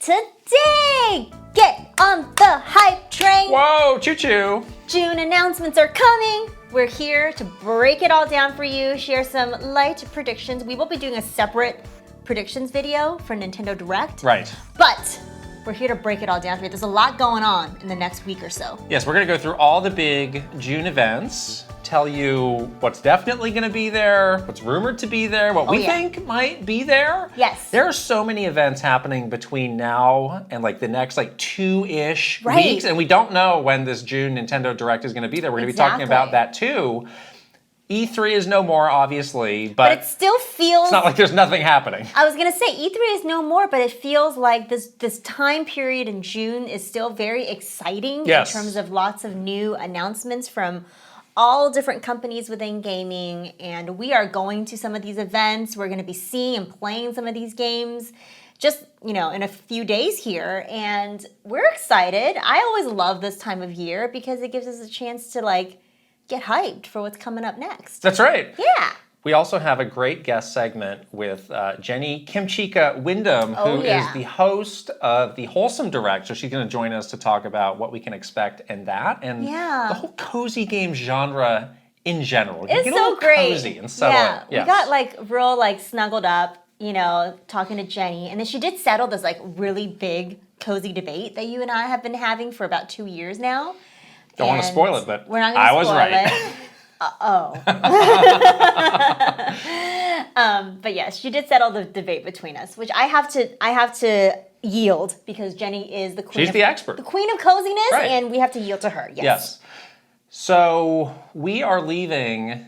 Today, get on the hype train. Whoa, choo-choo. June announcements are coming. We're here to break it all down for you, share some light predictions. We will be doing a separate predictions video for Nintendo Direct. Right. But we're here to break it all down for you. There's a lot going on in the next week or so. Yes, we're going to go through all the big June events, tell you what's definitely going to be there, what's rumored to be there, what we think might be there. Yes. There are so many events happening between now and like the next like 2-ish weeks, and we don't know when this June Nintendo Direct is going to be there. We're going to be talking about that too. E3 is no more, obviously, but it still feels... It's not like there's nothing happening. I was going to say, E3 is no more, but it feels like this time period in June is still very exciting in terms of lots of new announcements from all different companies within gaming, and we are going to some of these events. We're going to be seeing and playing some of these games just, in a few days here, and we're excited. I always love this time of year because it gives us a chance to, get hyped for what's coming up next. That's right. Yeah. We also have a great guest segment with Jenny Kimchica Windom, who is the host of the Wholesome Direct. So she's going to join us to talk about what we can expect in that and the whole cozy game genre in general. It's so great. Cozy and settle we got real snuggled up, talking to Jenny, and then she did settle this really big cozy debate that you and I have been having for about 2 years now. Don't want to spoil it, but we're not going to spoil it. But yes, she did settle the debate between us, which I have to yield because Jenny is the queen. She's the expert, the queen of coziness, and we have to yield to her. Yes. So we are leaving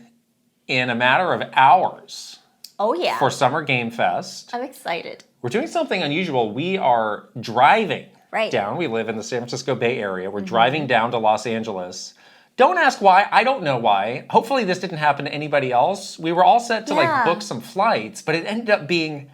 in a matter of hours. Oh yeah. For Summer Game Fest. I'm excited. We're doing something unusual. We are driving. Down. We live in the San Francisco Bay Area. We're driving down to Los Angeles. Don't ask why. I don't know why. Hopefully this didn't happen to anybody else. We were all set to book some flights, but it ended up being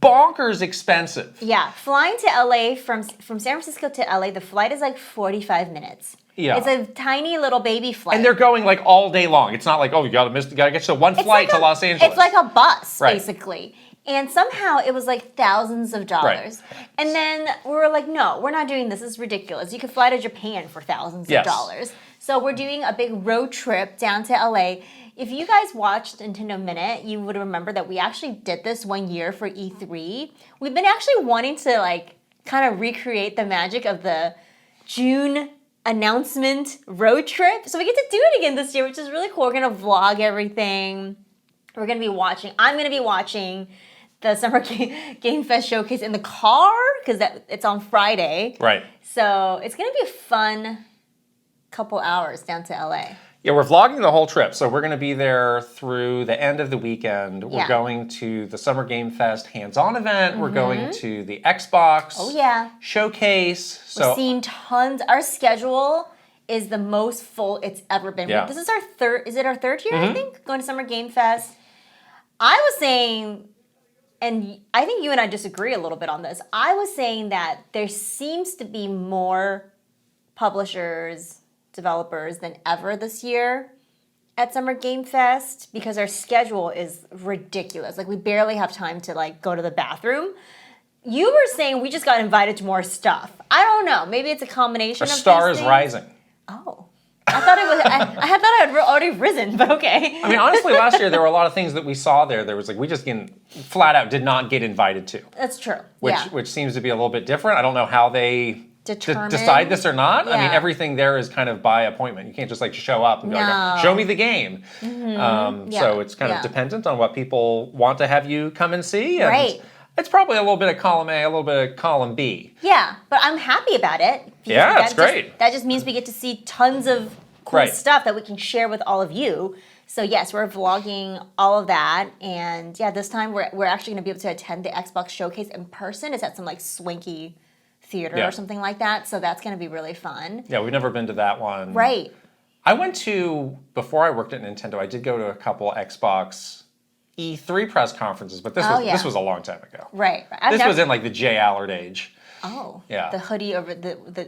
bonkers expensive. Yeah, flying to LA from San Francisco to LA, the flight is 45 minutes. Yeah. It's a tiny little baby flight. And they're going all day long. It's not you gotta get to one flight to Los Angeles. It's like a bus, basically. And somehow it was thousands of dollars. And then we were no, we're not doing this. This is ridiculous. You could fly to Japan for thousands of dollars. So we're doing a big road trip down to LA. If you guys watched Nintendo Minute, you would remember that we actually did this 1 year for E3. We've been actually wanting to kind of recreate the magic of the June announcement road trip. So we get to do it again this year, which is really cool. We're going to vlog everything. We're going to be watching. I'm going to be watching the Summer Game Fest showcase in the car because it's on Friday. Right. So it's going to be a fun couple hours down to LA. Yeah, we're vlogging the whole trip. So we're going to be there through the end of the weekend. We're going to the Summer Game Fest hands-on event. We're going to the Xbox showcase. We're seeing tons. Our schedule is the most full it's ever been. Yeah. This is our third year, I think, going to Summer Game Fest. I was saying, and I think you and I disagree a little bit on this, I was saying that there seems to be more publishers, developers than ever this year at Summer Game Fest because our schedule is ridiculous. We barely have time to go to the bathroom. You were saying we just got invited to more stuff. I don't know. Maybe it's a combination of these things. A star is rising. Oh. I thought it was. I thought I had already risen, but okay. I mean, honestly, last year there were a lot of things that we saw there. There was we just flat out did not get invited to. That's true. Which seems to be a little bit different. I don't know how they decide this or not. I mean, everything there is kind of by appointment. You can't just show up and be show me the game. So it's kind of dependent on what people want to have you come and see. And it's probably a little bit of column A, a little bit of column B. Yeah, but I'm happy about it. Yeah, it's great. That just means we get to see tons of cool stuff that we can share with all of you. So yes, we're vlogging all of that. And this time we're actually going to be able to attend the Xbox showcase in person. It's at some swanky theater or something like that. So that's going to be really fun. Yeah, we've never been to that one. Right. I went to, before I worked at Nintendo, I did go to a couple Xbox E3 press conferences, but this was a long time ago. Right. This was in the Jay Allard age. Oh. Yeah. The hoodie over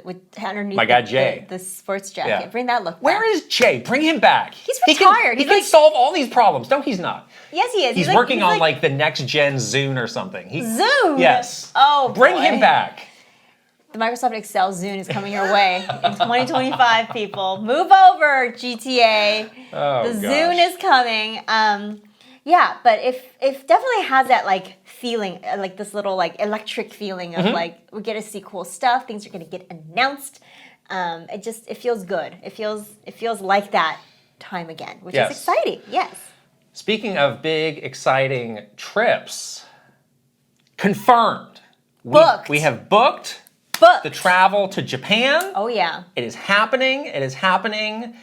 with underneath my guy Jay. The sports jacket. Yeah. Bring that look back. Where is Jay? Bring him back. He's retired. He can solve all these problems. No, he's not. Yes, he is. He's working on like the next gen Zune or something. Zune? Yes. Oh, Bring boy. him back. The Microsoft Excel Zune is coming your way in 2025, people. Move over, GTA. Oh, the Zune is coming. Yeah, but if definitely has that like feeling, like this little like electric feeling of like we get to see cool stuff, things are gonna get announced. It feels good. It feels like that time again, which is exciting. Yes. Speaking of big, exciting trips, confirmed. Booked. We have booked the travel to Japan. Oh yeah. It is happening. It is happening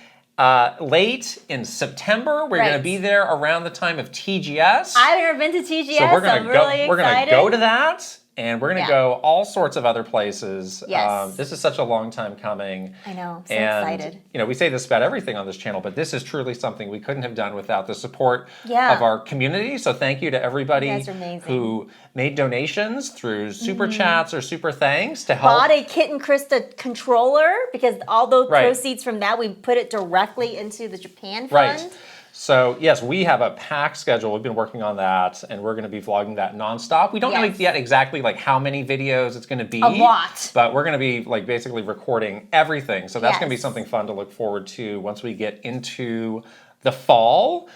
late in September. We're going to be there around the time of TGS. I've never been to TGS, so I'm really excited. We're going to go to that. And we're going to go all sorts of other places. Yes. This is such a long time coming. I know, so excited. You know, we say this about everything on this channel, but this is truly something we couldn't have done without the support of our community. So thank you to everybody who made donations through super chats or super thanks to help. Bought a Kit Krysta controller because all those proceeds from that, we put it directly into the Japan fund. Right. So, yes, we have a packed schedule. We've been working on that, and we're going to be vlogging that nonstop. We don't know yet exactly like how many videos it's going to be. A lot. But we're going to be like basically recording everything. So that's going to be something fun to look forward to once we get into the fall.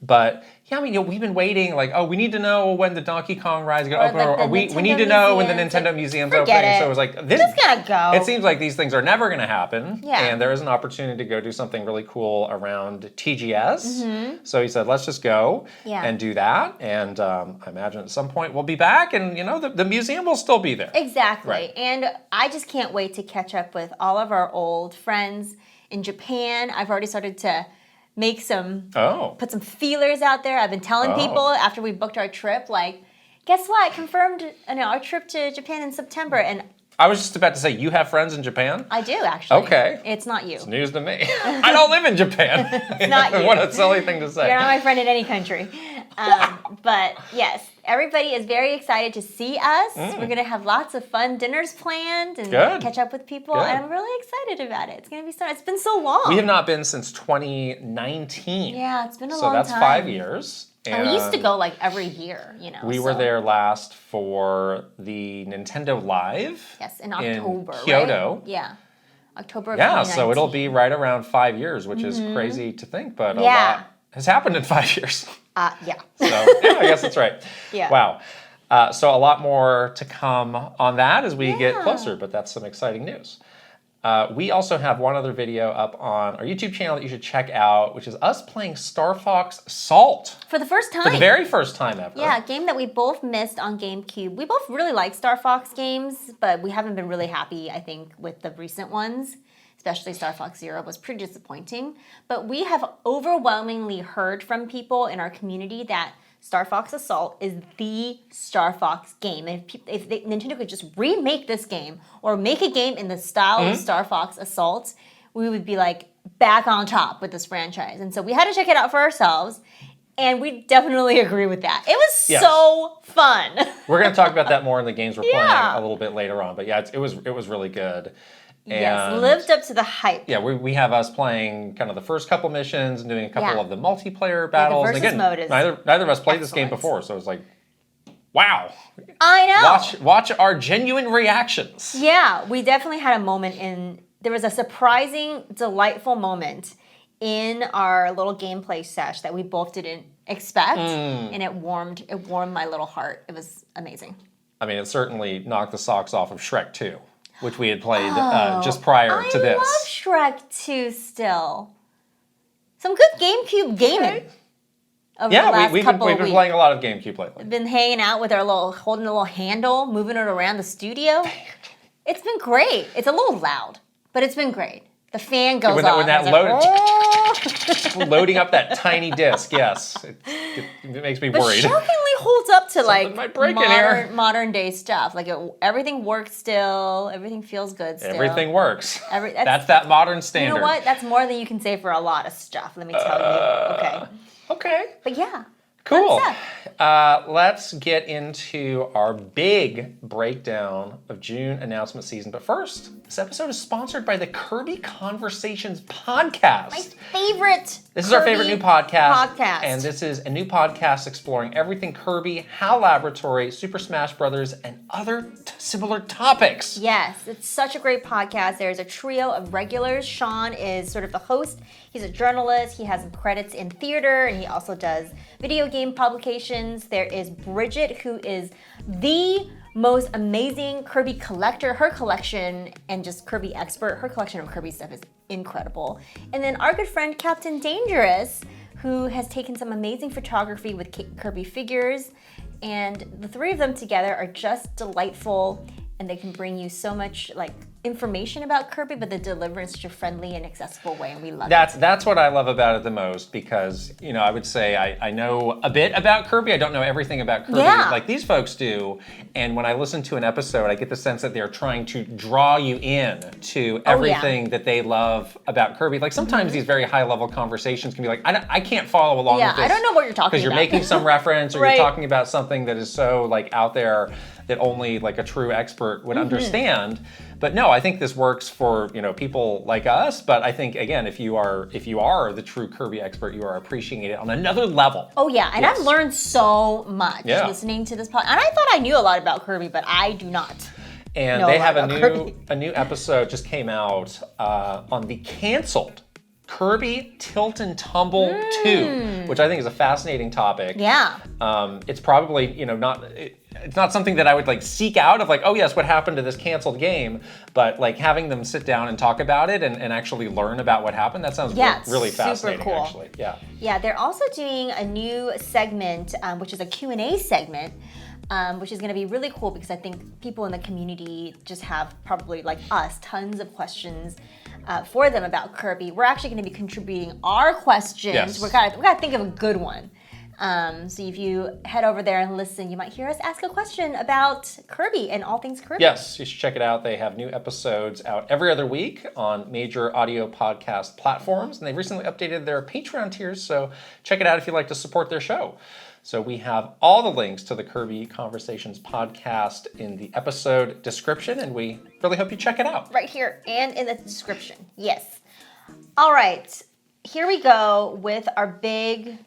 But yeah, I mean, we've been waiting. Like, oh, we need to know when the Donkey Kong ride is going to open, or we need to know when the Nintendo Museum's opening. So it was like, this just gotta go. It seems like these things are never going to happen. Yeah. And there is an opportunity to go do something really cool around TGS. So he said, let's just go and do that. And I imagine at some point we'll be back, and you know, the museum will still be there. Exactly. Right. And I just can't wait to catch up with all of our old friends in Japan. I've already started to make put some feelers out there. I've been telling people after we booked our trip, like, guess what? Confirmed our trip to Japan in September. And I was just about to say, you have friends in Japan? I do, actually. Okay. It's not you. It's news to me. I don't live in Japan. It's not you. What a silly thing to say. You're not my friend in any country. But yes, everybody is very excited to see us. We're going to have lots of fun dinners planned and catch up with people. And I'm really excited about it. It's going to be so. It's been so long. We have not been since 2019. Yeah, it's been a long time. So that's 5 years. And we used to go like every year, you know. We were there last for the Nintendo Live. Yes, in October, in Kyoto. Right? Yeah, October of 2019. So it'll be right around 5 years, which is crazy to think, but a lot has happened in 5 years. Yeah. So I guess that's right. Yeah. Wow. So a lot more to come on that as we get closer, but that's some exciting news. We also have one other video up on our YouTube channel that you should check out, which is us playing Star Fox Assault. For the first time. For the very first time ever. Yeah, a game that we both missed on GameCube. We both really like Star Fox games, but we haven't been really happy, I think, with the recent ones. Especially Star Fox Zero was pretty disappointing. But we have overwhelmingly heard from people in our community that Star Fox Assault is the Star Fox game. And if Nintendo could just remake this game or make a game in the style of Star Fox Assault, we would be like back on top with this franchise. And so we had to check it out for ourselves. And we definitely agree with that. It was so fun. We're going to talk about that more in the games we're playing a little bit later on. But yeah, it was really good. And lived up to the hype. Yeah, we have us playing kind of the first couple missions and doing a couple of the multiplayer battles. The versus and again, mode is neither of us played this game before, so it was like, wow. I know. Watch our genuine reactions. Yeah, we definitely had a moment there was a surprising, delightful moment in our little gameplay sesh that we both didn't expect, and it warmed my little heart. It was amazing. I mean, it certainly knocked the socks off of Shrek 2. Which we had played just prior to this. I love Shrek 2 still. Some good GameCube gaming. Over the last we've couple been playing a lot of GameCube lately. We've been hanging out with holding a little handle, moving it around the studio. It's been great. It's a little loud, but it's been great. The fan goes off. When that loading up that tiny disc, yes. It makes me worried. But shockingly holds up to modern day stuff. Like everything works still. Everything feels good still. Everything works. That's that modern standard. You know what? That's more than you can say for a lot of stuff, let me tell you. Okay. Okay. But yeah. Cool. Let's get into our big breakdown of June announcement season. But first, this episode is sponsored by the Kirby Conversations Podcast. My favorite. This is our favorite new podcast. And this is a new podcast exploring everything Kirby, HAL Laboratory, Super Smash Brothers, and other similar topics. Yes, it's such a great podcast. There's a trio of regulars. Sean is sort of the host. He's a journalist. He has some credits in theater, and he also does video game publications. There is Bridget, who is the most amazing Kirby collector. Her collection, and just Kirby expert, her collection of Kirby stuff is incredible. And then our good friend Captain Dangerous, who has taken some amazing photography with Kirby figures. And the three of them together are just delightful, and they can bring you so much information about Kirby, but they deliver in such a friendly and accessible way, and we love it. That's what I love about it the most, because I would say I know a bit about Kirby. I don't know everything about Kirby like these folks do. And when I listen to an episode, I get the sense that they're trying to draw you in to everything that they love about Kirby. Like sometimes these very high level conversations can be like, I can't follow along with this. I don't know what you're talking about. Because you're making some reference, or you're talking about something that is so out there that only a true expert would understand. But no, I think this works for people like us. But I think again, if you are the true Kirby expert, you are appreciating it on another level. Oh yeah, and I've learned so much listening to this podcast. And I thought I knew a lot about Kirby, but I do not. And they have a new episode just came out on the canceled Kirby Tilt and Tumble 2, which I think is a fascinating topic. Yeah. It's probably it's not something that I would seek out of oh yes, what happened to this canceled game, but having them sit down and talk about it and actually learn about what happened, that sounds really fascinating. Super cool. Actually. Yeah, they're also doing a new segment, which is a Q&A segment, which is going to be really cool because I think people in the community just have probably like us tons of questions for them about Kirby. We're actually going to be contributing our questions. Yes. We gotta think of a good one. So if you head over there and listen, you might hear us ask a question about Kirby and all things Kirby. Yes, you should check it out. They have new episodes out every other week on major audio podcast platforms, and they've recently updated their Patreon tiers, so check it out if you'd like to support their show. So we have all the links to the Kirby Conversations podcast in the episode description, and we really hope you check it out. Right here and in the description, yes. All right, here we go with our big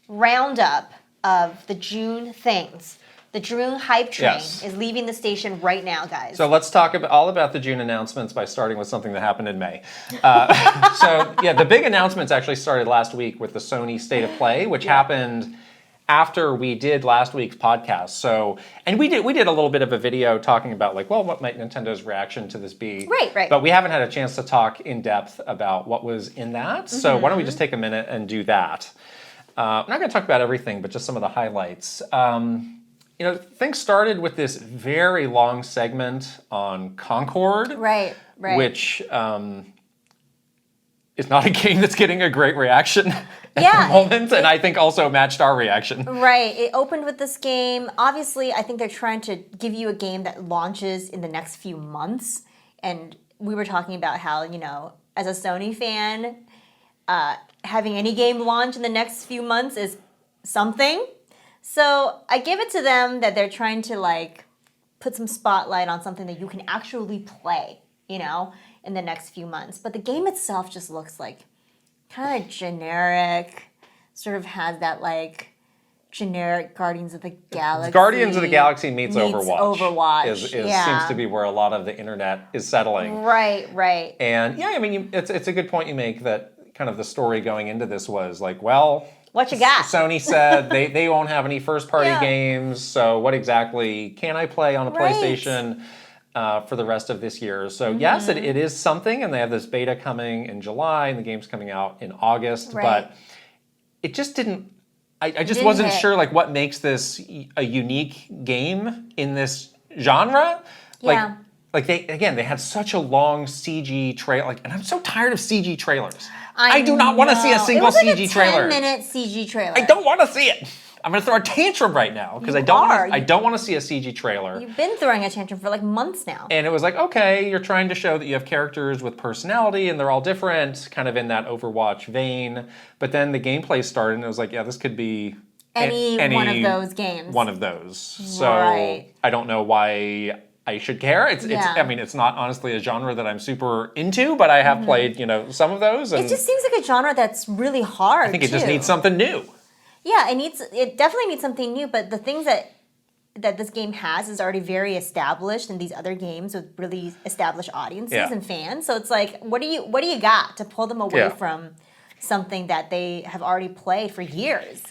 roundup of the June things. The June hype train is leaving the station right now, guys. So let's talk all about the June announcements by starting with something that happened in May. The big announcements actually started last week with the Sony State of Play, which happened after we did last week's podcast. So, and we did a little bit of a video talking about what might Nintendo's reaction to this be? Right. But we haven't had a chance to talk in depth about what was in that. Mm-hmm. So why don't we just take a minute and do that? I'm not going to talk about everything, but just some of the highlights. Things started with this very long segment on Concord, right. which is not a game that's getting a great reaction at the moment, and I think also matched our reaction. Right. It opened with this game. Obviously, I think they're trying to give you a game that launches in the next few months, and we were talking about how, as a Sony fan, having any game launch in the next few months is something. So I give it to them that they're trying to put some spotlight on something that you can actually play, in the next few months. But the game itself just looks kind of generic, sort of has that generic Guardians of the Galaxy. Guardians of the Galaxy meets Overwatch. Seems to be where a lot of the internet is settling. Right. And it's a good point you make that kind of the story going into this was what you got? Sony said they won't have any first-party games, so what exactly can I play on a PlayStation for the rest of this year? So yes, it is something, and they have this beta coming in July, and the game's coming out in August, but it just didn't. I just wasn't sure what makes this a unique game in this genre. Yeah. They had such a long CG trailer, and I'm so tired of CG trailers. I do not want to see a single CG trailer. It was a 10-minute CG trailer. I don't want to see it. I'm going to throw a tantrum right now because I don't want to see a CG trailer. You've been throwing a tantrum for months now. And it was okay, you're trying to show that you have characters with personality and they're all different, kind of in that Overwatch vein. But then the gameplay started and it was this could be any one of those games. One of those. So I don't know why I should care. I mean, it's not honestly a genre that I'm super into, but I have played, some of those. And it just seems like a genre that's really hard. I think it just needs something new. Yeah, it definitely needs something new, but the things that this game has is already very established in these other games with really established audiences and fans. So it's like, what do you got to pull them away from something that they have already played for years?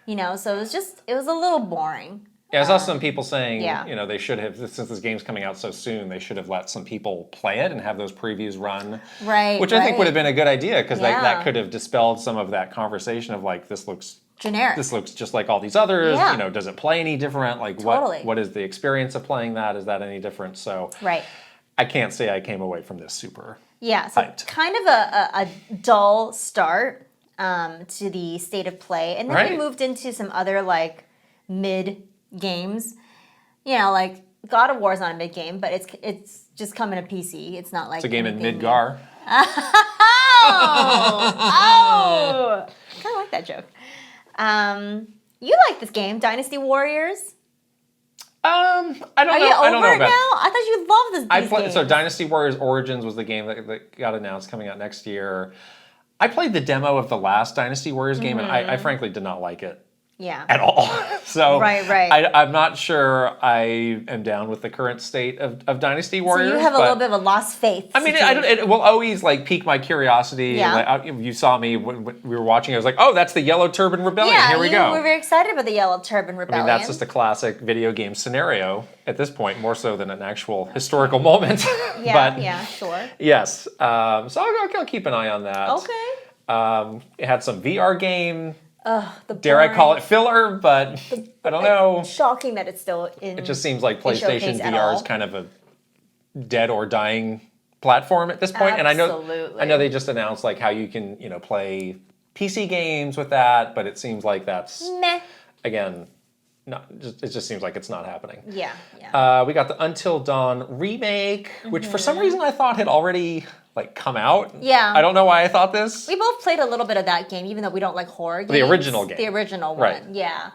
So it was a little boring. Yeah, I saw some people saying, they should have, since this game's coming out so soon, they should have let some people play it and have those previews run. Right. Which I think would have been a good idea, because that could have dispelled some of that conversation of like, this looks generic. This looks just like all these others. Yeah. Does it play any different? Like, what is the experience of playing that? Is that any different? So I can't say I came away from this super hyped. Kind of a dull start to the state of play. And then we moved into some other like mid games. Like God of War is not a mid game, but it's just coming to PC. It's not like it's a game in Midgar. Oh, kind of like that joke. You like this game, Dynasty Warriors? I don't know. Are you I don't over know it now? I thought you loved these games. So Dynasty Warriors Origins was the game that got announced coming out next year. I played the demo of the last Dynasty Warriors game, and I frankly did not like it. At all. So I'm not sure I am down with the current state of Dynasty Warriors. So you have a little bit of a lost faith. I mean, it will always like pique my curiosity. Yeah. Like, you saw me when we were watching. I was like, oh, that's the Yellow Turban Rebellion. Here we go. Yeah, we're very excited about the Yellow Turban Rebellion. I mean, that's just a classic video game scenario at this point, more so than an actual historical moment. Yeah, sure. Yes. So I'll keep an eye on that. Okay. It had some VR game. Dare I call it filler, but I don't know. Shocking that it's still in. It just seems like PlayStation VR is kind of a dead or dying platform at this point. Absolutely. And I know they just announced like how you can, play PC games with that, but it seems like that's again, it just seems like it's not happening. Yeah. We got the Until Dawn remake, which for some reason I thought had already come out. Yeah. I don't know why I thought this. We both played a little bit of that game, even though we don't like horror games. The original game. The original one. Yeah.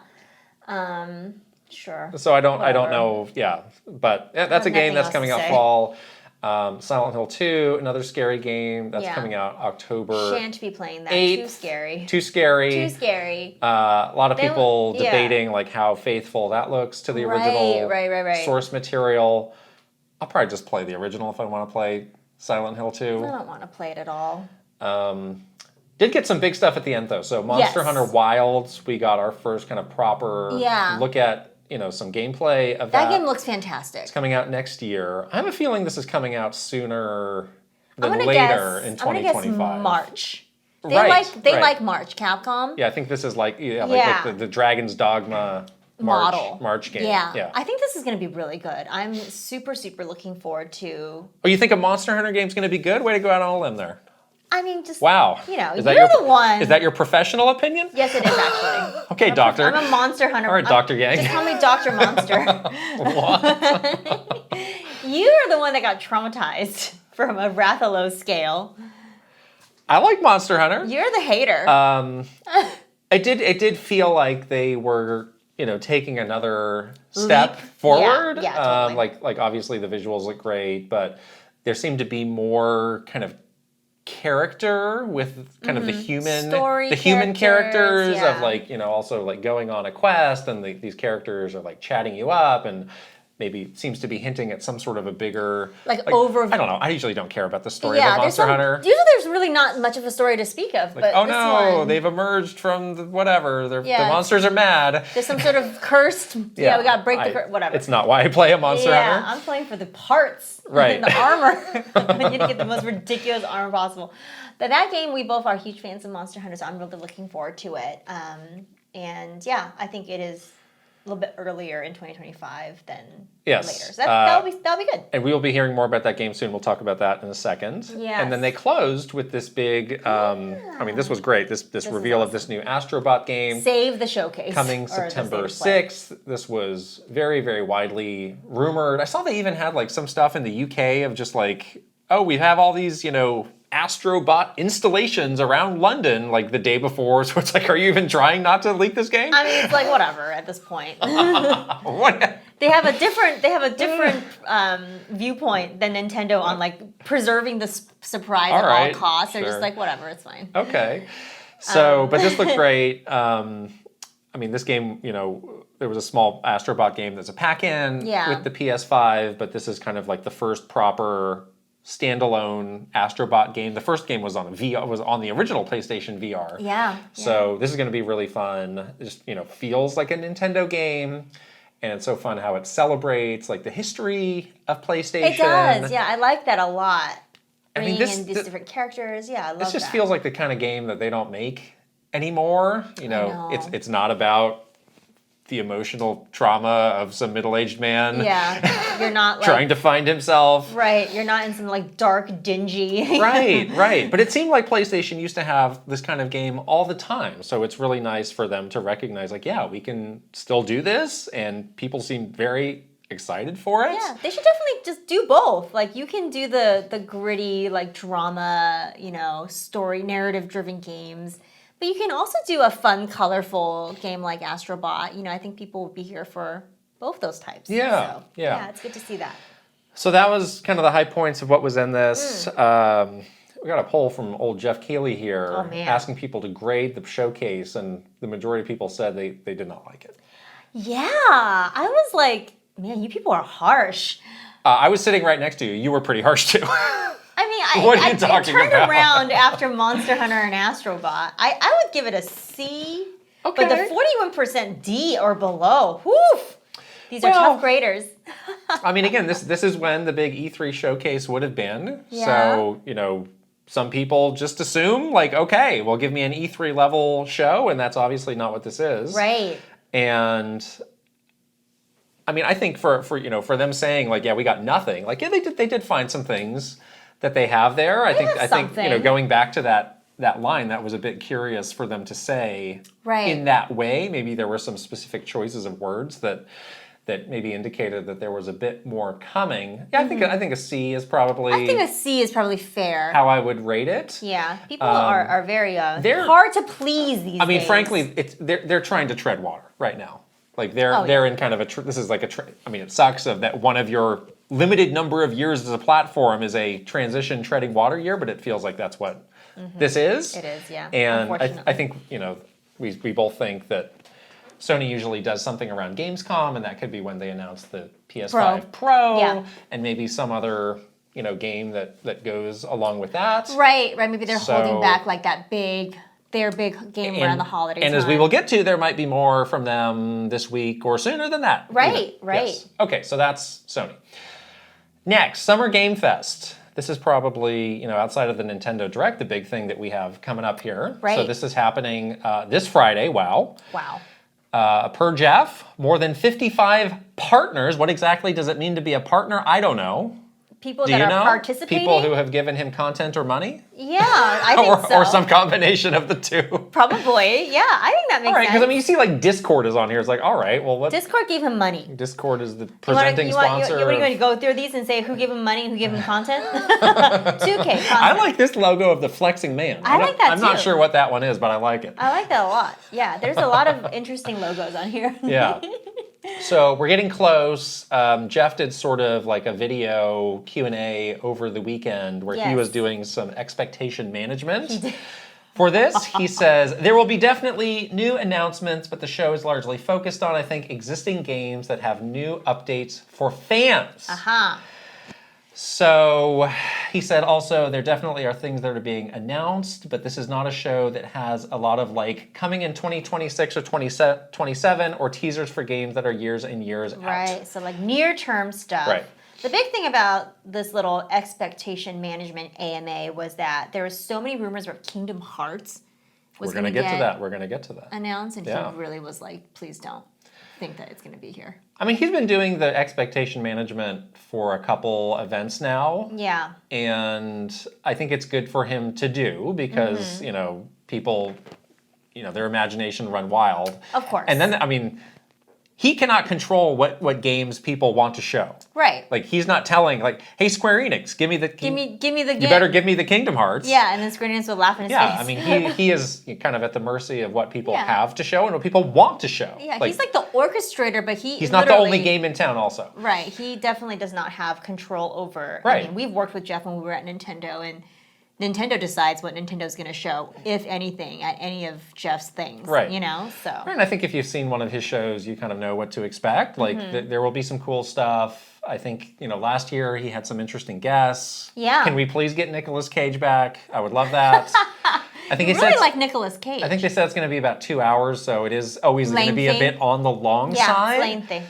Sure. So I don't know. Yeah. But that's a game that's coming out fall. Silent Hill 2, another scary game that's coming out October. Shan't be playing that. 8th. Too scary. A lot of people debating like how faithful that looks to the original source material. I'll probably just play the original if I want to play Silent Hill 2. I don't want to play it at all. Did get some big stuff at the end though. So Monster Hunter Wilds, we got our first kind of proper look at some gameplay of that. That game looks fantastic. It's coming out next year. I have a feeling this is coming out sooner than later in 2025. I'm gonna guess March. They like March. Capcom. Yeah, I think this is like the Dragon's Dogma March game. Yeah. I think this is going to be really good. I'm super, super looking forward to. Oh, you think a Monster Hunter game is going to be good? Way to go out on a limb there. I mean, just wow. You're the one. Is that your professional opinion? Yes, it is actually. Okay, Doctor. I'm a Monster Hunter. All right, Dr. Yang. Just call me Dr. Monster. What? You're the one that got traumatized from a Rathalos scale. I like Monster Hunter. You're the hater. It did feel like they were taking another step forward. Yeah, totally. Like obviously the visuals look great, but there seemed to be more kind of character with kind of the human characters of like also like going on a quest, and these characters are like chatting you up and maybe seems to be hinting at some sort of a bigger overview. I don't know. I usually don't care about the story of a Monster Hunter. Usually there's really not much of a story to speak of. Like, but they've emerged from the whatever. The monsters are mad. There's some sort of cursed. We got to break the curse. Whatever. It's not why I play a Monster Hunter. Yeah, I'm playing for the parts. Right. The armor. I need to get the most ridiculous armor possible. But that game, we both are huge fans of Monster Hunter, so I'm really looking forward to it. And I think it is a little bit earlier in 2025 than later. So that'll be good. And we will be hearing more about that game soon. We'll talk about that in a second. Yes. And then they closed with this big, I mean, this was great. This reveal of this new Astrobot game. Save the showcase. Coming September 6th. This was very, very widely rumored. I saw they even had like some stuff in the UK of just like, oh, we have all these, Astrobot installations around London like the day before. So it's like, are you even trying not to leak this game? I mean, it's like whatever at this point. What? They have a different viewpoint than Nintendo on like preserving the surprise at all costs. They're just like, whatever, it's fine. Okay. So, but this looked great. I mean, this game, there was a small Astrobot game that's a pack-in with the PS5, but this is kind of like the first proper standalone Astrobot game. The first game was on the original PlayStation VR. Yeah. So this is going to be really fun. It just feels like a Nintendo game, and it's so fun how it celebrates like the history of PlayStation. It does. Yeah, I like that a lot. I mean, these different characters. Yeah, I love that. This just feels like the kind of game that they don't make anymore. It's not about the emotional trauma of some middle-aged man. Yeah, you're not like, trying to find himself. Right, you're not in some like dark, dingy. Right. But it seemed like PlayStation used to have this kind of game all the time. So it's really nice for them to recognize, like, yeah, we can still do this, and people seem very excited for it. Yeah, they should definitely just do both. Like, you can do the gritty, like, drama, story, narrative-driven games. But you can also do a fun, colorful game like Astrobot. I think people will be here for both those types. Yeah, so, yeah, it's good to see that. So that was kind of the high points of what was in this. We got a poll from old Jeff Keighley here asking people to grade the showcase, and the majority of people said they did not like it. Yeah, I was like, man, you people are harsh. I was sitting right next to you. You were pretty harsh too. What are you talking about? I turned about? around after Monster Hunter and Astrobot. I would give it a C. Okay. But the 41% D or below. Woof. These are tough graders. I mean, again, this is when the big E3 showcase would have been. Yeah. So, some people just assume, like, okay, well, give me an E3 level show, and that's obviously not what this is. Right. And I mean, I think for them saying, like, yeah, we got nothing. Like, yeah, they did find some things that they have there. I think going back to that line, that was a bit curious for them to say in that way. Maybe there were some specific choices of words that maybe indicated that there was a bit more coming. Yeah, I think a C is probably. I think a C is probably fair. How I would rate it. Yeah, people are very they're hard to please these days. I mean, frankly, they're trying to tread water right now. Like they're in kind of this is like I mean, it sucks that one of your limited number of years as a platform is a transition treading water year, but it feels like that's what this is. It is, yeah. And I think, we both think that Sony usually does something around Gamescom, and that could be when they announce the PS5 Pro and maybe some other, game that goes along with that. Right. Maybe they're holding back like their big game around the holidays. And as we will get to, there might be more from them this week or sooner than that. Right. Yes. Okay, so that's Sony. Next, Summer Game Fest. This is probably, outside of the Nintendo Direct, the big thing that we have coming up here. Right. So this is happening this Friday. Wow. Wow. Per Jeff, more than 55 partners. What exactly does it mean to be a partner? I don't know. People that are participating? People who have given him content or money? Yeah, I think so. Or some combination of the two. Probably, yeah. I think that makes sense. Because, you see, like, Discord is on here. It's like, all right, well, what? Discord gave him money. Discord is the presenting sponsor. You want to go through these and say who gave him money and who gave him content? 2K content. I like this logo of the flexing man. I like that, too. I'm not sure what that one is, but I like it. I like that a lot. Yeah, there's a lot of interesting logos on here. Yeah. So we're getting close. Jeff did sort of like a video Q&A over the weekend where he was doing some expectation management. For this, he says, there will be definitely new announcements, but the show is largely focused on, I think, existing games that have new updates for fans. So he said also there definitely are things that are being announced, but this is not a show that has a lot of like coming in 2026 or 2027 or teasers for games that are years and years out. Right, so like near-term stuff. Right. The big thing about this little expectation management AMA was that there was so many rumors about Kingdom Hearts was going to get to that. We're going to get to that. Announced, and he really was like, please don't think that it's going to be here. I mean, he's been doing the expectation management for a couple events now. Yeah. And I think it's good for him to do because, people, their imagination run wild. Of course. And then, I mean, he cannot control what games people want to show. Right. Like he's not telling like, hey, Square Enix, give me the game. You better give me the Kingdom Hearts. Yeah, and then Square Enix would laugh in his face. Yeah, I mean he is kind of at the mercy of what people have to show and what people want to show. Yeah, he's like the orchestrator, but he's not the only game in town also. Right. He definitely does not have control over. Right. I mean, we've worked with Jeff when we were at Nintendo, and Nintendo decides what Nintendo's going to show, if anything, at any of Jeff's things. Right. You know, so. Right, and I think if you've seen one of his shows, you kind of know what to expect. Like there will be some cool stuff. I think last year he had some interesting guests. Yeah. Can we please get Nicolas Cage back? I would love that. I think really like Nicolas Cage. I think they said it's going to be about 2 hours, so it is always going to be a bit on the long side. Lengthy.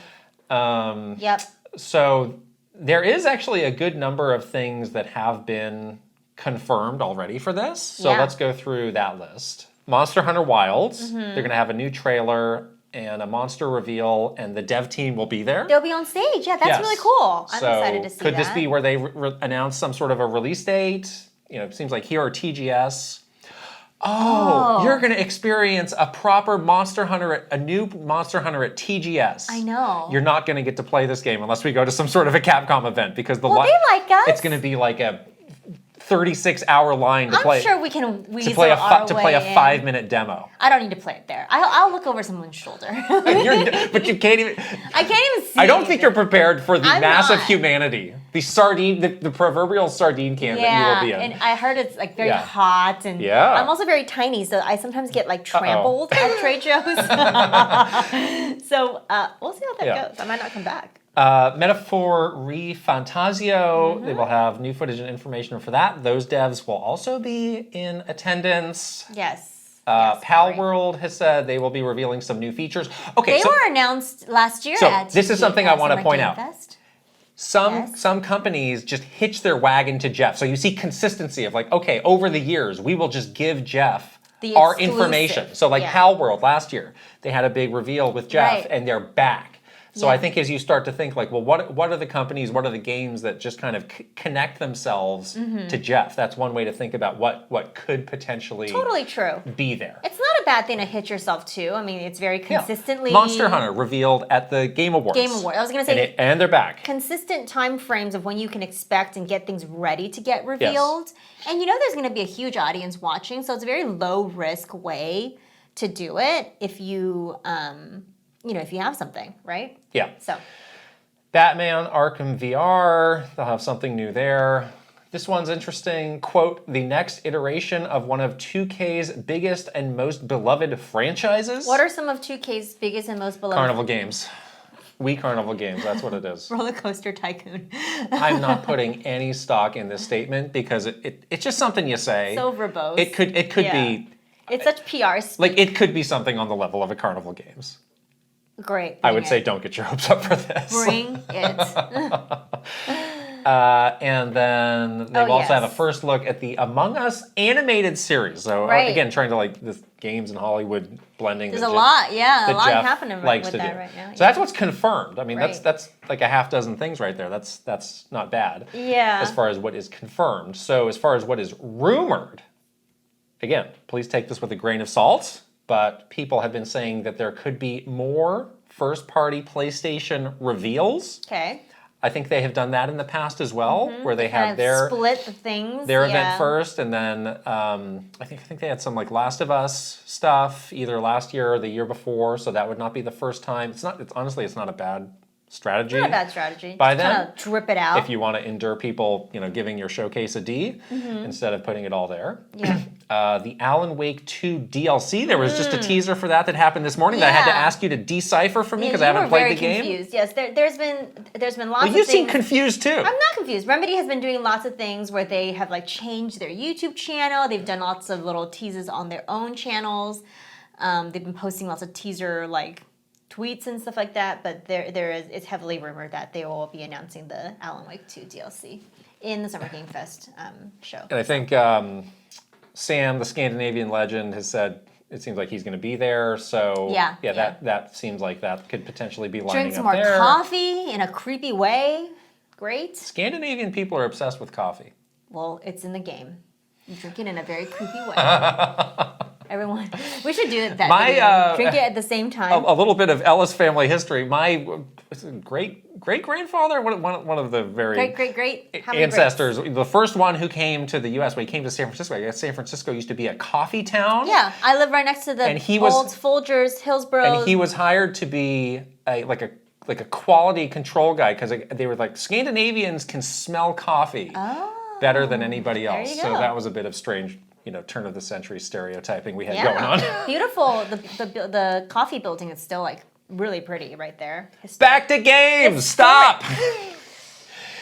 Yep. So there is actually a good number of things that have been confirmed already for this. So let's go through that list. Monster Hunter Wilds. They're going to have a new trailer and a monster reveal, and the dev team will be there. They'll be on stage. Yeah, that's really cool. I'm excited to see that. Could this be where they announce some sort of a release date? It seems like here or TGS. Oh, you're going to experience a proper Monster Hunter, a new Monster Hunter at TGS. I know. You're not going to get to play this game unless we go to some sort of a Capcom event because they like us. It's going to be like a 36-hour line to play. I'm sure we can weasel play a our way 5-minute demo. I don't need to play it there. I'll look over someone's shoulder. But you can't even. I can't even see. I don't think you're prepared for the massive humanity, the proverbial sardine can that you will be in. And I heard it's like very hot, and I'm also very tiny, so I sometimes get like trampled at trade shows. So we'll see how that goes. I might not come back. Metaphor ReFantasio, they will have new footage and information for that. Those devs will also be in attendance. Yes. Pal World has said they will be revealing some new features. Okay, they were announced last year at this is something I want to point out. Fest. Some companies just hitch their wagon to Jeff. So you see consistency of like, okay, over the years, we will just give Jeff our information. So like Pal World last year, they had a big reveal with Jeff and they're back. So I think as you start to think like, well, what are the companies, what are the games that just kind of connect themselves to Jeff? That's one way to think about what could potentially be there. It's not a bad thing to hit yourself to. I mean, it's very consistently. Monster Hunter revealed at the Game Awards. I was going to say. And they're back. Consistent time frames of when you can expect and get things ready to get revealed. Yes. And there's going to be a huge audience watching, so it's a very low risk way to do it if you if you have something, right? Yeah. So, Batman Arkham VR, they'll have something new there. This one's interesting. Quote, the next iteration of one of 2K's biggest and most beloved franchises. What are some of 2K's biggest and most beloved? Carnival Games. Carnival Games, that's what it is. Roller Coaster Tycoon. I'm not putting any stock in this statement because it's just something you say. So verbose. It could be. It's such PR speak. Like, it could be something on the level of a Carnival Games. Great. I would say don't get your hopes up for this. Bring it. And then they will also have a first look at the Among Us animated series. So again, trying to like this games in Hollywood blending. There's a lot Jeff happening likes with to that do. right now. So that's what's confirmed. I mean, that's like a half dozen things right there. That's not bad. Yeah. As far as what is confirmed. So as far as what is rumored, again, please take this with a grain of salt. But people have been saying that there could be more first-party PlayStation reveals. Okay. I think they have done that in the past as well, where they had split the things. Their event first, and then I think they had some like Last of Us stuff either last year or the year before. So that would not be the first time. It's honestly, it's not a bad strategy. Not a bad strategy. By then, kind of drip it out. If you want to endure people, giving your showcase a D instead of putting it all there. Yeah. The Alan Wake 2 DLC. There was just a teaser for that happened this morning that I had to ask you to decipher for me because I haven't played the game. Confused. Yes, there's been lots of things. You seem confused too. I'm not confused. Remedy has been doing lots of things where they have like changed their YouTube channel. They've done lots of little teases on their own channels. They've been posting lots of teaser like tweets and stuff like that, but it's heavily rumored that they will be announcing the Alan Wake 2 DLC in the Summer Game Fest show. And I think Sam, the Scandinavian legend, has said it seems like he's going to be there. So that seems like that could potentially be lining Drink some up more there. coffee in a creepy way. Great. Scandinavian people are obsessed with coffee. Well, it's in the game. You drink it in a very creepy way. Everyone, we should do that. My drink it at the same time. A little bit of Ellis family history. My great grandfather, one of the very great ancestors, the first one who came to the U.S. when he came to San Francisco. I guess San Francisco used to be a coffee town. Yeah, I live right next to the old Folgers, Hillsborough. And he was hired to be like a quality control guy because they were like Scandinavians can smell coffee better than anybody else. So that was a bit of strange, turn of the century stereotyping we had going on. Beautiful. The coffee building is still like really pretty right there. Back to games. Stop.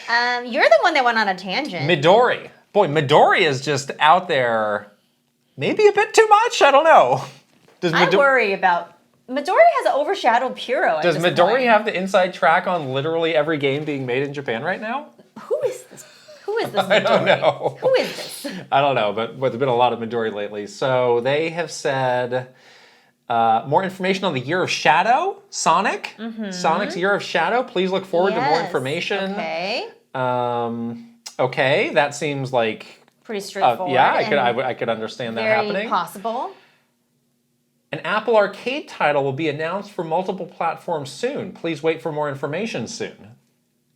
You're the one that went on a tangent. Midori. Boy, Midori is just out there. Maybe a bit too much. I don't know. I worry about. Midori has overshadowed Puro. Does Midori have the inside track on literally every game being made in Japan right now? Who is this? Who is this Midori? I don't know. Who is this? I don't know, but there's been a lot of Midori lately. So they have said more information on the Year of Shadow, Sonic. Mm-hmm. Sonic's Year of Shadow. Please look forward to more information. Okay. Okay, that seems like pretty straightforward. I could understand that happening. Very possible. An Apple Arcade title will be announced for multiple platforms soon. Please wait for more information soon.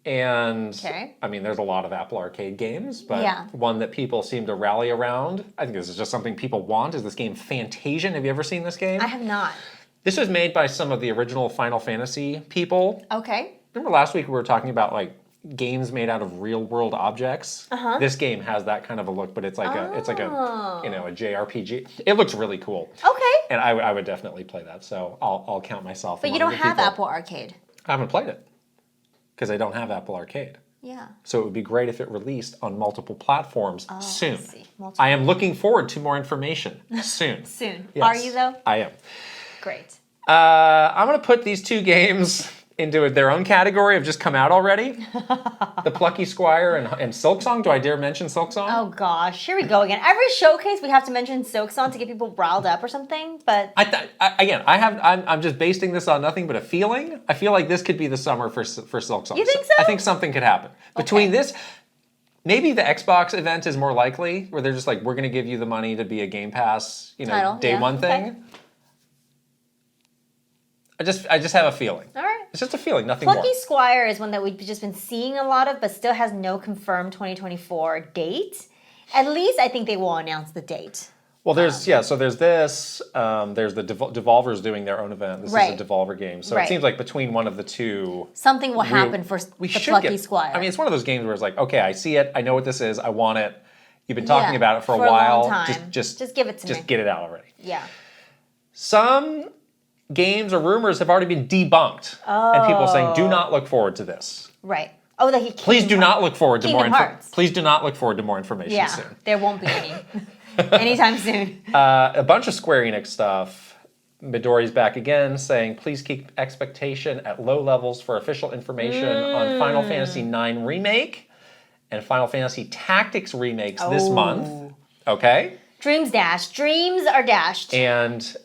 And I mean, there's a lot of Apple Arcade games, but one that people seem to rally around, I think this is just something people want, is this game Fantasian. Have you ever seen this game? I have not. This was made by some of the original Final Fantasy people. Okay. Remember last week we were talking about like games made out of real world objects? Uh-huh. This game has that kind of a look, but it's like a JRPG. It looks really cool. Okay. And I would definitely play that, so I'll count myself. But you don't have Apple Arcade. I haven't played it because I don't have Apple Arcade. Yeah. So it would be great if it released on multiple platforms soon. I am looking forward to more information soon. Soon. Yes, are you though? I am. Great. I'm going to put these two games into their own category of just come out already. The Plucky Squire and Silksong. Do I dare mention Silksong? Oh gosh, here we go again. Every showcase we have to mention Silksong to get people riled up or something. But I'm just basing this on nothing but a feeling. I feel like this could be the summer for Silksong. You think so? I think something could happen between this. Maybe the Xbox event is more likely, where they're just like, we're going to give you the money to be a Game Pass, day one thing. Okay. I just have a feeling. All right. It's just a feeling, nothing more. Plucky Squire is one that we've just been seeing a lot of, but still has no confirmed 2024 date. At least I think they will announce the date. Well, there's so there's this. There's the Devolver's doing their own event. This is a Devolver game, so it seems like between one of the two, something will happen for the Plucky Squire. I mean, it's one of those games where it's like, okay, I see it, I know what this is, I want it. You've been talking about it for a while. Long time. Just give it to me. Just get it out already. Yeah. Some games or rumors have already been debunked, and people are saying, "Do not look forward to this." Right. Please do not look forward to more. Please do not look forward to more information soon. Yeah, there won't be any anytime soon. A bunch of Square Enix stuff. Midori's back again, saying, "Please keep expectation at low levels for official information on Final Fantasy IX Remake and Final Fantasy Tactics remakes this month." Okay. Dreams are dashed. And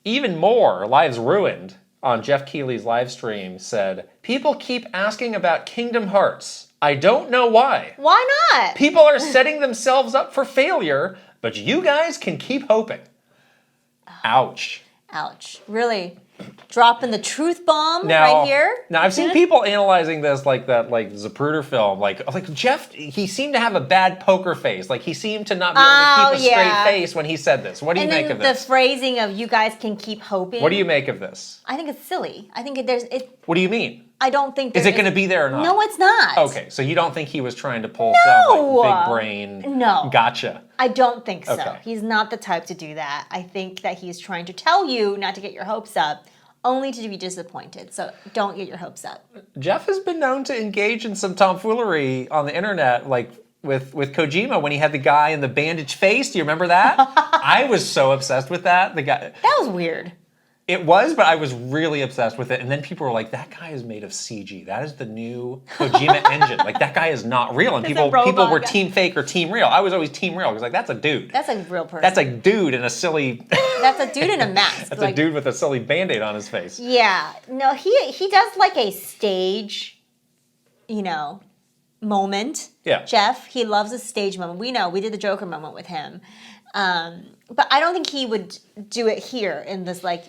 even more, Lives Ruined on Jeff Keighley's live stream said, people keep asking about Kingdom Hearts. I don't know why. Why not? People are setting themselves up for failure, but you guys can keep hoping. Ouch. Ouch. Really? Dropping the truth bomb right here? Now, I've seen people analyzing this like that, like Zapruder film. Like Jeff, he seemed to have a bad poker face. Like, he seemed to not be able to keep a straight face when he said this. What do you make of this? The phrasing of you guys can keep hoping. What do you make of this? I think it's silly. I think What do you mean? I don't think is it going to be there or not? No, it's not. Okay, so you don't think he was trying to pull some big brain? No. Gotcha. I don't think so. Okay. He's not the type to do that. I think that he's trying to tell you not to get your hopes up, only to be disappointed. So don't get your hopes up. Jeff has been known to engage in some tomfoolery on the internet, like with Kojima when he had the guy in the bandaged face. Do you remember that? I was so obsessed with that. The guy. That was weird. It was, but I was really obsessed with it. And then people were like, that guy is made of CG. That is the new Kojima engine. Like, that guy is not real. And people were team fake or team real. I was always team real. I was like, that's a dude. That's a real person. That's a dude in a silly... That's a dude in a mask. That's a dude with a silly Band-Aid on his face. Yeah. No, he does like a stage, moment. Yeah. Jeff, he loves a stage moment. We know. We did the Joker moment with him. But I don't think he would do it here in this like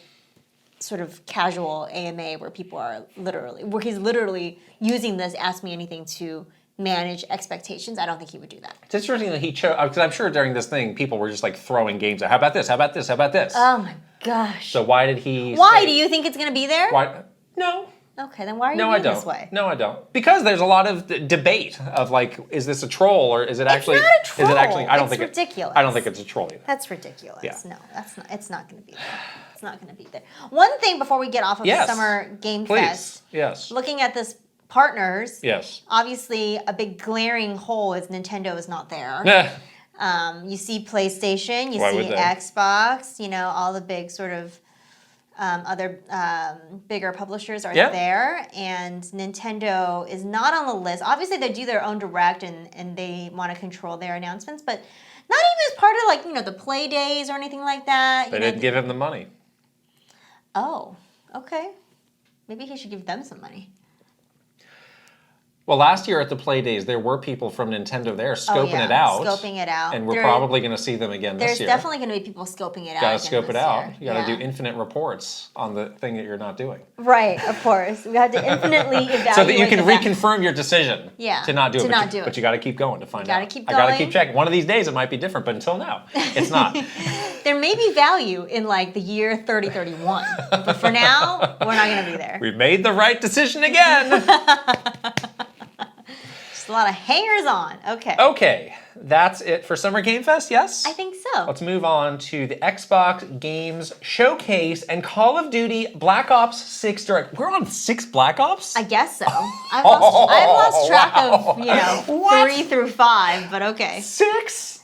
sort of casual AMA where he's literally using this Ask Me Anything to manage expectations. I don't think he would do that. It's interesting that he chose, because I'm sure during this thing, people were just like throwing games out. How about this? How about this? How about this? Oh my gosh. So why did he Why? Do you think it's going to be there? Why? No. Okay, then why are you doing this way? No, I don't. Because there's a lot of debate of like, is this a troll or is it actually? It's not a troll. Is it actually? I don't think ridiculous. I don't think it's a troll either. That's ridiculous. Yeah. No, that's not. It's not going to be there. It's not going to be there. One thing before we get off of the Summer Game Fest. Yes. Looking at this partners. Yes. Obviously, a big glaring hole is Nintendo is not there. You see PlayStation. You see Xbox. You know, all the big sort of other bigger publishers are there, and Nintendo is not on the list. Obviously, they do their own direct, and they want to control their announcements, but not even as part of like the Play Days or anything like that. They didn't give him the money. Oh, okay. Maybe he should give them some money. Well, last year at the Play Days, there were people from Nintendo there scoping it out. Scoping it out. And we're probably going to see them again this year. There's definitely going to be people scoping it out. Got to scope it out. You got to do infinite reports on the thing that you're not doing. Right, of course. We have to infinitely evaluate. So that you can reconfirm your decision to not do it. But you got to keep going to find out. Got to keep going. I got to keep checking. One of these days it might be different, but until now, it's not. There may be value in like the year 3031, but for now, we're not going to be there. We've made the right decision again. Just a lot of hangers on. Okay. Okay, that's it for Summer Game Fest, yes? I think so. Let's move on to the Xbox Games Showcase and Call of Duty Black Ops 6 Direct. We're on 6 Black Ops? I guess so. I've lost track of, 3 through 5, but okay. 6?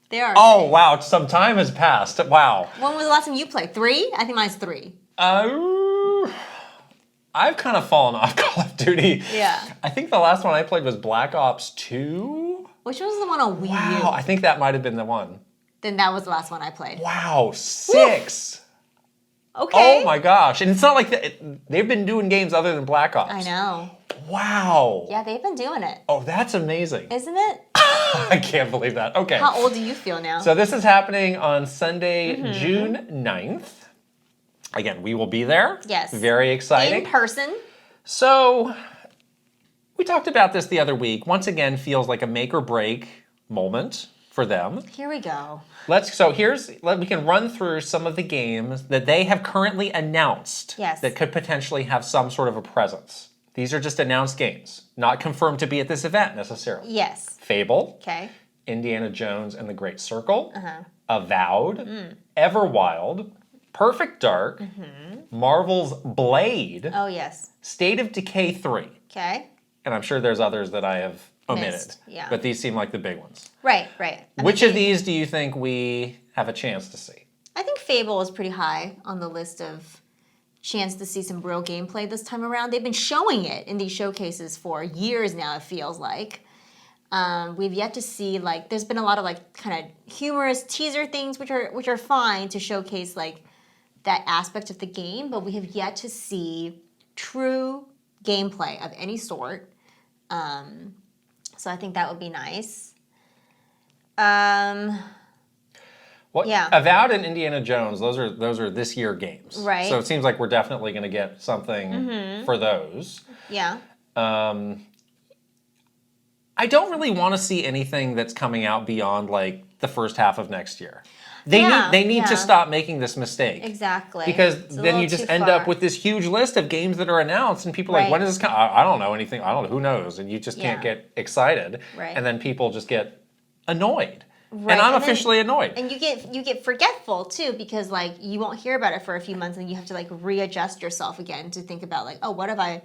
They are. Oh, 6. wow, some time has passed. Wow. When was the last time you played? 3? I think mine's 3. I've kind of fallen off Call of Duty. Yeah. I think the last one I played was Black Ops 2. Which was the one on Wii U? Wow, I think that might have been the one. Then that was the last one I played. Wow, 6. Woo. Okay. Oh my gosh. And it's not like they've been doing games other than Black Ops. I know. Wow. Yeah, they've been doing it. Oh, that's amazing. Isn't it? I can't believe that. Okay. How old do you feel now? So this is happening on Sunday, June 9th. Again, we will be there. Yes. Very exciting. In person. So, we talked about this the other week. Once again, feels like a make or break moment for them. Here we go. We can run through some of the games that they have currently announced that could potentially have some sort of a presence. These are just announced games, not confirmed to be at this event necessarily. Yes. Fable. Okay. Indiana Jones and the Great Circle. Avowed. Everwild. Perfect Dark, Marvel's Blade. Oh, yes. State of Decay 3. Okay. And I'm sure there's others that I have omitted. Missed. Yeah. But these seem like the big ones. Right. Which of these do you think we have a chance to see? I think Fable is pretty high on the list of chance to see some real gameplay this time around. They've been showing it in these showcases for years now, it feels like. We've yet to see, like, there's been a lot of, like, kind of humorous teaser things, which are fine to showcase, like, that aspect of the game, but we have yet to see true gameplay of any sort. So I think that would be nice. Avowed and Indiana Jones, those are this year games. Right. So it seems like we're definitely going to get something for those. Yeah. I don't really want to see anything that's coming out beyond like the first half of next year. They need to stop making this mistake. Exactly. Because then you just end up with this huge list of games that are announced, and people are like, when is this coming? I don't know anything. I don't know. Who knows? And you just can't get excited. Right. And then people just get annoyed. Right. And I'm officially annoyed. And you get forgetful too, because like you won't hear about it for a few months, and you have to like readjust yourself again to think about like, oh, what have I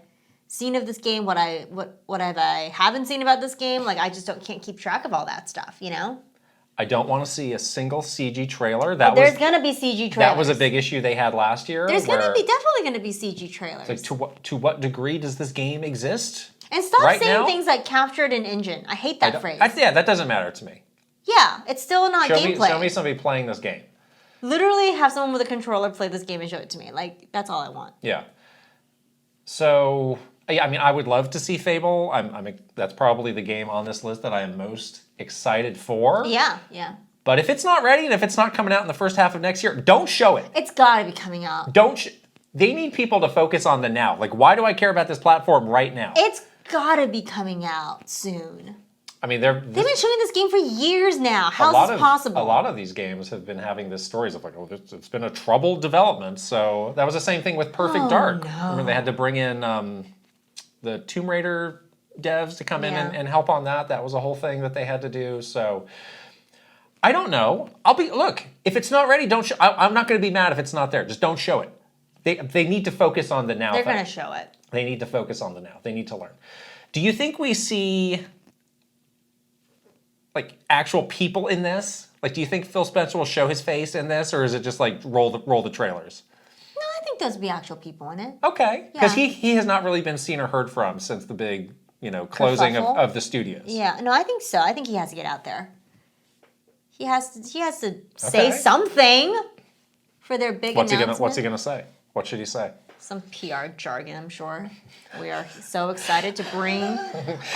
seen of this game? What have I haven't seen about this game? Like I just can't keep track of all that stuff, you know? I don't want to see a single CG trailer. There's going to be CG trailers. That was a big issue they had last year. There's definitely going to be CG trailers. Like to what degree does this game exist? And stop saying things like captured in engine. I hate that phrase. That doesn't matter to me. Yeah, it's still not gameplay. Show me somebody playing this game. Literally have someone with a controller play this game and show it to me. Like, that's all I want. Yeah. So, yeah, I mean, I would love to see Fable. That's probably the game on this list that I am most excited for. Yeah. But if it's not ready and if it's not coming out in the first half of next year, don't show it. It's got to be coming out. They need people to focus on the now. Like, why do I care about this platform right now? It's got to be coming out soon. I mean, they've been showing this game for years now. How is this possible? A lot of these games have been having this stories of like, oh, it's been a troubled development. So that was the same thing with Perfect Dark. No. Remember, they had to bring in the Tomb Raider devs to come in and help on that. That was a whole thing that they had to do. So I don't know. Look, if it's not ready, don't show. I'm not going to be mad if it's not there. Just don't show it. They need to focus on the now. They're going to show it. They need to focus on the now. They need to learn. Do you think we see like actual people in this? Like, do you think Phil Spencer will show his face in this, or is it just like roll the trailers? No, I think there'll be actual people in it. Okay, because he has not really been seen or heard from since the big closing of the studios. Yeah, no, I think so. I think he has to get out there. He has to say something for their big announcement. What's he gonna say? What should he say? Some PR jargon, I'm sure. We are so excited to bring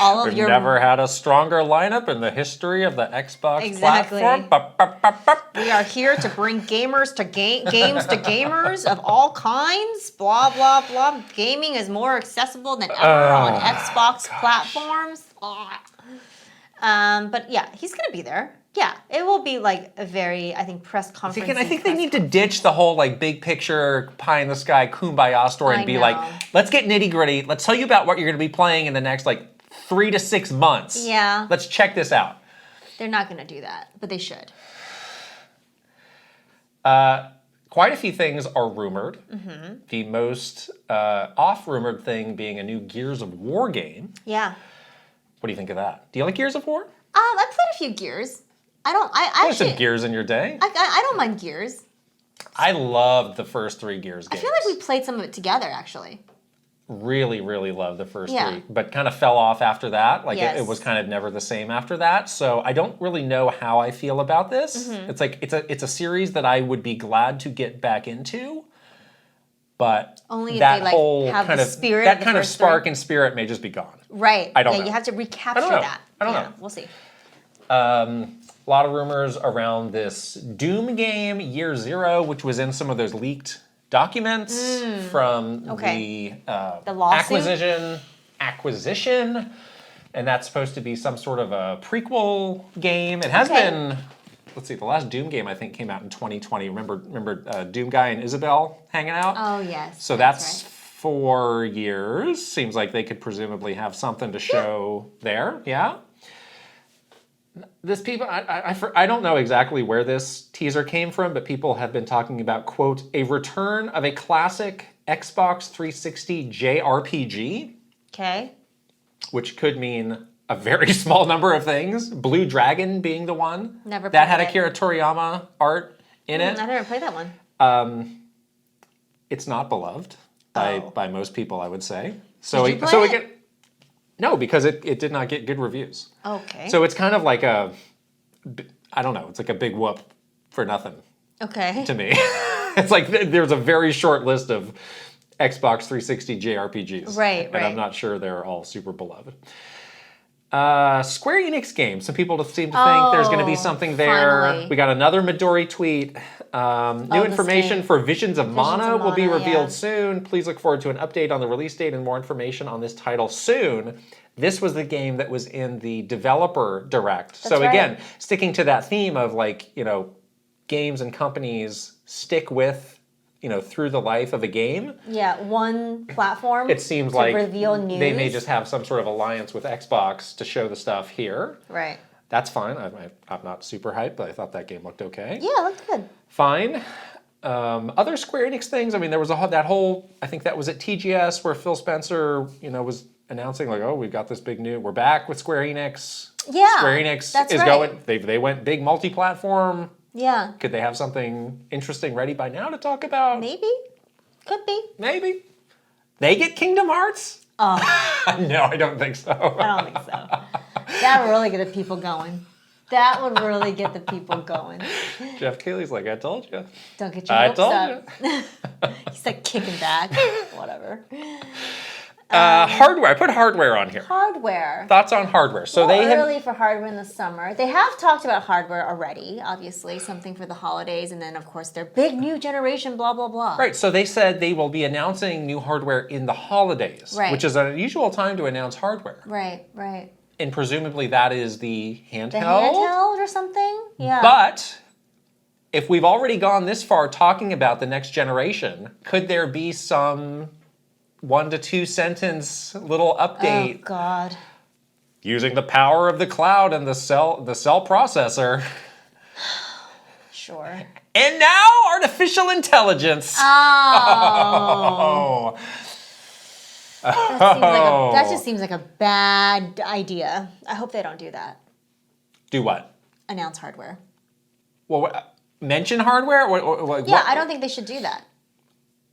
all of We've never had a stronger lineup in the history of the Xbox platform. We are here to bring gamers to games to gamers of all kinds. Blah, blah, blah. Gaming is more accessible than ever on Xbox platforms. But yeah, he's going to be there. Yeah, it will be like a very, I think, press conference. I think they need to ditch the whole like big picture, pie in the sky, kumbaya story and be like, let's get nitty gritty. Let's tell you about what you're going to be playing in the next like 3 to 6 months. Yeah. Let's check this out. They're not going to do that, but they should. Quite a few things are rumored. Mm-hmm. The most off-rumored thing being a new Gears of War game. Yeah. What do you think of that? Do you like Gears of War? I played a few Gears. I played some Gears in your day. I don't mind Gears. I loved the first 3 Gears games. I feel like we played some of it together, actually. Really, really loved the first 3, but kind of fell off after that. Like it was kind of never the same after that. So I don't really know how I feel about this. Mm-hmm. It's like it's a series that I would be glad to get back into, but only that if they whole have kind the of spirit that kind of spark and spirit may just be gone. Right. I don't know. You have to recapture that. I don't know. We'll see. A lot of rumors around this Doom game, Year Zero, which was in some of those leaked documents from the acquisition, and that's supposed to be some sort of a prequel game. It has been. Let's see, the last Doom game I think came out in 2020. Remember Doom Guy and Isabel hanging out? Oh yes. So that's 4 years. Seems like they could presumably have something to show there. Yeah. This people, I don't know exactly where this teaser came from, but people have been talking about, quote, a return of a classic Xbox 360 JRPG. Okay. Which could mean a very small number of things. Blue Dragon being the one. Never played that had Akira Toriyama art in it. I never played that one. It's not beloved by most people, I would say. Did you play it? No, because it did not get good reviews. Okay. So it's kind of like I don't know, it's like a big whoop for nothing. Okay. To me. It's like there's a very short list of Xbox 360 JRPGs. Right. And I'm not sure they're all super beloved. Square Enix games. Some people seem to think there's going to be something there. Finally. We got another Midori tweet. New information for Visions of Mana will be revealed soon. Please look forward to an update on the release date and more information on this title soon. This was the game that was in the developer direct. That's right. Again, sticking to that theme of games and companies stick with through the life of a game. Yeah, one platform. It seems like reveal news. They may just have some sort of alliance with Xbox to show the stuff here. Right. That's fine. I'm not super hyped, but I thought that game looked okay. Yeah, it looked good. Fine. Other Square Enix things. I mean, there was that whole. I think that was at TGS where Phil Spencer, was announcing like, "Oh, we've got this big new. We're back with Square Enix." Yeah. Square Enix is going. They went big multi-platform. Yeah. Could they have something interesting ready by now to talk about? Maybe. Could be. Maybe. They get Kingdom Hearts? Oh. No, I don't think so. I don't think so. That would really get the people going. That would really get the people going. Jeff Keighley's like, I told you. Don't get your hopes up. I told you. He's like kicking back. Whatever. Hardware. I put hardware on here. Hardware. Thoughts on hardware. So they early for hardware in the summer. They have talked about hardware already, obviously, something for the holidays, and then of course their big new generation, blah blah blah. Right. So they said they will be announcing new hardware in the holidays, which is an unusual time to announce hardware. Right. Right. And presumably that is the handheld. The handheld or something. Yeah. But if we've already gone this far talking about the next generation, could there be some 1 to 2 sentence little update? Oh God. Using the power of the cloud and the cell processor. Sure. And now artificial intelligence. Oh. That just seems like a bad idea. I hope they don't do that. Do what? Announce hardware. Well, mention hardware? Yeah, I don't think they should do that.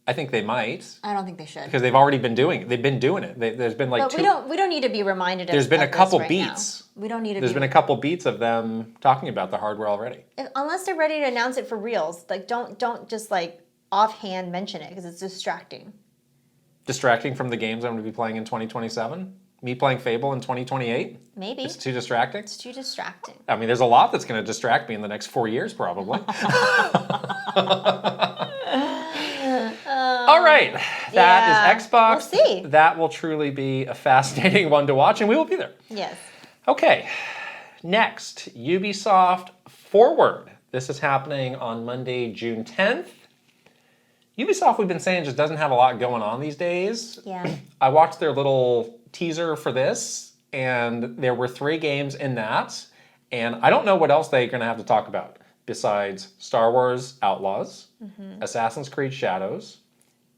I think they might. I don't think they should. Because they've already been doing it. They've been doing it. There's been like but we don't need to be reminded of There's been a couple right beats. Now. We don't need to There's been a couple beats of them talking about the hardware already. Unless they're ready to announce it for reals. Like don't just like offhand mention it because it's distracting. Distracting from the games I'm going to be playing in 2027? Me playing Fable in 2028? Maybe. It's too distracting? It's too distracting. I mean, there's a lot that's going to distract me in the next 4 years, probably. All right. That is Xbox. We'll see. That will truly be a fascinating one to watch, and we will be there. Yes. Okay. Next, Ubisoft Forward. This is happening on Monday, June 10th. Ubisoft, we've been saying, just doesn't have a lot going on these days. Yeah. I watched their little teaser for this, and there were 3 games in that, and I don't know what else they're going to have to talk about besides Star Wars Outlaws, Assassin's Creed Shadows,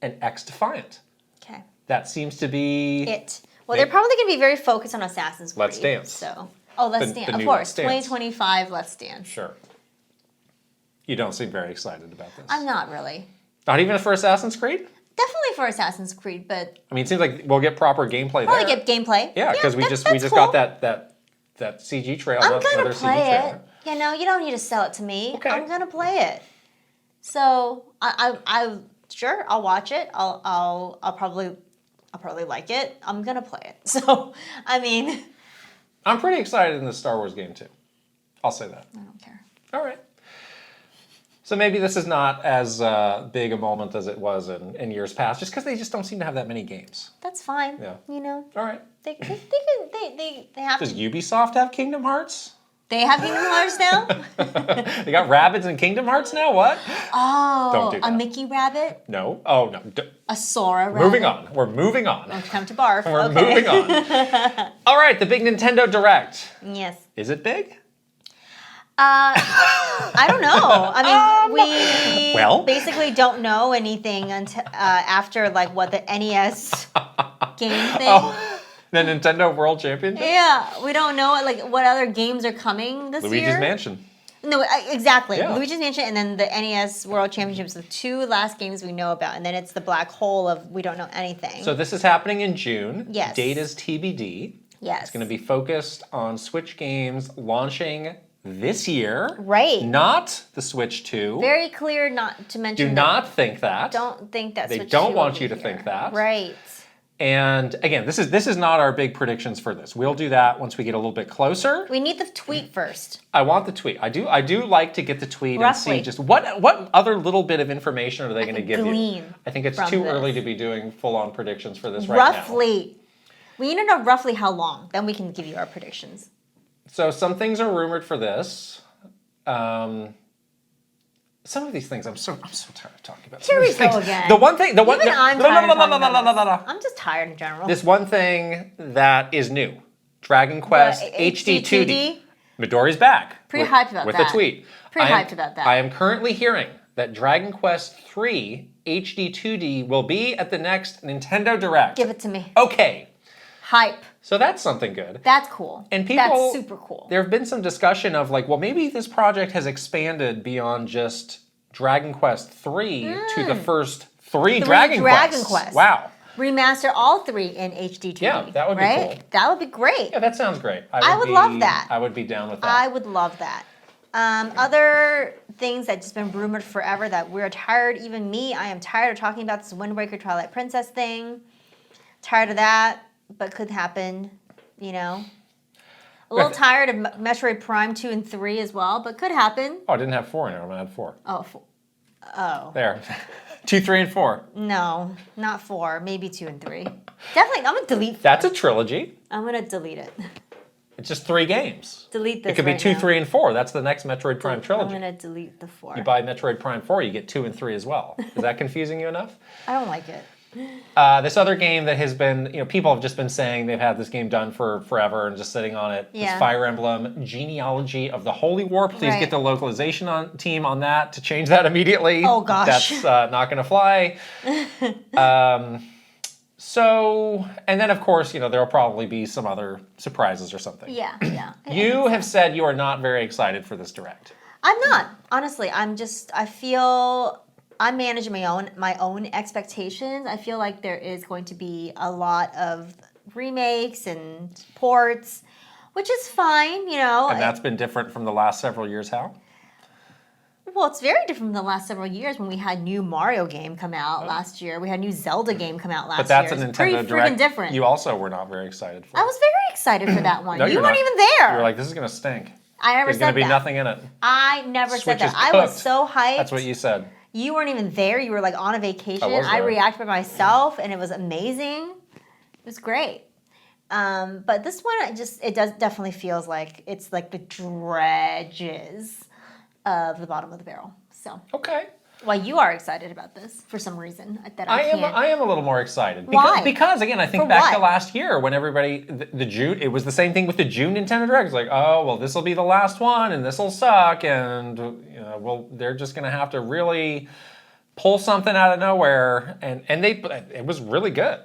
and X Defiant. Okay. That seems to be it. Well, they're probably going to be very focused on Assassin's Creed. Let's Dance. So, Let's Dance. Of new course, Let's Dance. 2025 Let's Dance. Sure. You don't seem very excited about this. I'm not really. Not even for Assassin's Creed? Definitely for Assassin's Creed, but I mean, it seems like we'll get proper gameplay probably there. get gameplay. Yeah, because we just cool. got that CG trailer. I'm gonna play it. You know, you don't need to sell it to me. Okay. I'm gonna play it. So I sure I'll watch it. I'll probably like it. I'm gonna play it. So I mean, I'm pretty excited in the Star Wars game too. I'll say that. I don't care. All right. So maybe this is not as big a moment as it was in years past, just because they just don't seem to have that many games. That's fine. Yeah. You know. All right. They have. Does Ubisoft have Kingdom Hearts? They have Kingdom Hearts now? They got rabbits in Kingdom Hearts now? What? Oh, Don't do that. A Mickey rabbit? No. Oh, no. A Sora rabbit? Moving on. We're moving on. Oh, time to barf. We're moving on. All right, the big Nintendo Direct. Yes. Is it big? I don't know. I mean, we basically don't know anything until after like what the NES game thing. Oh, the Nintendo World Championship? Yeah, we don't know like what other games are coming this year. Luigi's Mansion. No, exactly. Yeah. Luigi's Mansion and then the NES World Championships, the 2 last games we know about, and then it's the black hole of we don't know anything. So this is happening in June. Yes. Date is TBD. Yes. It's going to be focused on Switch games launching this year. Right. Not the Switch 2. Very clear not to mention. Do not think that. Don't think that. They Switch don't 2 want will you be to think here. that. Right. And again, this is not our big predictions for this. We'll do that once we get a little bit closer. We need the tweet first. I want the tweet. I do like to get the tweet Roughly. and see just what other little bit of information are they going to give you. I think it's too early to be doing full-on predictions for this right now. Roughly. We need to know roughly how long. Then we can give you our predictions. So some things are rumored for this. Some of these things I'm so tired of talking about. Here we go again. I'm tired of talking about this. I'm just tired in general. This one thing that is new. Dragon Quest HD 2D. Midori's back. Pretty hyped about with that. With a tweet. Hyped about that. I am currently hearing that Dragon Quest 3 HD 2D will be at the next Nintendo Direct. Give it to me. Okay. Hype. So that's something good. That's cool. And people, that's super cool. There have been some discussion of like, well, maybe this project has expanded beyond just Dragon Quest 3 to the first 3 Dragon Quests. Wow. Remaster all 3 in HD 2D. Yeah, that would be cool. That would be great. Yeah, that sounds great. I would love that. I would be down with that. I would love that. Other things that just been rumored forever that we're tired, even me, I am tired of talking about this Wind Waker Twilight Princess thing. Tired of that, but could happen, you know. A little tired of Metroid Prime 2 and 3 as well, but could happen. Oh, I didn't have 4 in there. I'm going to add 4. Oh. There. 2, 3, and 4. No, not 4. Maybe 2 and 3. Definitely, I'm going to delete 4. That's a trilogy. I'm going to delete it. It's just 3 games. Delete this. It could be 2, 3, and 4. That's the next Metroid Prime trilogy. I'm going to delete the 4. You buy Metroid Prime 4, you get 2 and 3 as well. Is that confusing you enough? I don't like it. This other game that has been, people have just been saying they've had this game done for forever and just sitting on it. Yeah. Is Fire Emblem Genealogy of the Holy War. Please get the localization team on that to change that immediately. Oh, gosh. That's not going to fly. And then, of course, there'll probably be some other surprises or something. Yeah. You have said you are not very excited for this Direct. I'm not. Honestly, I feel I'm managing my own expectations. I feel like there is going to be a lot of remakes and ports, which is fine, And that's been different from the last several years, how? Well, it's very different from the last several years when we had new Mario game come out last year. We had new Zelda game come out last year. But that's a Nintendo pretty Direct. Different. You also were not very excited for. I was very excited for that one. No, you weren't even there. You were like, this is going to stink. I never There's said that. There's going to be nothing in it. I never Switch said is that. I cooked. was so hyped. That's what you said. You weren't even there. You were like on a vacation. I reacted by myself, and it was amazing. It was great. But this one, it definitely feels like it's like the dredges of the bottom of the barrel. So okay. Well, you are excited about this for some reason that I can't. I am a little more excited. Why? Because again, I think back to last year when everybody the June. It was the same thing with the June Nintendo Direct. It's like, oh well, this will be the last one, and this will suck, and they're just going to have to really pull something out of nowhere, and it was really good.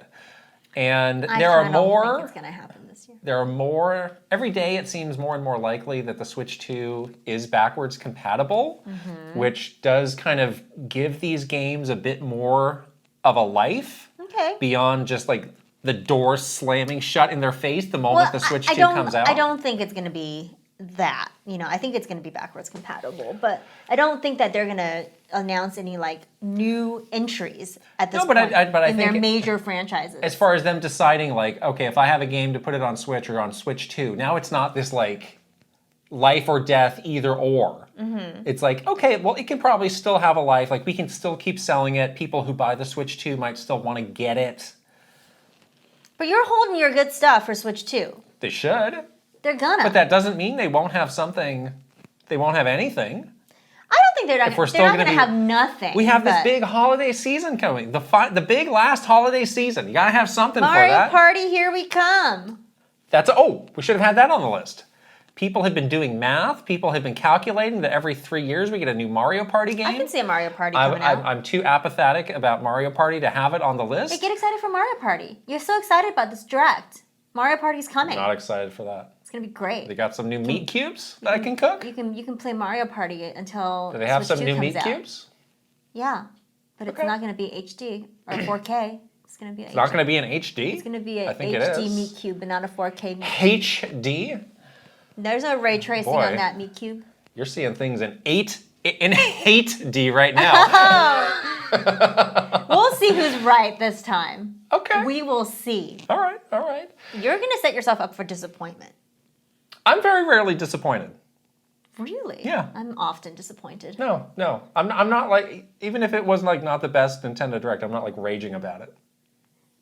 And there are more. I don't think it's going to happen this year. There are more. Every day it seems more and more likely that the Switch 2 is backwards compatible, which does kind of give these games a bit more of a life. Okay. Beyond just like the door slamming shut in their face the moment the Switch 2 comes out. I don't think it's going to be that. I think it's going to be backwards compatible, but I don't think that they're going to announce any like new entries at this point in their major franchises. As far as them deciding like, okay, if I have a game to put it on Switch or on Switch 2, now it's not this like life or death either or. It's like, okay, well, it can probably still have a life. Like we can still keep selling it. People who buy the Switch 2 might still want to get it. But you're holding your good stuff for Switch 2. They should. They're gonna. But that doesn't mean they won't have something. They won't have anything. I don't think they're not going to have nothing. We have this big holiday season coming. The big last holiday season. You got to have something for that. Mario Party, here we come. We should have had that on the list. People have been doing math. People have been calculating that every 3 years we get a new Mario Party game. I can see a Mario Party coming out. I'm too apathetic about Mario Party to have it on the list. Hey, get excited for Mario Party. You're so excited about this Direct. Mario Party's coming. I'm not excited for that. It's gonna be great. They got some new meat cubes that I can cook. You can play Mario Party until. Do they have Switch some 2 new meat out. cubes? Yeah, but it's not gonna be HD or 4K. It's gonna be. It's not gonna be an HD. It's gonna be an HD meat cube, but not a 4K. HD. There's no ray tracing on that meat cube. You're seeing things in 8D right now. We'll see who's right this time. Okay. We will see. All right. You're gonna set yourself up for disappointment. I'm very rarely disappointed. Really? Yeah. I'm often disappointed. No. I'm not like, even if it was like not the best Nintendo Direct, I'm not like raging about it.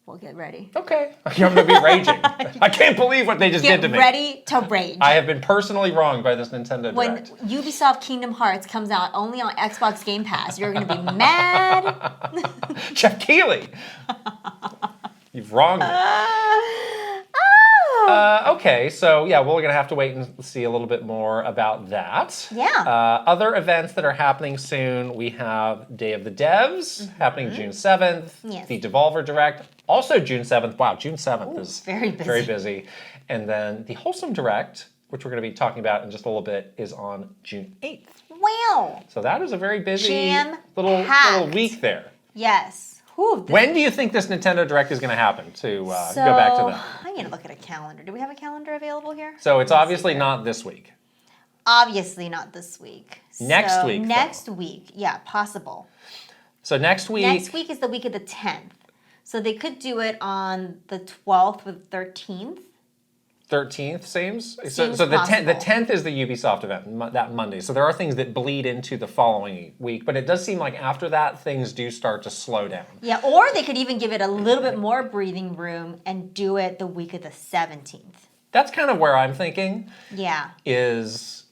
Well, get ready. Okay. I'm going to be raging. I can't believe what they just did to me. Get ready to rage. I have been personally wronged by this Nintendo Direct. When Ubisoft Kingdom Hearts comes out only on Xbox Game Pass, you're going to be mad. Jeff Keighley. You've wronged me. Okay, so yeah, we're going to have to wait and see a little bit more about that. Yeah. Other events that are happening soon, we have Day of the Devs happening June 7th. Yes. The Devolver Direct, also June 7th. Wow, June 7th is very busy. Very busy. And then the Wholesome Direct, which we're going to be talking about in just a little bit, is on June 8th. Wow. So that is a very busy little week there. Yes. When do you think this Nintendo Direct is going to happen, to go back to that? I need to look at a calendar. Do we have a calendar available here? So it's obviously not this week. Obviously not this week. Next week. Next week. Yeah, possible. So next week. Next week is the week of the 10th. So they could do it on the 12th or the 13th. 13th seems so the 10th is the Ubisoft event that Monday. So there are things that bleed into the following week, but it does seem like after that things do start to slow down. Yeah, or they could even give it a little bit more breathing room and do it the week of the 17th. That's kind of where I'm thinking. Yeah. Is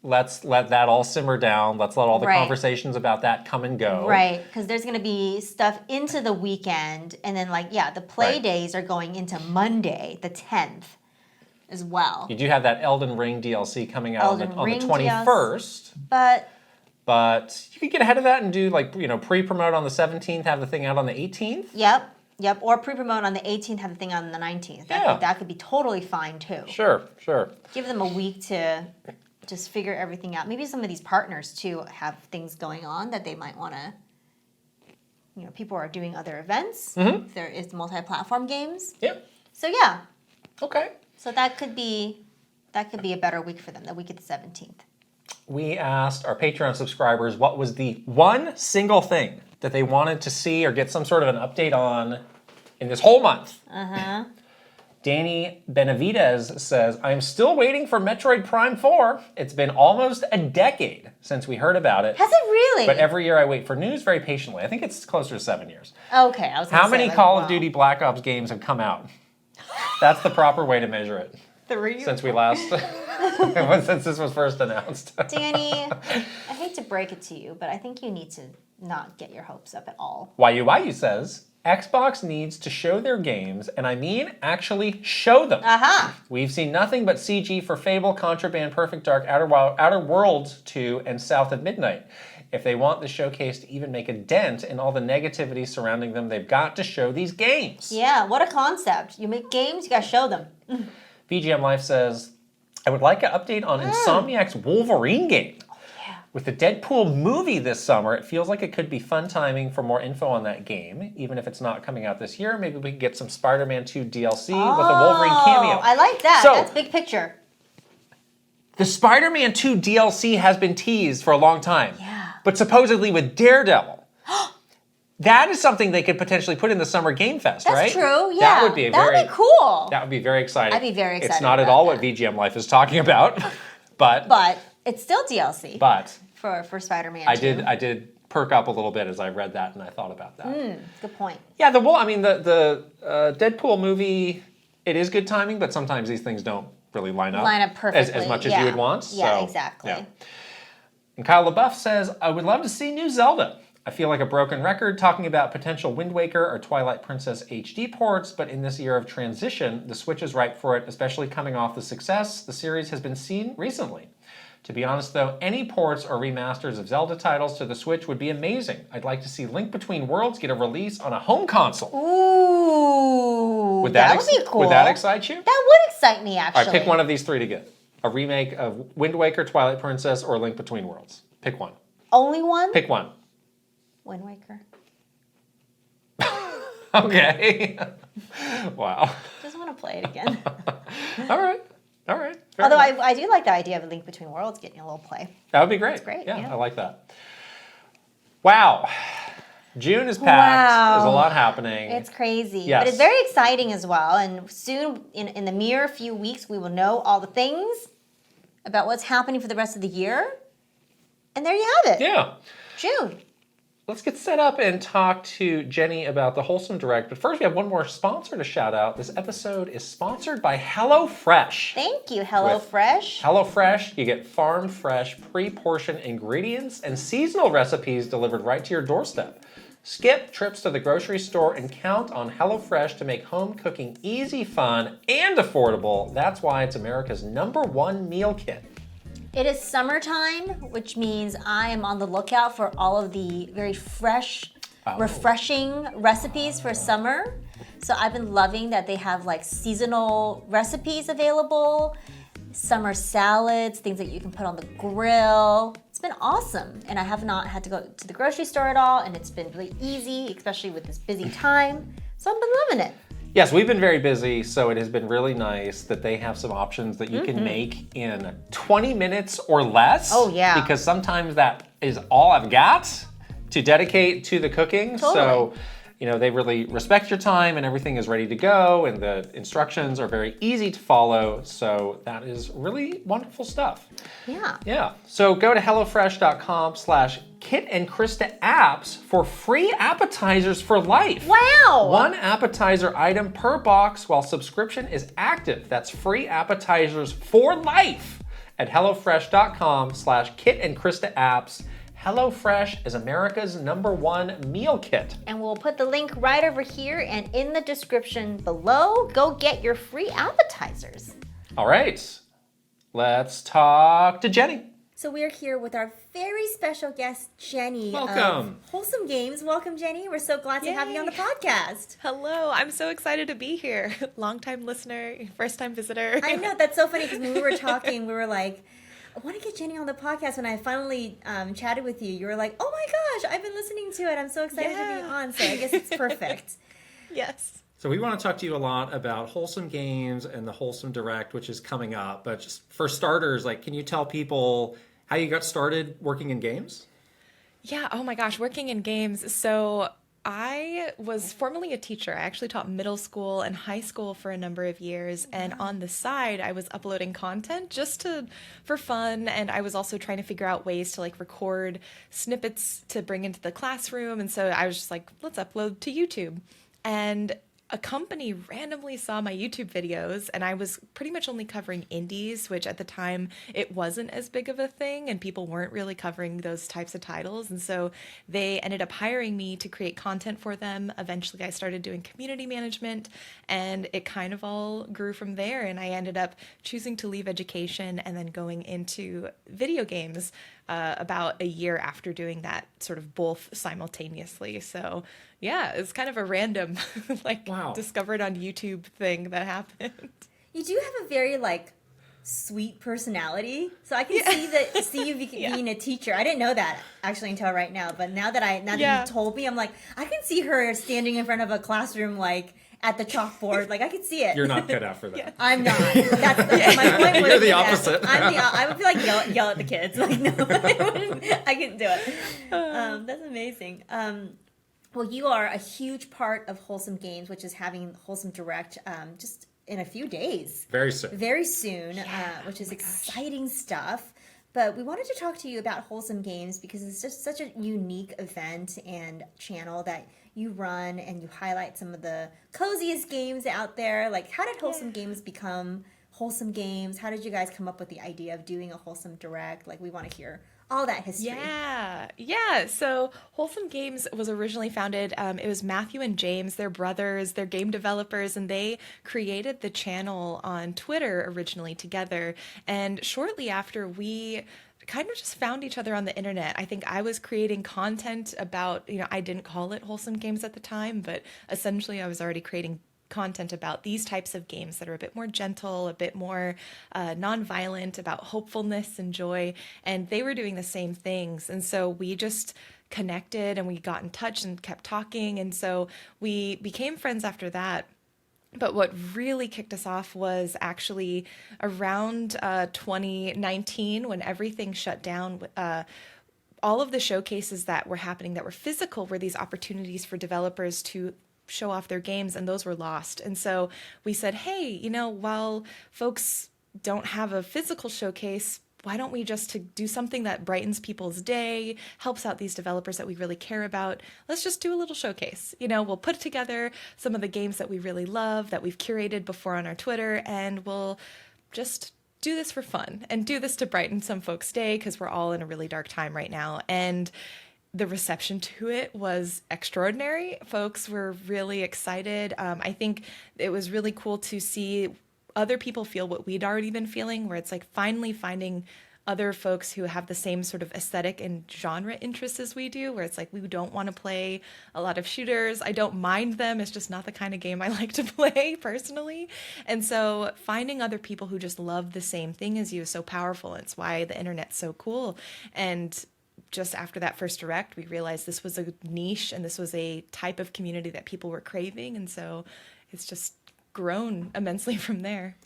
let's let that all simmer down. Let's let all the conversations about that come and go. Right, because there's going to be stuff into the weekend, and then the play days are going into Monday, the 10th. As well. You do have that Elden Ring DLC coming out on the 21st. But you could get ahead of that and do pre-promote on the 17th, have the thing out on the 18th. Yep. Or pre-promote on the 18th, have the thing on the 19th. That could be totally fine too. Sure. Give them a week to just figure everything out. Maybe some of these partners too have things going on that they might want to. People are doing other events. If there is multi-platform games. Yep. So yeah. Okay. So that could be a better week for them, the week of the 17th. We asked our Patreon subscribers what was the one single thing that they wanted to see or get some sort of an update on in this whole month. Danny Benavidez says, I'm still waiting for Metroid Prime 4. It's been almost a decade since we heard about it. Has it really? But every year I wait for news very patiently. I think it's closer to 7 years. Okay, I was gonna How many Call of Duty Black Ops games have come out? That's the proper way to measure it. 3. Since we last, since this was first announced. Danny, I hate to break it to you, but I think you need to not get your hopes up at all. YU says, Xbox needs to show their games, and I mean actually show them. We've seen nothing but CG for Fable, Contraband, Perfect Dark, Outer Worlds 2, and South of Midnight. If they want the showcase to even make a dent in all the negativity surrounding them, they've got to show these games. Yeah, what a concept. You make games, you gotta show them. VGM Life says, I would like an update on Insomniac's Wolverine game. With the Deadpool movie this summer, it feels like it could be fun timing for more info on that game. Even if it's not coming out this year, maybe we could get some Spider-Man 2 DLC with a Wolverine cameo. I like that. So, that's big picture. The Spider-Man 2 DLC has been teased for a long time. Yeah. But supposedly with Daredevil. That is something they could potentially put in the Summer Game Fest, right? That's true, yeah. That would be cool. That would be very exciting. I'd be very excited. It's not at all what VGM Life is talking about, but it's still DLC. But for Spider-Man 2. I did perk up a little bit as I read that and I thought about that. Good point. Yeah, the Deadpool movie, it is good timing, but sometimes these things don't really line up perfectly as much as you would want. Yeah, so, exactly. Yeah. And Kyle LaBeouf says, I would love to see new Zelda. I feel like a broken record talking about potential Wind Waker or Twilight Princess HD ports, but in this year of transition, the Switch is ripe for it, especially coming off the success the series has been seen recently. To be honest though, any ports or remasters of Zelda titles to the Switch would be amazing. I'd like to see Link Between Worlds get a release on a home console. Ooh, that would be cool. Would that excite you? That would excite me, actually. All right, pick one of these three to get. A remake of Wind Waker, Twilight Princess, or Link Between Worlds. Pick one. Only one? Pick one. Wind Waker. Okay. Wow. Just want to play it again. All right. Although I do like the idea of a Link Between Worlds getting a little play. That would be great. It's great. Yeah, I like that. Wow. June is packed. There's a lot happening. It's crazy. Yes. But it's very exciting as well. And soon, in the mere few weeks, we will know all the things about what's happening for the rest of the year. And there you have it. Yeah. June. Let's get set up and talk to Jenny about the Wholesome Direct. But first, we have one more sponsor to shout out. This episode is sponsored by HelloFresh. Thank you, HelloFresh. HelloFresh, you get farm fresh, pre-portioned ingredients and seasonal recipes delivered right to your doorstep. Skip trips to the grocery store and count on HelloFresh to make home cooking easy, fun, and affordable. That's why it's America's #1 meal kit. It is summertime, which means I am on the lookout for all of the very fresh, refreshing recipes for summer. So I've been loving that they have like seasonal recipes available, summer salads, things that you can put on the grill. It's been awesome. And I have not had to go to the grocery store at all, and it's been really easy, especially with this busy time. So I've been loving it. Yes, we've been very busy, so it has been really nice that they have some options that you can make in 20 minutes or less. Oh, yeah. Because sometimes that is all I've got to dedicate to the cooking. Totally. So they really respect your time and everything is ready to go and the instructions are very easy to follow. So that is really wonderful stuff. Yeah. Yeah. So go to HelloFresh.com/Kit and Krysta apps for free appetizers for life. Wow. One appetizer item per box while subscription is active. That's free appetizers for life at HelloFresh.com/Kit and Krysta apps. HelloFresh is America's #1 meal kit. And we'll put the link right over here and in the description below. Go get your free appetizers. All right, let's talk to Jenny. So we're here with our very special guest, Jenny. Welcome. Of Wholesome Games. Welcome, Jenny. We're so glad to have you on the podcast. Hello. I'm so excited to be here. Long-time listener, first-time visitor. I know. That's so funny because when we were talking, we were like, I want to get Jenny on the podcast. When I finally chatted with you, you were like, oh my gosh, I've been listening to it. I'm so excited to be on. So I guess it's perfect. Yes. So we want to talk to you a lot about Wholesome Games and the Wholesome Direct, which is coming up. But just for starters, can you tell people how you got started working in games? Yeah. Oh my gosh. Working in games. So I was formerly a teacher. I actually taught middle school and high school for a number of years. And on the side, I was uploading content just for fun. And I was also trying to figure out ways to record snippets to bring into the classroom. And so I was just like, let's upload to YouTube. And a company randomly saw my YouTube videos, and I was pretty much only covering indies, which at the time it wasn't as big of a thing and people weren't really covering those types of titles. And so they ended up hiring me to create content for them. Eventually I started doing community management, and it kind of all grew from there. And I ended up choosing to leave education and then going into video games about a year after doing that, sort of both simultaneously. So yeah, it's kind of a random discovered on YouTube thing that happened. You do have a very sweet personality, so I can see you being a teacher. I didn't know that actually until right now, but now that you told me, I'm like, I can see her standing in front of a classroom at the chalkboard. I could see it. You're not cut out for that. Yeah. I'm not. That's my point. You're the opposite. I would feel yell at the kids. No, I couldn't do it. That's amazing. Well, you are a huge part of Wholesome Games, which is having Wholesome Direct just in a few days. Very soon. Very soon, which is exciting stuff. But we wanted to talk to you about Wholesome Games because it's just such a unique event and channel that you run, and you highlight some of the coziest games out there. How did Wholesome Games become Wholesome Games? How did you guys come up with the idea of doing a Wholesome Direct? We want to hear all that history. Yeah. So Wholesome Games was originally founded, it was Matthew and James, they're brothers, they're game developers, and they created the channel on Twitter originally together. And shortly after, we kind of just found each other on the internet. I think I was creating content about, I didn't call it Wholesome Games at the time, but essentially I was already creating content about these types of games that are a bit more gentle, a bit more non-violent, about hopefulness and joy. And they were doing the same things. And so we just connected and we got in touch and kept talking. And so we became friends after that. But what really kicked us off was actually around 2019 when everything shut down. All of the showcases that were happening that were physical were these opportunities for developers to show off their games, and those were lost. And so we said, hey, while folks don't have a physical showcase, why don't we just to do something that brightens people's day, helps out these developers that we really care about? Let's just do a little showcase. We'll put together some of the games that we really love, that we've curated before on our Twitter, and we'll just do this for fun and do this to brighten some folks' day because we're all in a really dark time right now. And the reception to it was extraordinary. Folks were really excited. I think it was really cool to see other people feel what we'd already been feeling, where it's finally finding other folks who have the same sort of aesthetic and genre interests as we do, where it's we don't want to play a lot of shooters. I don't mind them. It's just not the kind of game I like to play personally. And so finding other people who just love the same thing as you is so powerful. It's why the internet's so cool. And just after that first Direct, we realized this was a niche and this was a type of community that people were craving. And so it's just grown immensely from there.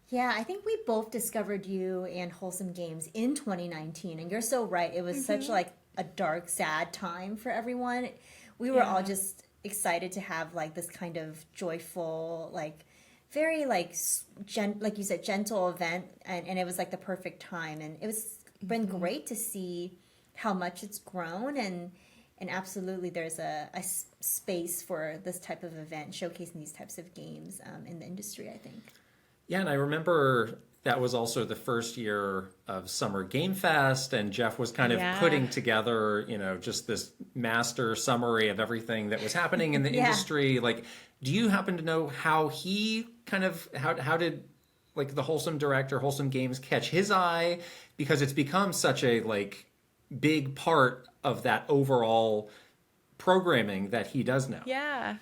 Yeah, I think we both discovered you and Wholesome Games in 2019. And you're so right. It was such a dark, sad time for everyone. We were all just excited to have like this kind of joyful, like very like like you said, gentle event, and it was like the perfect time, and it was been great to see how much it's grown, and absolutely there's a space for this type of event, showcasing these types of games in the industry, I think. Yeah, and I remember that was also the first year of Summer Game Fest, and Jeff was kind of putting together, just this master summary of everything that was happening in the industry. Like, do you happen to know how he how did like the Wholesome Direct or Wholesome Games catch his eye? Because it's become such a like big part of that overall programming that he does now. Yeah.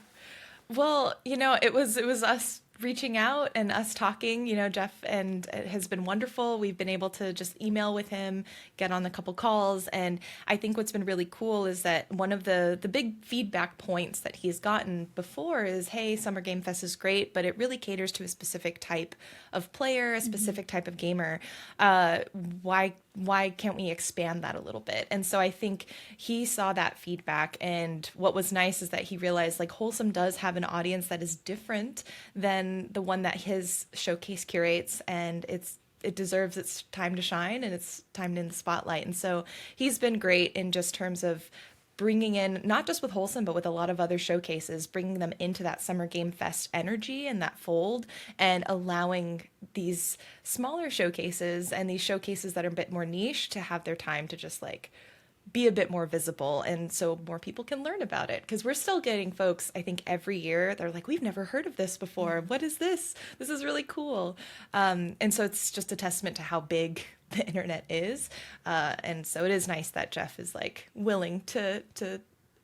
Well, it was us reaching out and us talking. Jeff and it has been wonderful. We've been able to just email with him, get on a couple calls, and I think what's been really cool is that one of the big feedback points that he's gotten before is, hey, Summer Game Fest is great, but it really caters to a specific type of player, a specific type of gamer. Why can't we expand that a little bit? And so I think he saw that feedback, and what was nice is that he realized like Wholesome does have an audience that is different than the one that his showcase curates, and it deserves its time to shine and its time in the spotlight. And so he's been great in just terms of bringing in, not just with Wholesome, but with a lot of other showcases, bringing them into that Summer Game Fest energy and that fold, and allowing these smaller showcases and these showcases that are a bit more niche to have their time to just like be a bit more visible, and so more people can learn about it. Because we're still getting folks, I think every year, they're like, we've never heard of this before. What is this? This is really cool. And so it's just a testament to how big the internet is. And so it is nice that Jeff is like willing to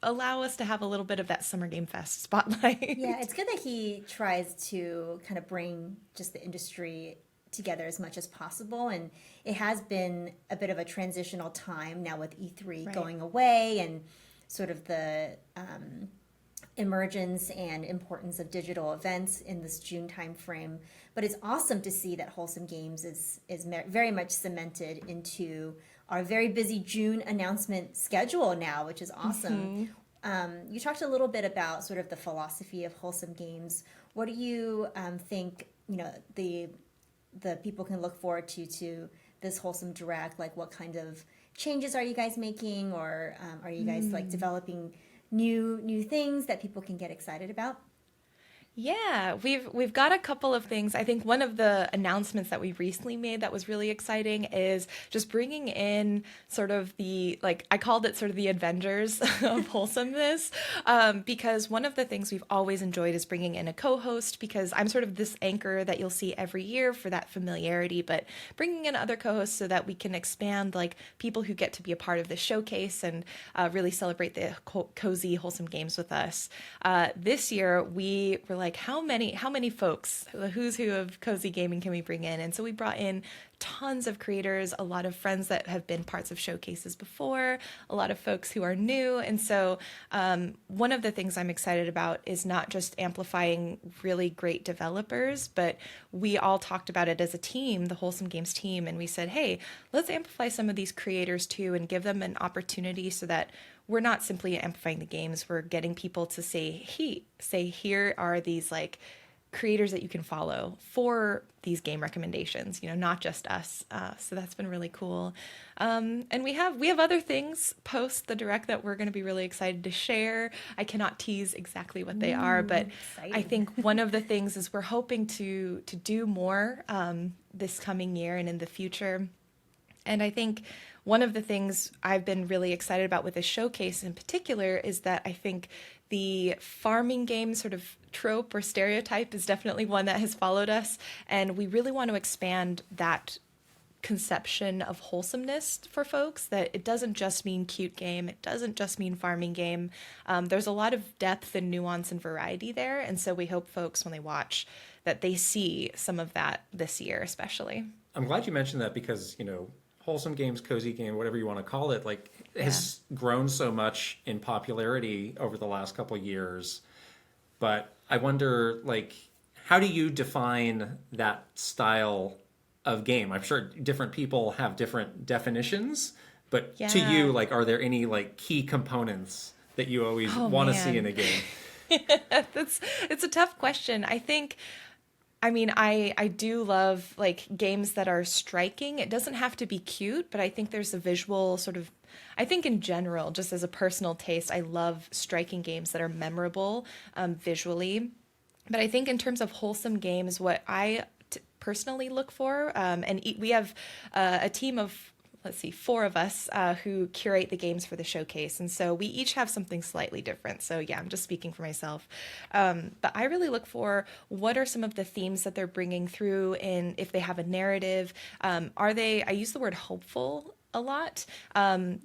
allow us to have a little bit of that Summer Game Fest spotlight. Yeah, it's good that he tries to kind of bring just the industry together as much as possible, and it has been a bit of a transitional time now with E3 going away, and sort of the emergence and importance of digital events in this June timeframe. But it's awesome to see that Wholesome Games is very much cemented into our very busy June announcement schedule now, which is awesome. You talked a little bit about sort of the philosophy of Wholesome Games. What do you think the people can look forward to this Wholesome Direct? Like, what kind of changes are you guys making, or are you guys like developing new things that people can get excited about? Yeah, we've got a couple of things. I think one of the announcements that we recently made that was really exciting is just bringing in sort of the, like, I called it sort of the Avengers of wholesomeness, because one of the things we've always enjoyed is bringing in a co-host, because I'm sort of this anchor that you'll see every year for that familiarity, but bringing in other co-hosts so that we can expand like people who get to be a part of the showcase and really celebrate the cozy Wholesome Games with us. This year we were like, how many folks, the who's who of cozy gaming can we bring in? And so we brought in tons of creators, a lot of friends that have been parts of showcases before, a lot of folks who are new. And so one of the things I'm excited about is not just amplifying really great developers, but we all talked about it as a team, the Wholesome Games team, and we said, hey, let's amplify some of these creators too and give them an opportunity so that we're not simply amplifying the games, we're getting people to say, here are these like creators that you can follow for these game recommendations, not just us. So that's been really cool. And we have other things post the Direct that we're going to be really excited to share. I cannot tease exactly what they are, but exciting. I think one of the things is we're hoping to do more this coming year and in the future. And I think one of the things I've been really excited about with this showcase in particular is that I think the farming game sort of trope or stereotype is definitely one that has followed us. And we really want to expand that conception of wholesomeness for folks, that it doesn't just mean cute game. It doesn't just mean farming game. There's a lot of depth and nuance and variety there. And so we hope folks, when they watch, that they see some of that this year, especially. I'm glad you mentioned that because, Wholesome Games, cozy game, whatever you want to call it, like has grown so much in popularity over the last couple of years. But I wonder, like, how do you define that style of game? I'm sure different people have different definitions, but to you, like, are there any like key components that you always want to see in a game? It's a tough question. I do love like games that are striking. It doesn't have to be cute, but I think there's a visual sort of, I think in general, just as a personal taste, I love striking games that are memorable visually. But I think in terms of wholesome games, what I personally look for, we have a team of, 4 of us who curate the games for the showcase. And so we each have something slightly different. So yeah, I'm just speaking for myself. But I really look for what are some of the themes that they're bringing through, and if they have a narrative, I use the word hopeful a lot.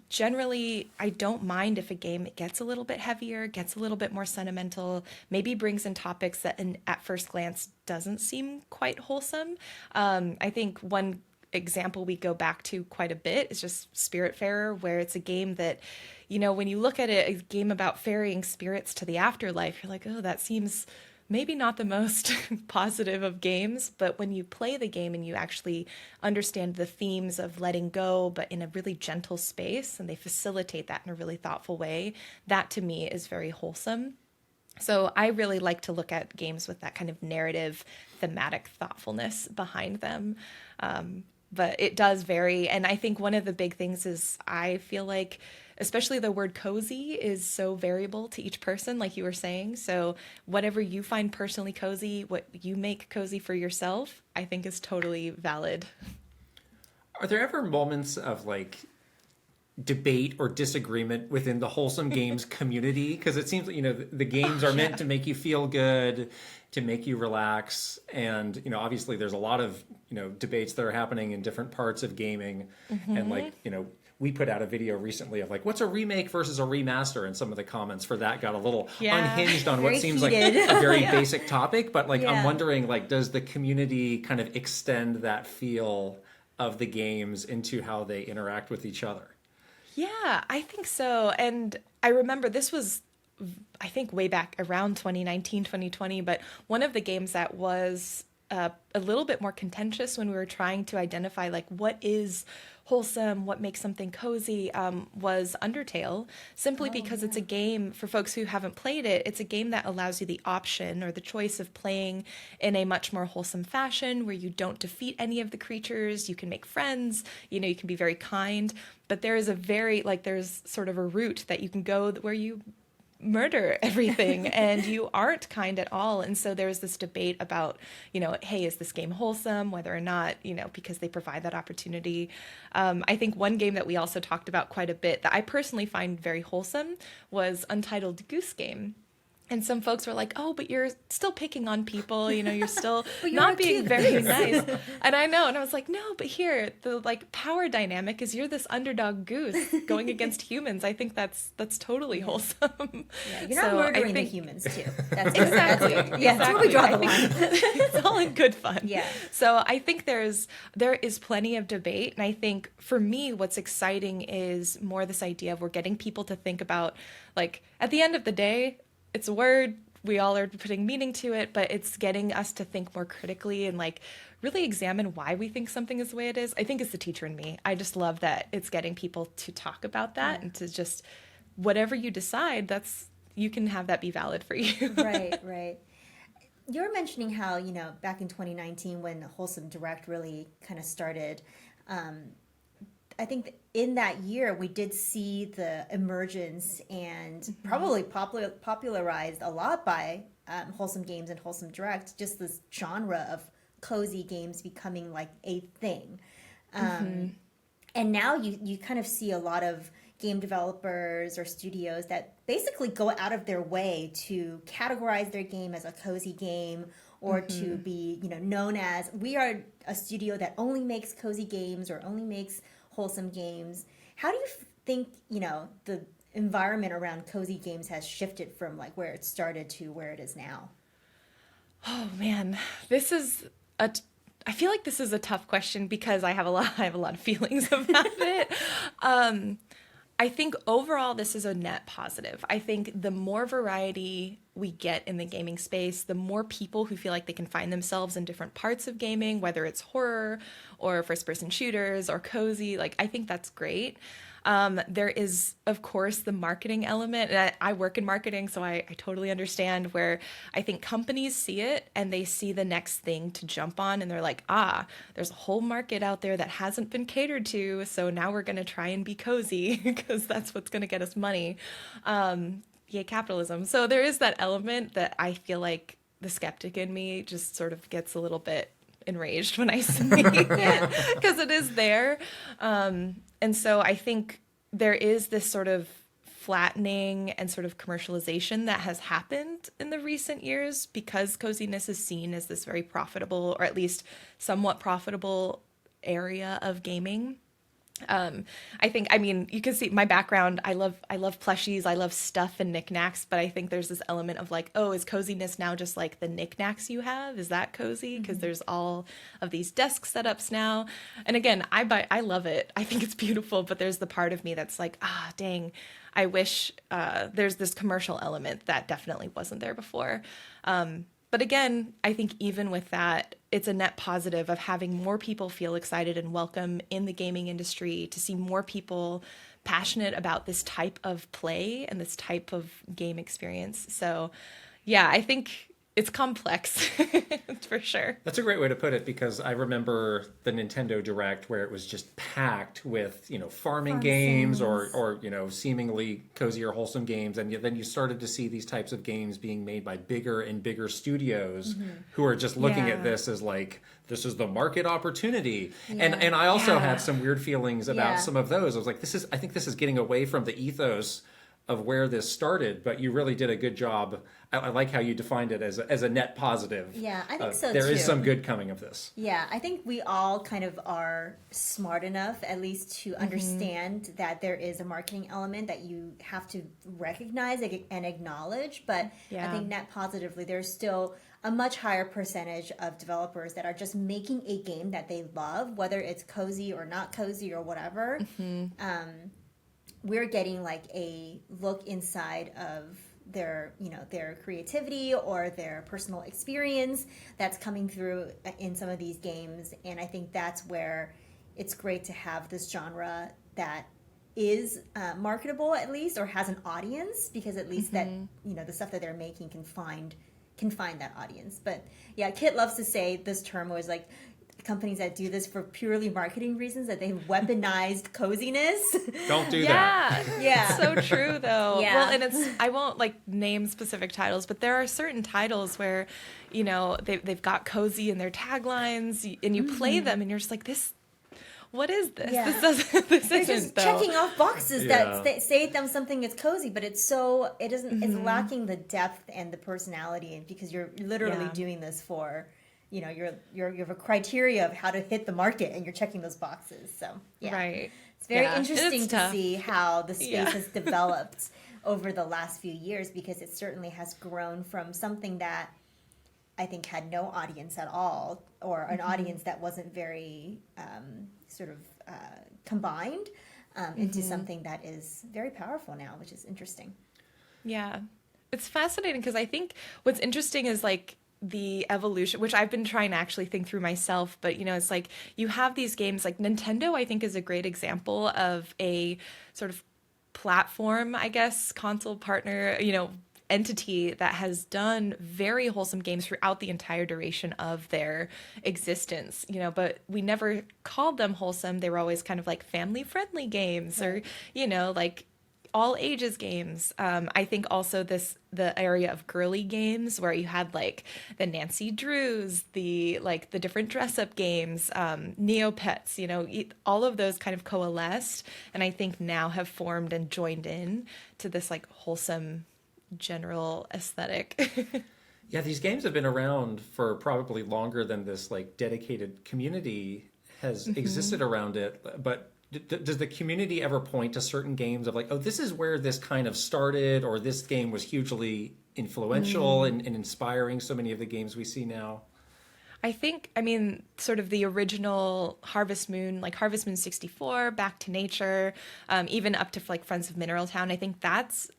Generally, I don't mind if a game gets a little bit heavier, gets a little bit more sentimental, maybe brings in topics that at first glance doesn't seem quite wholesome. I think one example we go back to quite a bit is just Spiritfarer, where it's a game that, when you look at it, a game about ferrying spirits to the afterlife, you're like, oh, that seems maybe not the most positive of games. But when you play the game and you actually understand the themes of letting go, but in a really gentle space, and they facilitate that in a really thoughtful way, that to me is very wholesome. So I really like to look at games with that kind of narrative, thematic thoughtfulness behind them. But it does vary. And I think one of the big things is I feel like, especially the word cozy is so variable to each person, like you were saying. So whatever you find personally cozy, what you make cozy for yourself, I think is totally valid. Are there ever moments of like debate or disagreement within the Wholesome Games community? Because it seems the games are meant to make you feel good, to make you relax, and obviously there's a lot of debates that are happening in different parts of gaming. And we put out a video recently of what's a remake versus a remaster, and some of the comments for that got a little unhinged on what seems heated. Like a very basic topic, but I'm wondering, does the community kind of extend that feel of the games into how they interact with each other? Yeah, I think so. And I remember this was, I think, way back around 2019, 2020, but one of the games that was a little bit more contentious when we were trying to identify what is wholesome, what makes something cozy, was Undertale, simply because it's a game, for folks who haven't played it, it's a game that allows you the option or the choice of playing in a much more wholesome fashion where you don't defeat any of the creatures, you can make friends, you can be very kind, but there is there's sort of a route that you can go where you murder everything and you aren't kind at all. And so there's this debate about, hey, is this game wholesome, whether or not, because they provide that opportunity. I think one game that we also talked about quite a bit that I personally find very wholesome was Untitled Goose Game. And some folks were like, oh, but you're still picking on people, you're still not being very nice. And I know. And I was like, no, but here, the power dynamic is you're this underdog goose going against humans. I think that's totally wholesome. Yeah, you're not murdering the humans, too. That's exactly. That's where we draw the line. It's all in good fun. Yeah. So I think there is plenty of debate. And I think for me, what's exciting is more this idea of we're getting people to think about, at the end of the day, it's a word, we all are putting meaning to it, but it's getting us to think more critically and really examine why we think something is the way it is. I think it's the teacher in me. I just love that it's getting people to talk about that and to just, whatever you decide, you can have that be valid for you. Right. You were mentioning how, back in 2019 when Wholesome Direct really kind of started, I think in that year we did see the emergence and probably popularized a lot by Wholesome Games and Wholesome Direct, just this genre of cozy games becoming a thing. And now you kind of see a lot of game developers or studios that basically go out of their way to categorize their game as a cozy game or to be known as, we are a studio that only makes cozy games or only makes wholesome games. How do you think, the environment around cozy games has shifted from where it started to where it is now? Oh man, I feel like this is a tough question because I have a lot of feelings about it. I think overall this is a net positive. I think the more variety we get in the gaming space, the more people who feel like they can find themselves in different parts of gaming, whether it's horror or first-person shooters or cozy, like I think that's great. There is, of course, the marketing element. And I work in marketing, so I totally understand where I think companies see it and they see the next thing to jump on. And they're like, there's a whole market out there that hasn't been catered to. So now we're going to try and be cozy because that's what's going to get us money. Yay, capitalism. So there is that element that I feel like the skeptic in me just sort of gets a little bit enraged when I see it because it is there. And so I think there is this sort of flattening and sort of commercialization that has happened in the recent years because coziness is seen as this very profitable, or at least somewhat profitable area of gaming. I think, I mean, you can see my background. I love plushies. I love stuff and knickknacks, but I think there's this element of like, oh, is coziness now just like the knickknacks you have? Is that cozy? Because there's all of these desk setups now. And again, I love it. I think it's beautiful, but there's the part of me that's like, dang, I wish there's this commercial element that definitely wasn't there before. But again, I think even with that, it's a net positive of having more people feel excited and welcome in the gaming industry, to see more people passionate about this type of play and this type of game experience. So yeah, I think it's complex for sure. That's a great way to put it, because I remember the Nintendo Direct where it was just packed with, farming games or seemingly cozy or wholesome games. And then you started to see these types of games being made by bigger and bigger studios who are just looking at this as like, this is the market opportunity. Yeah. And I also had some weird feelings about some of those. I was like, I think this is getting away from the ethos of where this started, but you really did a good job. I like how you defined it as a net positive. Yeah, I think so too. There is some good coming of this. Yeah, I think we all kind of are smart enough, at least, to understand that there is a marketing element that you have to recognize and acknowledge. But I think net positively, there's still a much higher percentage of developers that are just making a game that they love, whether it's cozy or not cozy or whatever. We're getting like a look inside of their creativity or their personal experience that's coming through in some of these games. And I think that's where it's great to have this genre that is marketable, at least, or has an audience, because at least that, the stuff that they're making can find that audience. But yeah, Kit loves to say this term was like, companies that do this for purely marketing reasons, that they've weaponized coziness. Don't do that. Yeah. So true though. Yeah. Well, and I won't name specific titles, but there are certain titles where, they've got cozy in their taglines, and you play them and you're just like, what is this? Yeah. This They're isn't just though. checking off boxes that say them something is cozy, but it's it's lacking the depth and the personality, because you're literally doing this for, you have a criteria of how to hit the market, and you're checking those boxes. So right, it's very interesting to tough. see how the space has developed over the last few years, because it certainly has grown from something that I think had no audience at all, or an audience that wasn't very combined, into something that is very powerful now, which is interesting. Yeah, it's fascinating, because I think what's interesting is the evolution, which I've been trying to actually think through myself, but it's like you have these games like Nintendo, I think, is a great example of a sort of platform, I guess, console partner, entity that has done very wholesome games throughout the entire duration of their existence, but we never called them wholesome. They were always kind of like family friendly games, or all ages games. I think also the area of girly games, where you had the Nancy Drews, the different dress up games, Neopets, all of those kind of coalesced, and I think now have formed and joined in to this wholesome general aesthetic. Yeah, these games have been around for probably longer than this dedicated community has existed around it, but does the community ever point to certain games of this is where this kind of started, or this game was hugely influential and inspiring so many of the games we see now? I think, sort of the original Harvest Moon, Harvest Moon 64, Back to Nature, even up to Friends of Mineral Town, I think that's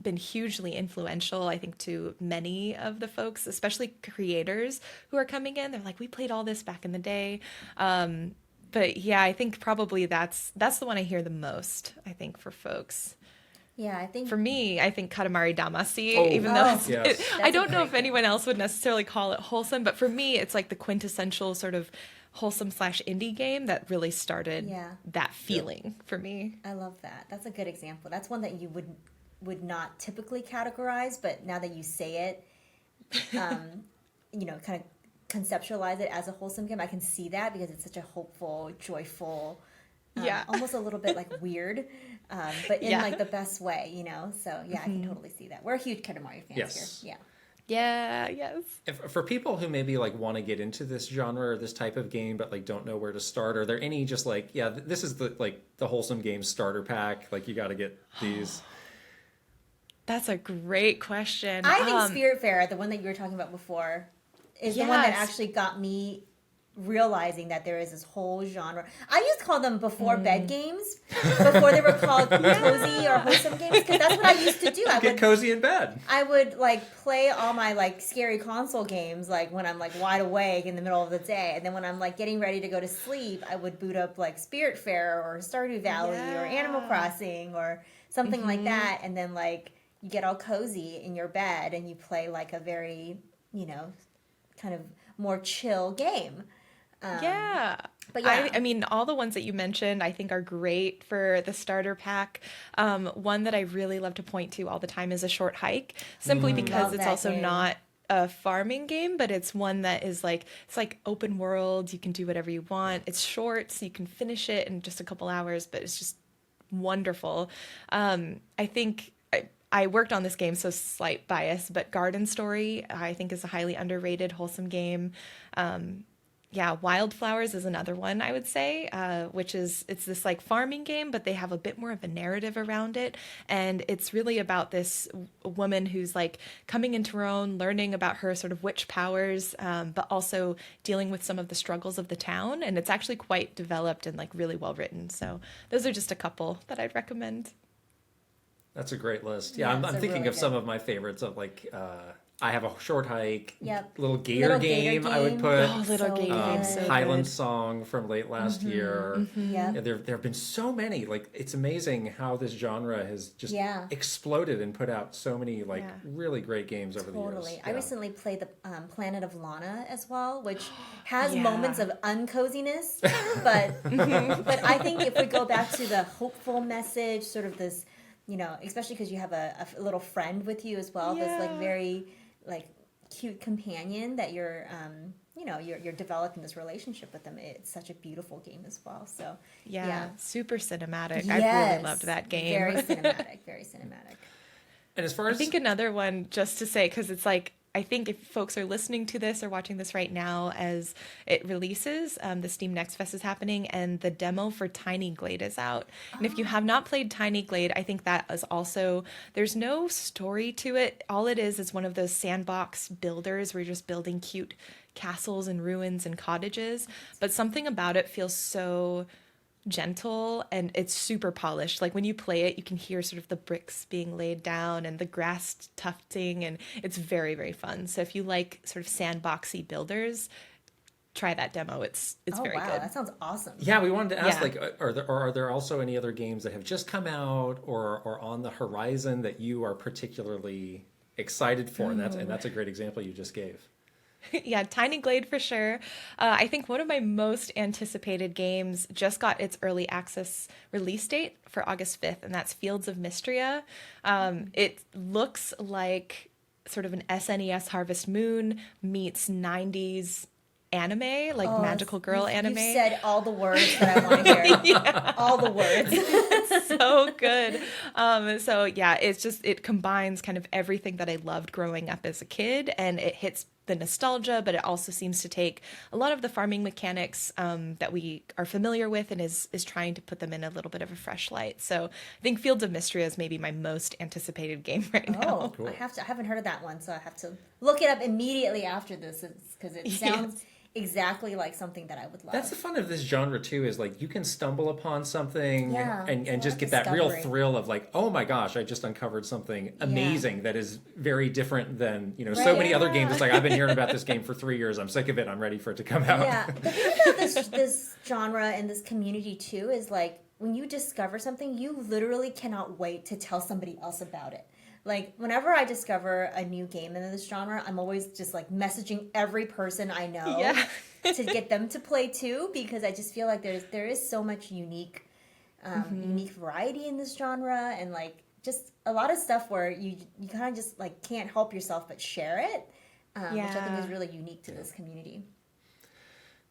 been hugely influential, I think, to many of the folks, especially creators who are coming in. They're like, we played all this back in the day. But yeah, I think probably that's the one I hear the most, I think, for folks. Yeah, I think for me, I think Katamari Damacy, even though I don't know if anyone else would necessarily call it wholesome, but for me, it's like the quintessential sort of wholesome/indie game that really started that feeling for me. I love that. That's a good example. That's one that you would not typically categorize, but now that you say it, you know, kind of conceptualize it as a wholesome game, I can see that because it's such a hopeful, joyful, almost a little bit like weird, but in like the best way, you know? So yeah, I can totally see that. We're huge Katamari fans here. Yeah. Yes. For people who maybe like want to get into this genre or this type of game, but like don't know where to start, are there any just like, this is the Wholesome Games starter pack, like you got to get these? That's a great question. I think Spiritfarer, the one that you were talking about before, is the one that actually got me realizing that there is this whole genre. I used to call them before bed games, before they were called cozy or wholesome games, because that's what I used to do. I would get cozy in bed. I would like play all my like scary console games like when I'm like wide awake in the middle of the day, and then when I'm like getting ready to go to sleep, I would boot up like Spiritfarer or Stardew Valley or Animal Crossing or something like that, and then like you get all cozy in your bed and you play like a very, you know, kind of more chill game. But yeah, I mean, all the ones that you mentioned, I think are great for the starter pack. One that I really love to point to all the time is A Short Hike, simply because it's also not a farming game, but it's one that is like, it's like open world. You can do whatever you want. It's short, so you can finish it in just a couple hours, but it's just wonderful. I think I worked on this game, so slight bias, but Garden Story, I think, is a highly underrated wholesome game. Wildflowers is another one, I would say, which is, it's this like farming game, but they have a bit more of a narrative around it. And it's really about this woman who's like coming into her own, learning about her sort of witch powers, but also dealing with some of the struggles of the town. And it's actually quite developed and like really well written. So those are just a couple that I'd recommend. That's a great list. Yeah, I'm thinking really of some of my favorites of like, I have A Short Hike, Little Gator Game I would put. Oh, Little Gator Game, so Highland good. Song from late last year. Yeah, there have been so many. Like, it's amazing how this genre has just exploded and put out so many like really great games over the years. Totally. I recently played the Planet of Lana as well, which has moments of uncoziness, but I think if we go back to the hopeful message, sort of this, you know, especially because you have a little friend with you as well, this like very like cute companion that you're you know, you're developing this relationship with them. It's such a beautiful game as well. So super cinematic. I really loved that game. Very cinematic, very cinematic. And as far as I think another one, just to say, because it's like, I think if folks are listening to this or watching this right now as it releases, the Steam Next Fest is happening and the demo for Tiny Glade is out. And if you have not played Tiny Glade, I think that is also, there's no story to it. All it is one of those sandbox builders where you're just building cute castles and ruins and cottages. But something about it feels so gentle and it's super polished. Like when you play it, you can hear sort of the bricks being laid down and the grass tufting, and it's very, very fun. So if you like sort of sandboxy builders, try that demo. It's very good. That sounds awesome. Yeah, we wanted to ask, like, are there also any other games that have just come out or on the horizon that you are particularly excited for? And that's a great example you just gave. Yeah, Tiny Glade for sure. I think one of my most anticipated games just got its early access release date for August 5th, and that's Fields of Mystria. It looks like sort of an SNES Harvest Moon meets 90s anime, like magical girl anime. You said all the words that I want to hear. All the words. It's so good. It combines kind of everything that I loved growing up as a kid, and it hits the nostalgia, but it also seems to take a lot of the farming mechanics that we are familiar with and is trying to put them in a little bit of a fresh light. So I think Fields of Mystria is maybe my most anticipated game right now. Cool. I haven't heard of that one, so I have to look it up immediately after this because it sounds exactly like something that I would love. That's the fun of this genre too, is like you can stumble upon something and just get that discovery. real thrill of like, oh my gosh, I just uncovered something amazing that is very different than, so many other games. It's like, I've been hearing about this game for 3 years. I'm sick of it. I'm ready for it to come out. Yeah. The thing about this genre and this community too is like when you discover something, you literally cannot wait to tell somebody else about it. Like, whenever I discover a new game in this genre, I'm always just, like, messaging every person I know to get them to play, too, because I just feel like there is so much unique variety in this genre, and, like, just a lot of stuff where you kind of just, like, can't help yourself but share it, which I think is really unique to this community.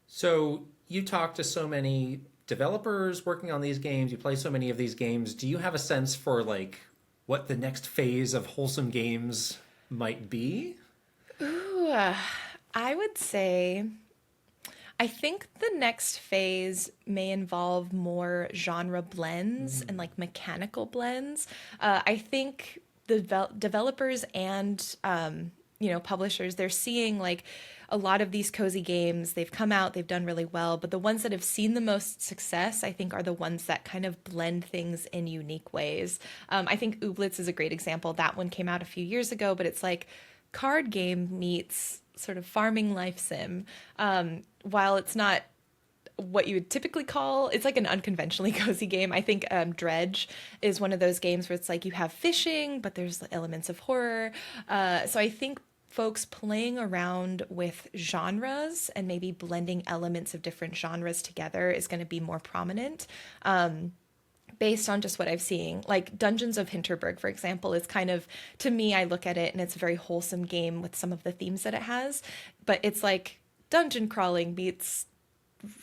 So, you talk to so many developers working on these games, you play so many of these games. Do you have a sense for, like, what the next phase of Wholesome Games might be? Ooh, I would say, I think the next phase may involve more genre blends and like mechanical blends. I think the developers and publishers, they're seeing like a lot of these cozy games, they've come out, they've done really well, but the ones that have seen the most success, I think, are the ones that kind of blend things in unique ways. I think Ooblets is a great example. That one came out a few years ago, but it's like card game meets sort of farming life sim. While it's not what you would typically call, it's like an unconventionally cozy game. I think Dredge is one of those games where it's like you have fishing, but there's elements of horror. So I think folks playing around with genres and maybe blending elements of different genres together is going to be more prominent. Based on just what I've seen, like Dungeons of Hinterberg, for example, is kind of, to me, I look at it and it's a very wholesome game with some of the themes that it has, but it's like dungeon crawling meets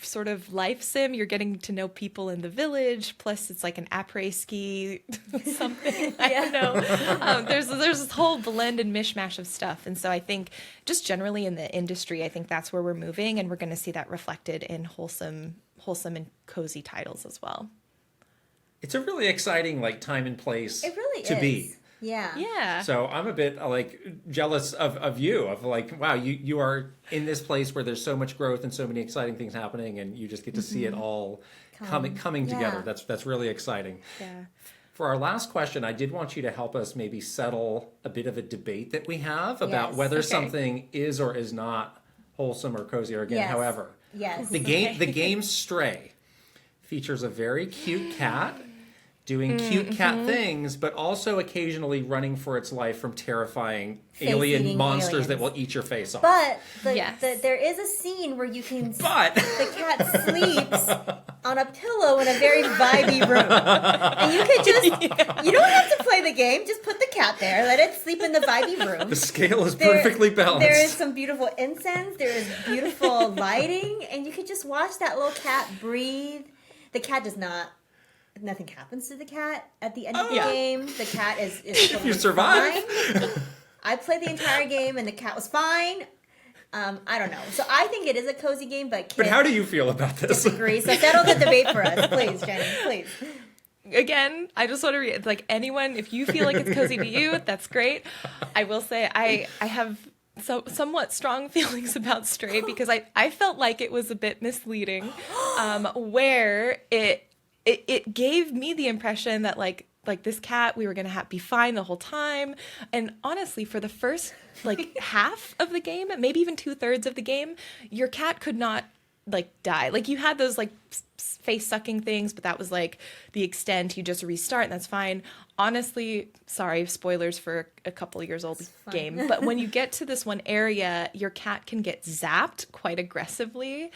sort of life sim. You're getting to know people in the village, plus it's like an après-ski something. I don't know. There's this whole blend and mishmash of stuff, and so I think just generally in the industry, I think that's where we're moving, and we're going to see that reflected in wholesome and cozy titles as well. It's a really exciting like time and place It really to is. be. Yeah. So I'm a bit like jealous of you, of like, wow, you are in this place where there's so much growth and so many exciting things happening, and you just get to see it all coming together. That's really exciting. Yeah. For our last question, I did want you to help us maybe settle a bit of a debate that we have about whether something is or is not wholesome or cozy, or again, however. Yes. The game Stray features a very cute cat doing cute cat things, but also occasionally running for its life from terrifying alien monsters that will eat your face off. But there is a scene where you can the cat sleeps on a pillow in a very vibey room. And you could just, you don't have to play the game, just put the cat there, let it sleep in the vibey room. The scale is perfectly balanced. There is some beautiful incense, there is beautiful lighting, and you could just watch that little cat breathe. The cat does not... Nothing happens to the cat at the end of the game. The cat is you survive. Fine. I played the entire game and the cat was fine. I don't know. So I think it is a cozy game, but But how do you feel about this? Disagree. So settle the debate for us, please, Jenny. Please. Again, I just want to like anyone, if you feel like it's cozy to you, that's great. I will say I have somewhat strong feelings about Stray because I felt like it was a bit misleading, where it gave me the impression that like this cat, we were going to be fine the whole time. And honestly, for the first like half of the game, maybe even 2/3 of the game, your cat could not like die. Like you had those like face sucking things, but that was like the extent. You just restart and that's fine. Honestly, sorry, spoilers for a couple of years old game. But when you get to this one area, your cat can get zapped quite aggressively.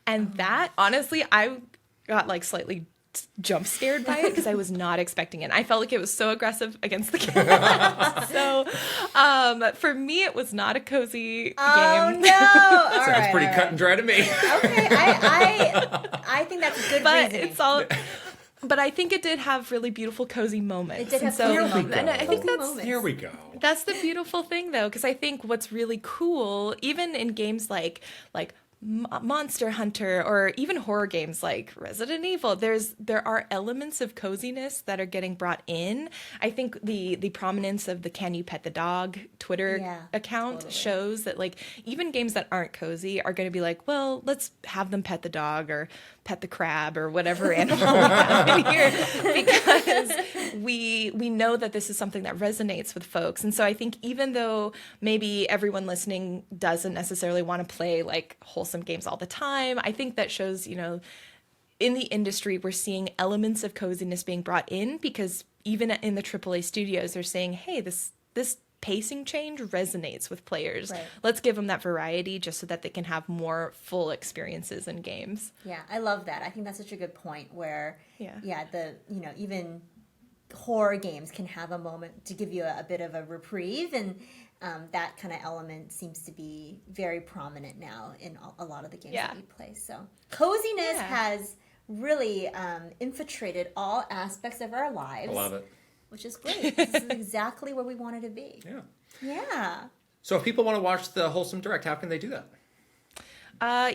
And that, honestly, I got like slightly jump scared by it because I was not expecting it. I felt like it was so aggressive against the cat. So for me, it was not a cozy game. Oh no! Sounds pretty cut and dry to me. Okay, I think that's a good reasoning. It's all. But I think it did have really beautiful, cozy moments. It did have cozy moments. And I think Here we go. That's the beautiful thing, though, because I think what's really cool, even in games like Monster Hunter, or even horror games like Resident Evil, there are elements of coziness that are getting brought in. I think the prominence of the Can You Pet the Dog Twitter account shows that like even games that aren't cozy are going to be like, well, let's have them pet the dog or pet the crab or whatever animal we have in here, because we know that this is something that resonates with folks. And so I think even though maybe everyone listening doesn't necessarily want to play like wholesome games all the time, I think that shows, you know, in the industry, we're seeing elements of coziness being brought in, because even in the AAA studios, they're saying, hey, this pacing change resonates with players. Right. Let's give them that variety just so that they can have more full experiences in games. Yeah, I love that. I think that's such a good point where, even horror games can have a moment to give you a bit of a reprieve, and that kind of element seems to be very prominent now in a lot of the games that we play. So coziness has really infiltrated all aspects of our lives. I love it. Which is great. This is exactly where we wanted to be. Yeah. Yeah. So if people want to watch the Wholesome Direct, how can they do that?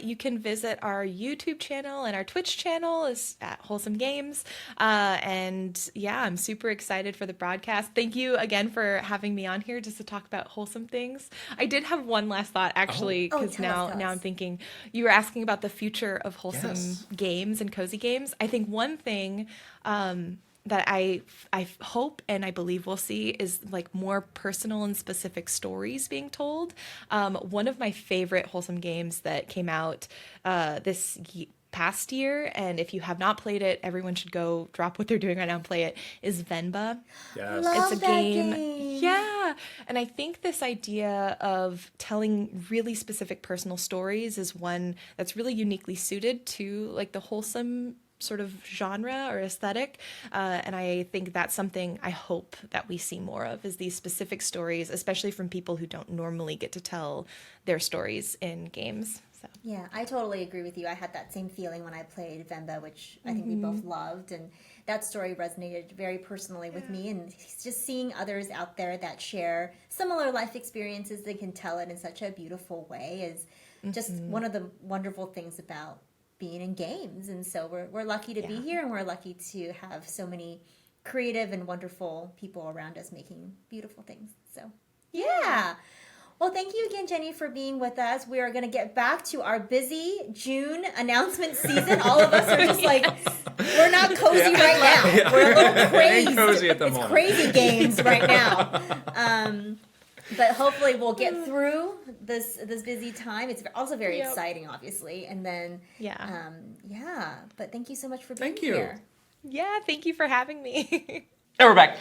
You can visit our YouTube channel, and our Twitch channel is at Wholesome Games. And yeah, I'm super excited for the broadcast. Thank you again for having me on here just to talk about wholesome things. I did have one last thought, actually, because now I'm thinking, you were asking about the future of wholesome games and cozy games. I think one thing that I hope and I believe we'll see is like more personal and specific stories being told. One of my favorite wholesome games that came out this past year, and if you have not played it, everyone should go drop what they're doing right now and play it, is Venba. Yes. Love it's a that game. Yeah. And I think this idea of telling really specific personal stories is one that's really uniquely suited to like the wholesome sort of genre or aesthetic, and I think that's something I hope that we see more of, is these specific stories, especially from people who don't normally get to tell their stories in games. So. Yeah, I totally agree with you. I had that same feeling when I played Venba, which I think we both loved, and that story resonated very personally with me, and just seeing others out there that share similar life experiences, they can tell it in such a beautiful way, is just one of the wonderful things about being in games. And so we're lucky to be here, and we're lucky to have so many creative and wonderful people around us making beautiful things. So yeah. Well, thank you again, Jenny, for being with us. We are going to get back to our busy June announcement season. All of us are just like, we're not cozy right now. We're a little crazy. Cozy at the moment. It's crazy games right now. But hopefully we'll get through this busy time. It's also very exciting, obviously. And then, but thank you so much for being here. Yeah, thank you for having me. And we're back.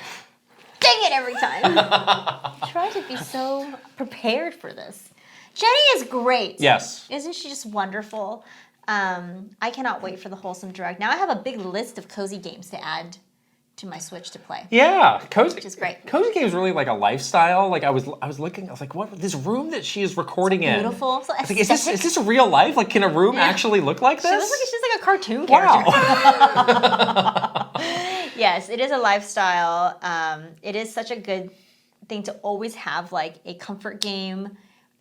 Dang it, every time. I try to be so prepared for this. Jenny is great. Yes. Isn't she just wonderful? I cannot wait for the Wholesome Direct. Now I have a big list of cozy games to add to my Switch to play. Yeah, which is great. Cozy games really like a lifestyle. Like I was looking, I was like, what, this room that she is recording in? Beautiful. So I was like, is this real life? Like, can a room actually look like this? She looks like she's like a cartoon character. Wow. Yes, it is a lifestyle. It is such a good thing to always have like a comfort game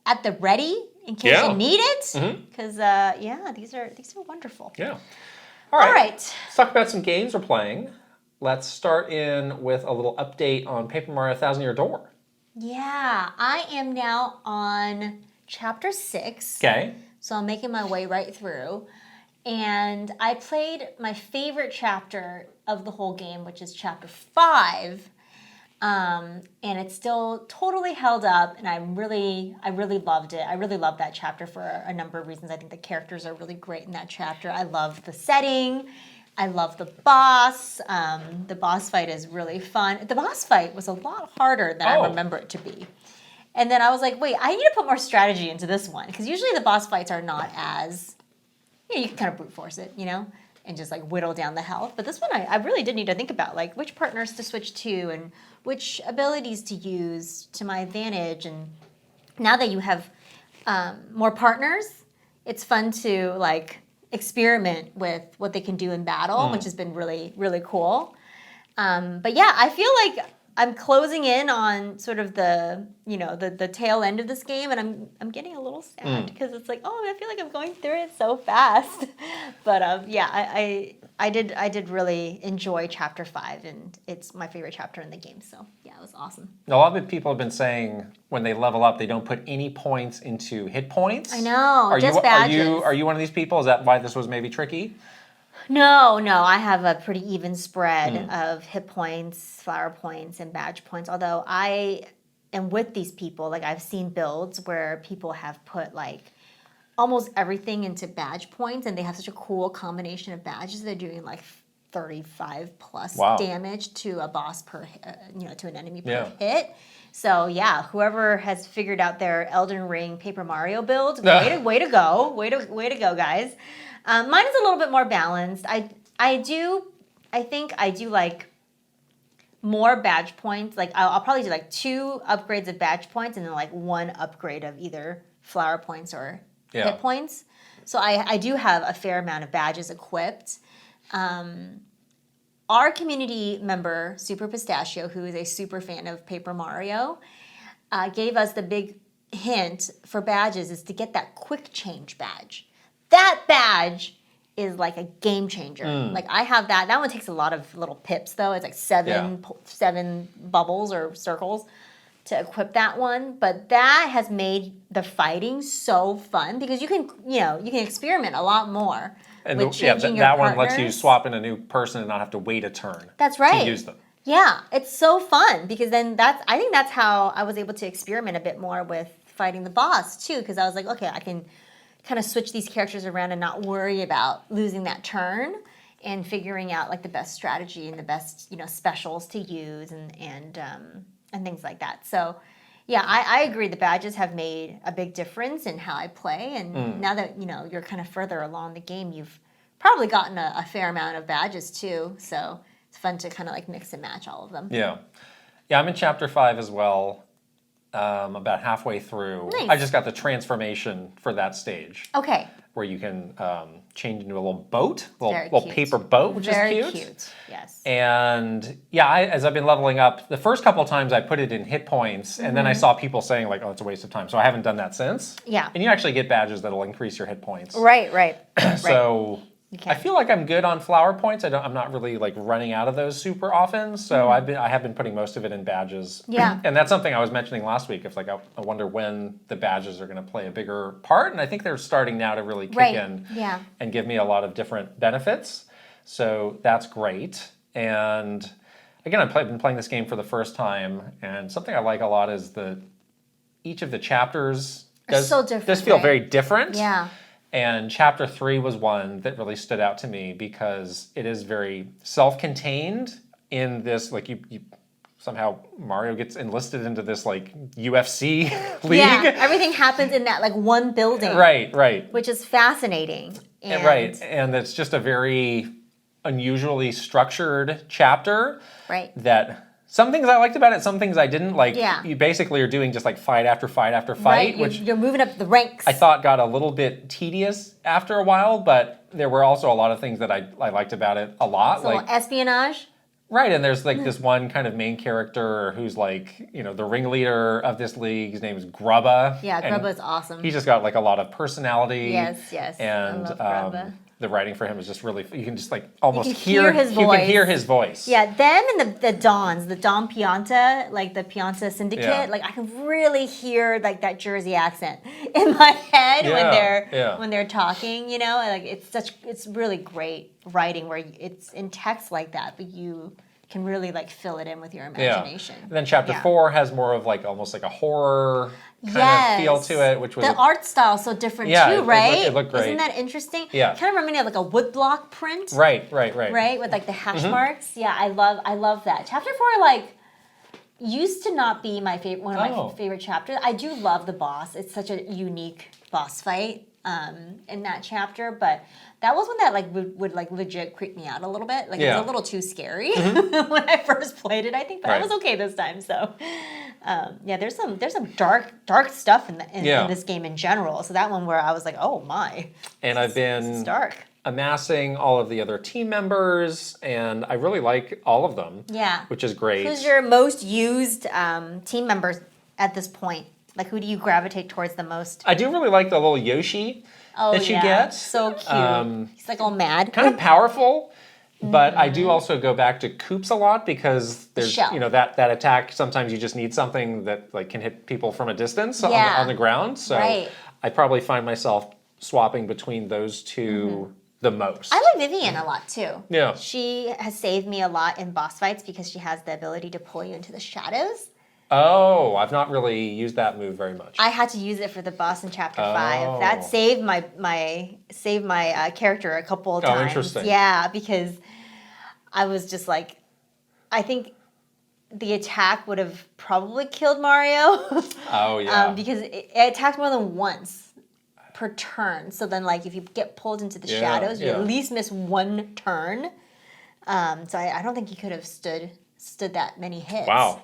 at the ready in case you need it. Because these are wonderful. Yeah. All right. Let's talk about some games we're playing. Let's start in with a little update on Paper Mario Thousand Year Door. Yeah, I am now on chapter 6. Okay. So I'm making my way right through. And I played my favorite chapter of the whole game, which is chapter 5. And it's still totally held up, and I really loved it. I really love that chapter for a number of reasons. I think the characters are really great in that chapter. I love the setting. I love the boss. The boss fight is really fun. The boss fight was a lot harder than I remember it to be. And then I was like, wait, I need to put more strategy into this one. Because usually the boss fights are not as, you can kind of brute force it, and just like whittle down the health. But this one, I really did need to think about like which partners to switch to and which abilities to use to my advantage. And now that you have more partners, it's fun to like experiment with what they can do in battle, which has been really, really cool. But yeah, I feel like I'm closing in on sort of the the tail end of this game, and I'm getting a little sad because it's like, oh, I feel like I'm going through it so fast. But yeah, I did really enjoy Chapter 5, and it's my favorite chapter in the game. So yeah, it was awesome. A lot of people have been saying when they level up, they don't put any points into hit points. I know, just badges. Are you one of these people? Is that why this was maybe tricky? No, I have a pretty even spread of hit points, flower points, and badge points. Although I am with these people, like I've seen builds where people have put like almost everything into badge points, and they have such a cool combination of badges. They're doing like 35 plus damage to a boss per, to an enemy per hit. So yeah, whoever has figured out their Elden Ring Paper Mario build, way to go, guys. Mine is a little bit more balanced. I think I do like more badge points. Like I'll probably do like 2 upgrades of badge points and then like 1 upgrade of either flower points or hit points. So I do have a fair amount of badges equipped. Our community member, Super Pistachio, who is a super fan of Paper Mario, gave us the big hint for badges is to get that quick change badge. That badge is like a game changer. Like I have that. That one takes a lot of little pips though. It's like 7 bubbles or circles to equip that one. But that has made the fighting so fun because you can experiment a lot more. And with changing your partners. One lets you swap in a new person and not have to wait a turn. That's right. To use them. Yeah, it's so fun because then I think that's how I was able to experiment a bit more with fighting the boss too, because I was like, okay, I can kind of switch these characters around and not worry about losing that turn and figuring out like the best strategy and the best specials to use and things like that. So yeah, I agree. The badges have made a big difference in how I play, and now that you're kind of further along the game, you've probably gotten a fair amount of badges too. So it's fun to kind of like mix and match all of them. Yeah, I'm in Chapter 5 as well. About halfway through. Nice. I just got the transformation for that stage. Okay. Where you can change into a little boat, little cute. paper boat, which is cute. Very cute, yes. And yeah, as I've been leveling up, the first couple of times I put it in hit points, and then I saw people saying like, oh, it's a waste of time. So I haven't done that since. Yeah. And you actually get badges that'll increase your hit points. Right. So I feel like I'm good on flower points. I'm not really like running out of those super often. So I have been putting most of it in badges. Yeah. And that's something I was mentioning last week. If like I wonder when the badges are going to play a bigger part, and I think they're starting now to really kick in and give me a lot of different benefits. So that's great. And again, I've been playing this game for the first time, and something I like a lot is each of the chapters does feel very different. Yeah. And Chapter 3 was one that really stood out to me because it is very self-contained in this, like you somehow Mario gets enlisted into this like UFC league. Yeah, everything happens in that like one building. Right. Which is fascinating. And it's just a very unusually structured chapter. Right. That some things I liked about it, some things I didn't. Like, you basically are doing just like fight after fight after fight. Right, you're moving up the ranks. I thought got a little bit tedious after a while, but there were also a lot of things that I liked about it a lot. So like espionage? Right, and there's like this one kind of main character who's like, the ringleader of this league. His name is Grubba. Yeah, Grubba's awesome. He's just got like a lot of personality. Yes. And I love Grubba. The writing for him is just really, you can just like almost hear his voice. You can hear his voice. Yeah, them and the Dons, the Don Pianta, like the Pianta Syndicate, like I can really hear like that Jersey accent in my head when they're talking, like it's really great writing where it's in text like that, but you can really like fill it in with your imagination. And then Chapter 4 has more of like almost like a horror kind of feel to it, which was the art style so different too, right? It looked great. Isn't that interesting? Yeah, kind of reminded me of like a woodblock print. Right. With like the hash marks. Yeah, I love that. Chapter 4 like used to not be my favorite, one of my favorite chapters. I do love the boss. It's such a unique boss fight in that chapter, but that was one that like would like legit creep me out a little bit. Like it was a little too scary when I first played it, I think, but I was okay this time. So there's some dark stuff in this game in general. So that one where I was like, oh my, and I've been it's dark. amassing all of the other team members, and I really like all of them. Yeah. Which is great. Who's your most used team members at this point? Like, who do you gravitate towards the most? I do really like the little Yoshi that you get. So cute. He's like all mad. Kind of powerful. But I do also go back to Koops a lot because there's that attack. Sometimes you just need something that like can hit people from a distance on the ground. So I probably find myself swapping between those two the most. I like Vivian a lot too. Yeah, she has saved me a lot in boss fights because she has the ability to pull you into the shadows. Oh, I've not really used that move very much. I had to use it for the boss in chapter 5. That saved my character a couple of times. Oh, interesting. Yeah, because I was just like, I think the attack would have probably killed Mario. Oh yeah. Because it attacked more than once per turn. So then, like, if you get pulled into the shadows, you at least miss one turn. So I don't think he could have stood that many hits. Wow.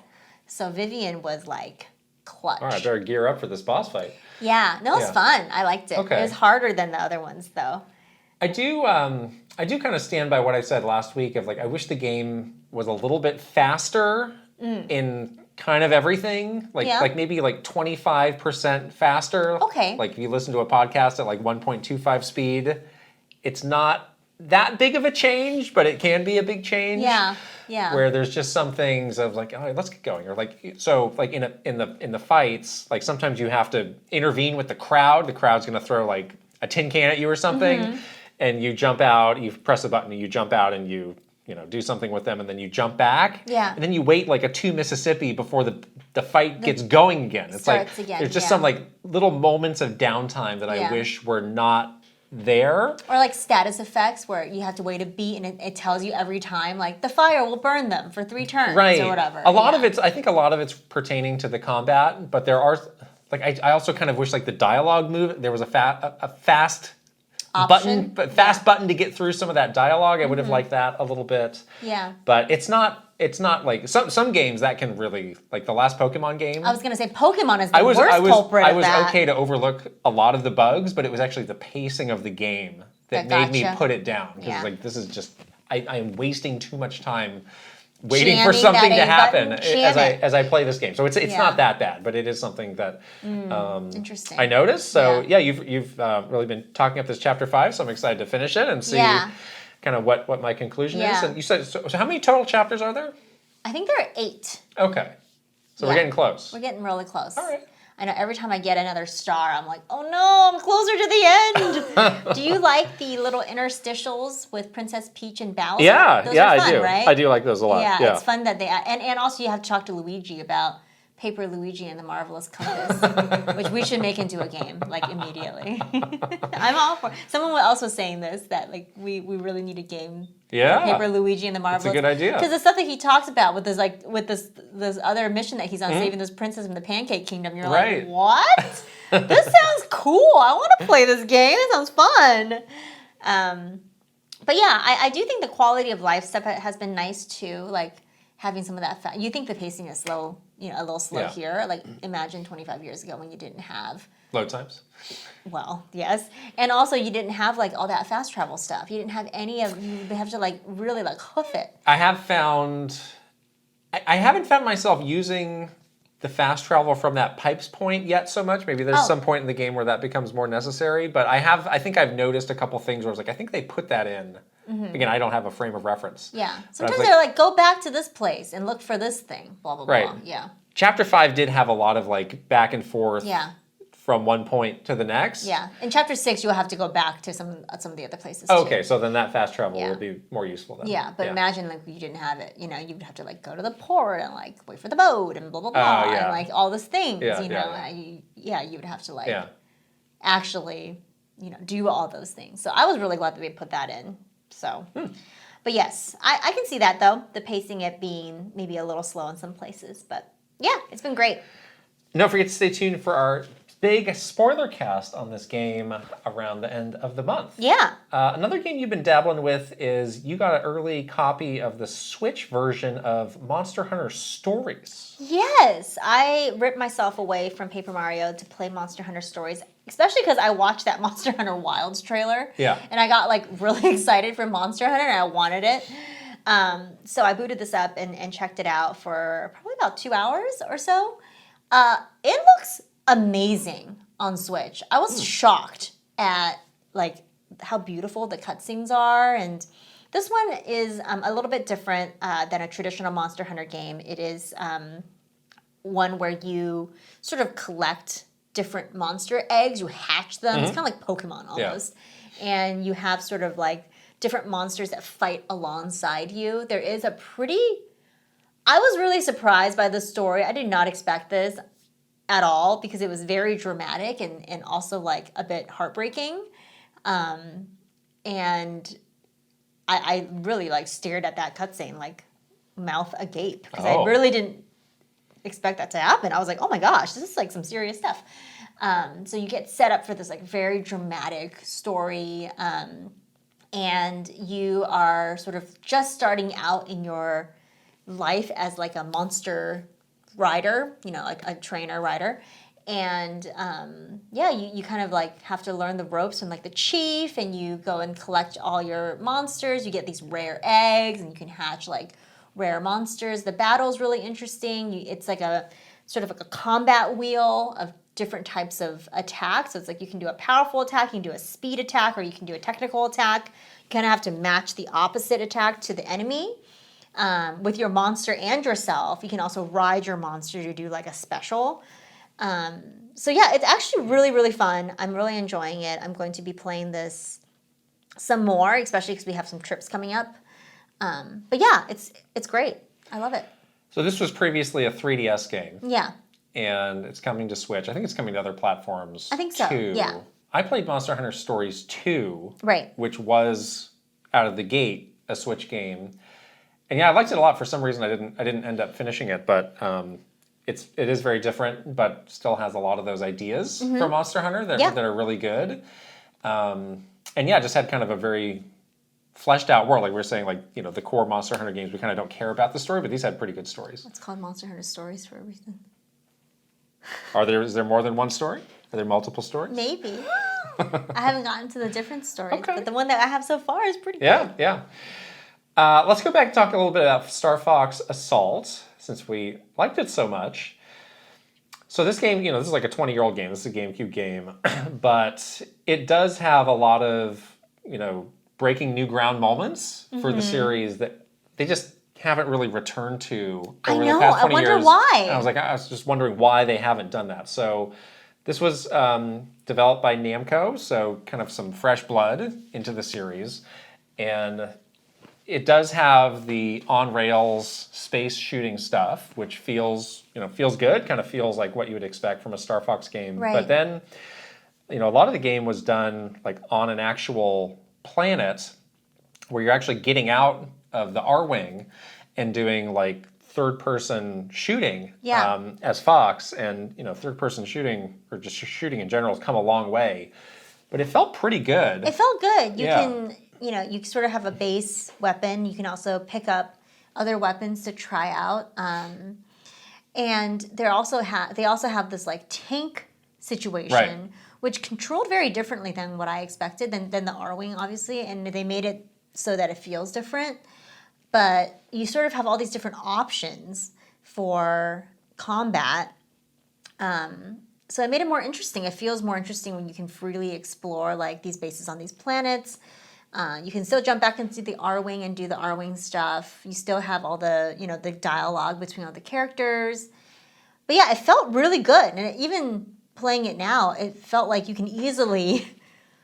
So Vivian was like clutch. All right, I better gear up for this boss fight. Yeah, no, it was fun. I liked it. Okay. It was harder than the other ones, though. I do kind of stand by what I said last week of like I wish the game was a little bit faster in kind of everything. Like maybe like 25% faster. Okay. Like if you listen to a podcast at like 1.25 speed, it's not that big of a change, but it can be a big change. Yeah. Yeah. Where there's just some things of like, oh, let's get going, or like so like in the fights, like sometimes you have to intervene with the crowd. The crowd's going to throw like a tin can at you or something, and you jump out. You press a button, and you jump out, and you do something with them, and then you jump back. Yeah. And then you wait like a 2 Mississippi before the fight gets going again. It's like again, there's just some like little moments of downtime that I wish were not there. Or like status effects where you have to wait a beat and it tells you every time like the fire will burn them for 3 turns or whatever. I think a lot of it's pertaining to the combat, but there are like I also kind of wish like the dialogue move there was a fast option. button to get through some of that dialogue. I would have liked that a little bit. Yeah. But it's not like some games that can really, like the last Pokemon game. I was gonna say Pokemon is the worst culprit I was of that. okay to overlook a lot of the bugs, but it was actually the pacing of the game that made me put it down. Because like this is just I am wasting too much time waiting for something to happen as I play this game. So it's not that bad, but it is something that interesting. I noticed. So you've really been talking up this chapter 5, so I'm excited to finish it and see kind of what my conclusion is. And you said so how many total chapters are there? I think there are 8. Okay. So we're getting close. We're getting really close. All right. I know every time I get another star, I'm like, oh no, I'm closer to the end. Do you like the little interstitials with Princess Peach and Bowser? Yeah, those are fun, I do. Right? I do like those a lot. Yeah, it's fun that they and also you have to talk to Luigi about Paper Luigi and the Marvelous Compass, which we should make into a game like immediately. I'm all for. Someone else was saying this that like we really need a game. Yeah, Paper Luigi and the Marvelous. That's a good idea. Because the stuff that he talks about with this other mission that he's on saving this princess from the Pancake Kingdom, you're like, what? This sounds cool. I want to play this game. It sounds fun. But yeah, I do think the quality of life stuff has been nice too. Like having some of that. You think the pacing is slow, a little slow here. Like imagine 25 years ago when you didn't have load times. Well, yes. And also you didn't have like all that fast travel stuff. You didn't have any of you have to like really like hoof it. I haven't found myself using the fast travel from that pipes point yet so much. Maybe there's some point in the game where that becomes more necessary, but I think I've noticed a couple things where I was like, I think they put that in. Again, I don't have a frame of reference. Yeah. Sometimes they're like, go back to this place and look for this thing, blah, blah, right. blah. Yeah. Chapter 5 did have a lot of like back and forth. Yeah. From one point to the next. Yeah. In chapter 6, you'll have to go back to some of the other places okay, too. So then that fast travel will be more useful then. Yeah, but imagine like you didn't have it. You would have to like go to the port and like wait for the boat and blah blah blah and like all these things. You would have to like actually do all those things. So I was really glad that they put that in. So, but yes, I can see that though. The pacing it being maybe a little slow in some places, but yeah, it's been great. Don't forget to stay tuned for our big spoiler cast on this game around the end of the month. Yeah. Another game you've been dabbling with is you got an early copy of the Switch version of Monster Hunter Stories. Yes, I ripped myself away from Paper Mario to play Monster Hunter Stories, especially because I watched that Monster Hunter Wilds trailer. Yeah. And I got like really excited for Monster Hunter and I wanted it. So I booted this up and checked it out for probably about 2 hours or so. It looks amazing on Switch. I was shocked at like how beautiful the cutscenes are, and this one is a little bit different than a traditional Monster Hunter game. It is one where you sort of collect different monster eggs, you hatch them. It's kind of like Pokemon almost. Yeah. And you have sort of like different monsters that fight alongside you. There is I was really surprised by the story. I did not expect this at all because it was very dramatic and also like a bit heartbreaking. And I really like stared at that cutscene like mouth agape because I really didn't expect that to happen. I was like, oh my gosh, this is like some serious stuff. So you get set up for this like very dramatic story, and you are sort of just starting out in your life as like a monster rider, like a trainer rider. And you kind of like have to learn the ropes from like the chief, and you go and collect all your monsters. You get these rare eggs and you can hatch like rare monsters. The battle's really interesting. It's like a sort of like a combat wheel of different types of attacks. So it's like you can do a powerful attack, you can do a speed attack, or you can do a technical attack. You kind of have to match the opposite attack to the enemy. With your monster and yourself, you can also ride your monster to do like a special. So yeah, it's actually really, really fun. I'm really enjoying it. I'm going to be playing this some more, especially because we have some trips coming up. But yeah, it's great. I love it. So this was previously a 3DS game. Yeah. And it's coming to Switch. I think it's coming to other platforms I think so, too. yeah. I played Monster Hunter Stories 2. Right. Which was, out of the gate, a Switch game. And yeah, I liked it a lot. For some reason, I didn't end up finishing it, but it is very different, but still has a lot of those ideas for Monster Hunter that are really good. And yeah, just had kind of a very fleshed out world. Like we were saying, like, the core Monster Hunter games, we kind of don't care about the story, but these had pretty good stories. It's called Monster Hunter Stories for a reason. Is there more than one story? Are there multiple stories? Maybe. I haven't gotten to the different stories, but the one that I have so far is pretty good. Yeah. Let's go back and talk a little bit about Star Fox Assault, since we liked it so much. So this game, this is like a 20-year-old game. This is a GameCube game. But it does have a lot of, breaking new ground moments for the series that they just haven't really returned to over the past 20 years. I wonder why. And I was just wondering why they haven't done that. So this was developed by Namco, so kind of some fresh blood into the series. And it does have the on-rails space shooting stuff, which feels good, kind of feels like what you would expect from a Star Fox game. Right. But then, a lot of the game was done like on an actual planet where you're actually getting out of the R-Wing and doing like third-person shooting as Fox. And, third-person shooting, or just shooting in general, has come a long way. But it felt pretty good. It felt good. You can... you sort of have a base weapon. You can also pick up other weapons to try out. And they also have this like tank situation, which controlled very differently than what I expected, than the R-Wing, obviously. And they made it so that it feels different. But you sort of have all these different options for combat. So it made it more interesting. It feels more interesting when you can freely explore like these bases on these planets. You can still jump back into the R-Wing and do the R-Wing stuff. You still have all the, the dialogue between all the characters. But yeah, it felt really good. And even playing it now, it felt like you can easily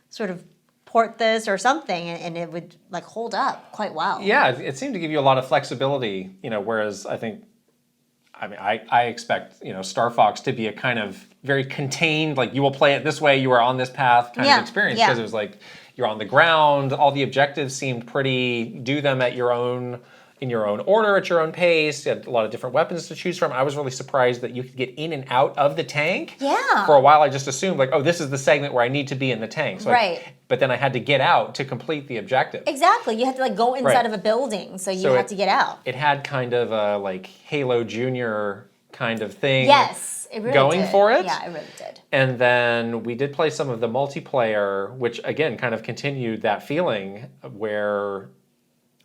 sort of port this or something and it would like hold up quite well. Yeah, it seemed to give you a lot of flexibility, whereas I expect, Star Fox to be a kind of very contained, like you will play it this way, you are on this path kind of experience. Because it was like, you're on the ground, all the objectives seemed pretty, do them at your own, in your own order at your own pace. You had a lot of different weapons to choose from. I was really surprised that you could get in and out of the tank. Yeah. For a while, I just assumed like, oh, this is the segment where I need to be in the tank. So right. But then I had to get out to complete the objective. Exactly. You had to like go inside of a building, so you had to get out. It had kind of a like Halo Junior kind of thing. Yes, it really going did. for it. Yeah, it really did. And then we did play some of the multiplayer, which again kind of continued that feeling where.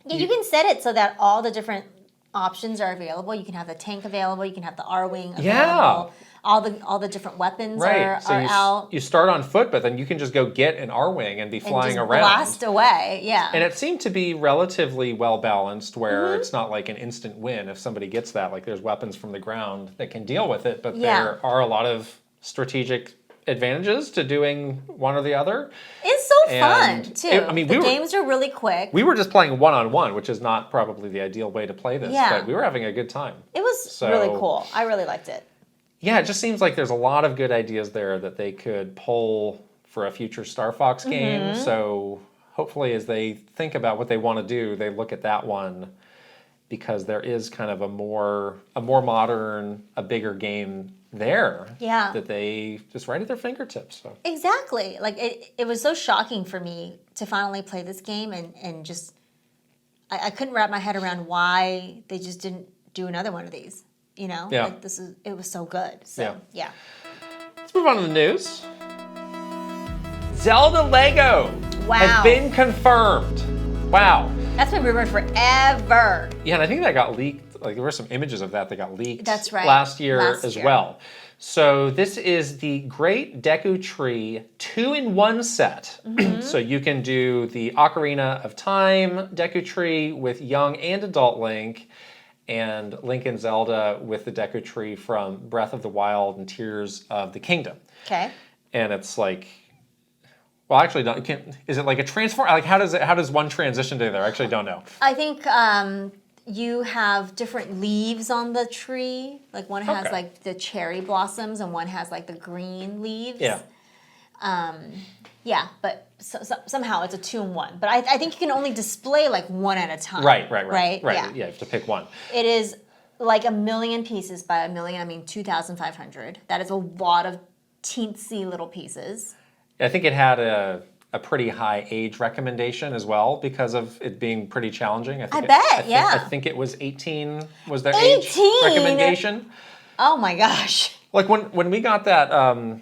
Yeah, you can set it so that all the different options are available. You can have the tank available. You can have the R-wing available. Yeah. All the different weapons are out. You start on foot, but then you can just go get an R-wing and be flying and just around. Blast away, yeah. And it seemed to be relatively well balanced, where it's not like an instant win if somebody gets that. Like there's weapons from the ground that can deal with it, but there are a lot of strategic advantages to doing one or the other. It's so fun too. The games are really quick. We were just playing one-on-one, which is not probably the ideal way to play this, but we were having a good time. It was really cool. I really liked it. Yeah, it just seems like there's a lot of good ideas there that they could pull for a future Star Fox game. So hopefully as they think about what they want to do, they look at that one, because there is kind of a more modern, a bigger game there that they just right at their fingertips. So. Exactly. Like it was so shocking for me to finally play this game and just I couldn't wrap my head around why they just didn't do another one of these. You know? Yeah. Like it was so good. So yeah. Let's move on to the news. Zelda Lego has been confirmed. Wow. That's been rumored forever. Yeah, and I think that got leaked. Like there were some images of that got leaked. That's right. Last year as well. So this is the Great Deku Tree 2-in-1 set. So you can do the Ocarina of Time Deku Tree with young and adult Link, and Link and Zelda with the Deku Tree from Breath of the Wild and Tears of the Kingdom. Okay. And it's like, well, actually, is it like a transform? Like, how does one transition to the other? I actually don't know. I think you have different leaves on the tree. Like one has like the cherry blossoms, and one has like the green leaves. Yeah. Yeah, but somehow it's a 2-in-1. But I think you can only display like one at a time. Right. Yeah. You have to pick one. It is like 1 million pieces. By 1 million, I mean 2,500. That is a lot of teensy little pieces. I think it had a pretty high age recommendation as well because of it being pretty challenging. I think it was 18 was their age recommendation. Oh my gosh. Like when we got that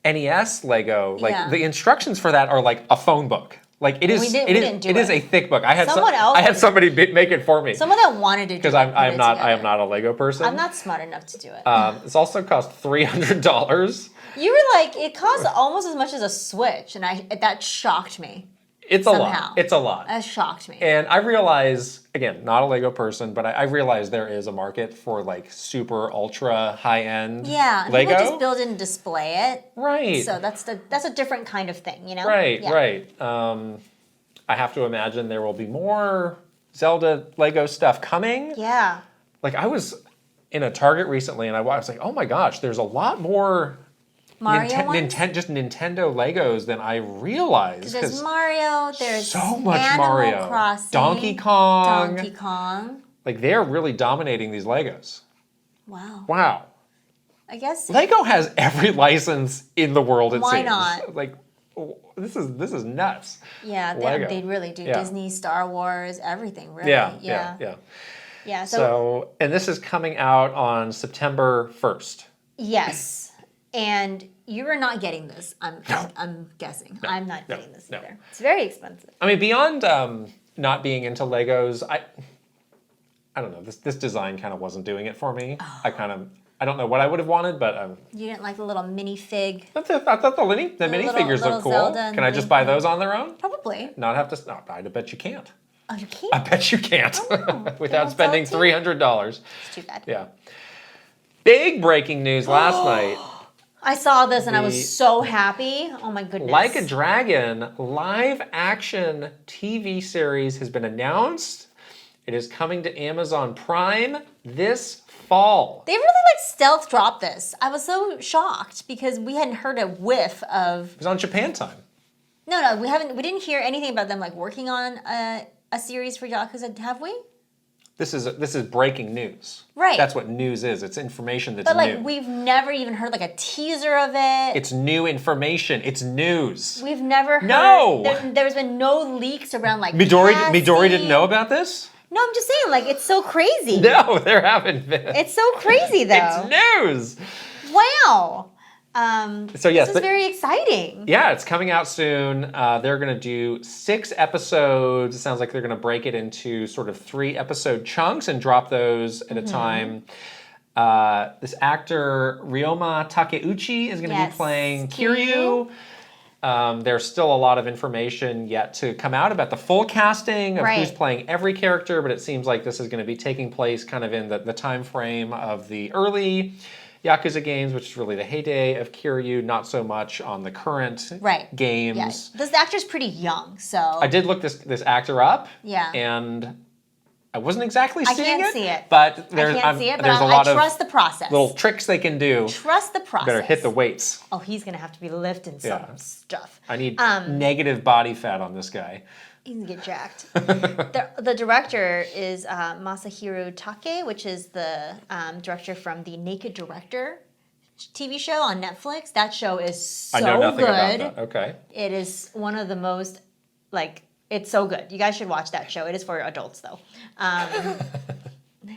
NES Lego, like the instructions for that are like a phone book. Like it is a thick book. I had somebody make it for me. Someone that wanted to do it. Because I am not a Lego person. I'm not smart enough to do it. It's also cost $300. You were like, it costs almost as much as a Switch, and that shocked me. It's somehow. It's a lot. That shocked me. And I realize, again, not a Lego person, but I realize there is a market for like super ultra high end Lego. People just build it and display it. Right. So that's a different kind of thing, you know? Right. I have to imagine there will be more Zelda Lego stuff coming. Yeah. Like I was in a Target recently, and I was like, oh my gosh, there's a lot more just Nintendo Legos than I realized. There's Mario, there's so much Animal Mario. Crossing, Donkey Kong. Like they're really dominating these Legos. Wow. I guess Lego has every license in the world, it seems. Why not? Like this is nuts. Yeah, they really do. Yeah. Disney, Star Wars, everything, really. Yeah. So, and this is coming out on September 1st. Yes. And you are not getting this. I'm guessing. No, I'm not getting this either. It's very expensive. I mean, beyond not being into Legos, I don't know. This design kind of wasn't doing it for me. Oh. I don't know what I would have wanted, but you didn't like the little minifig. I thought the minifigures look cool. Can I just buy those on their own? Probably. Not have to. No, I bet you can't. Oh, you can't. I bet you can't without spending $300. It's too bad. Yeah. Big breaking news last night. I saw this and I was so happy. Oh my goodness. Like a Dragon live action TV series has been announced. It is coming to Amazon Prime this fall. They really like stealth dropped this. I was so shocked because we hadn't heard a whiff of. It was on Japan time. No, we didn't hear anything about them like working on a series for Yakuza, have we? This is breaking news. Right. That's what news is. It's information that's But new. like we've never even heard like a teaser of it. It's new information. It's news. We've never heard. No. There's been no leaks around like Midori didn't know about this? No, I'm just saying, like, it's so crazy. No, there haven't been. It's so crazy, though. It's news. Wow. So yes, this is very exciting. Yeah, it's coming out soon. They're going to do 6 episodes. It sounds like they're going to break it into sort of 3-episode chunks and drop those at a time. This actor, Ryoma Takeuchi, is going to be playing Kiryu. There's still a lot of information yet to come out about the full casting of who's playing every character, but it seems like this is going to be taking place kind of in the time frame of the early Yakuza games, which is really the heyday of Kiryu, not so much on the current games. Yes. This actor's pretty young, so... I did look this actor up, and I wasn't exactly seeing it. I can't see it. But there's a lot I trust the process. Little tricks they can do. Trust the process. Better hit the weights. Oh, he's going to have to be lifting some stuff. I need negative body fat on this guy. He's going to get jacked. The director is Masahiro Take, which is the director from the Naked Director TV show on Netflix. That show is so good. I know nothing about that. Okay. It is one of the most, it's so good. You guys should watch that show. It is for adults, though.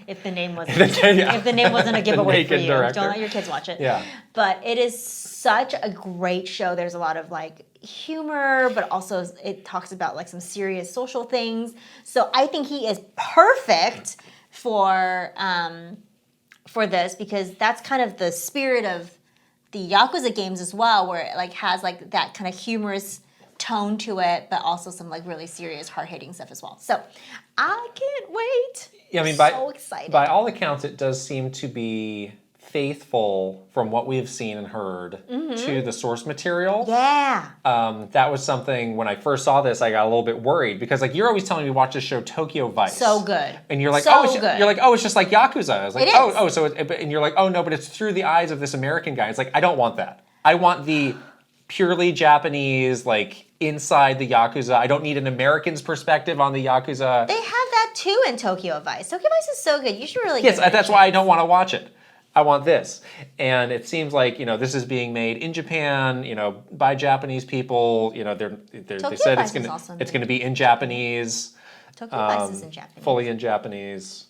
If the name wasn't a giveaway for you, don't let your kids watch it. Yeah. But it is such a great show. There's a lot of humor, but also it talks about some serious social things. So I think he is perfect for this, because that's kind of the spirit of the Yakuza games as well, where it has that kind of humorous tone to it, but also some really serious, hard-hitting stuff as well. So I can't wait. Yeah, I mean, so excited. By all accounts, it does seem to be faithful from what we have seen and heard to the source material. Yeah. That was something, when I first saw this, I got a little bit worried, because you're always telling me to watch this show Tokyo Vice. So good. And you're like, it's just like Yakuza. I was like, and you're like, oh no, but it's through the eyes of this American guy. It's like, I don't want that. I want the purely Japanese, inside the Yakuza. I don't need an American's perspective on the Yakuza. They have that too in Tokyo Vice. Tokyo Vice is so good. You should really give it a that's why I don't want to watch it. I want this. And it seems like, this is being made in Japan, by Japanese people. They said it's going to be in Japanese. Tokyo Vice is in Japanese. Fully in Japanese.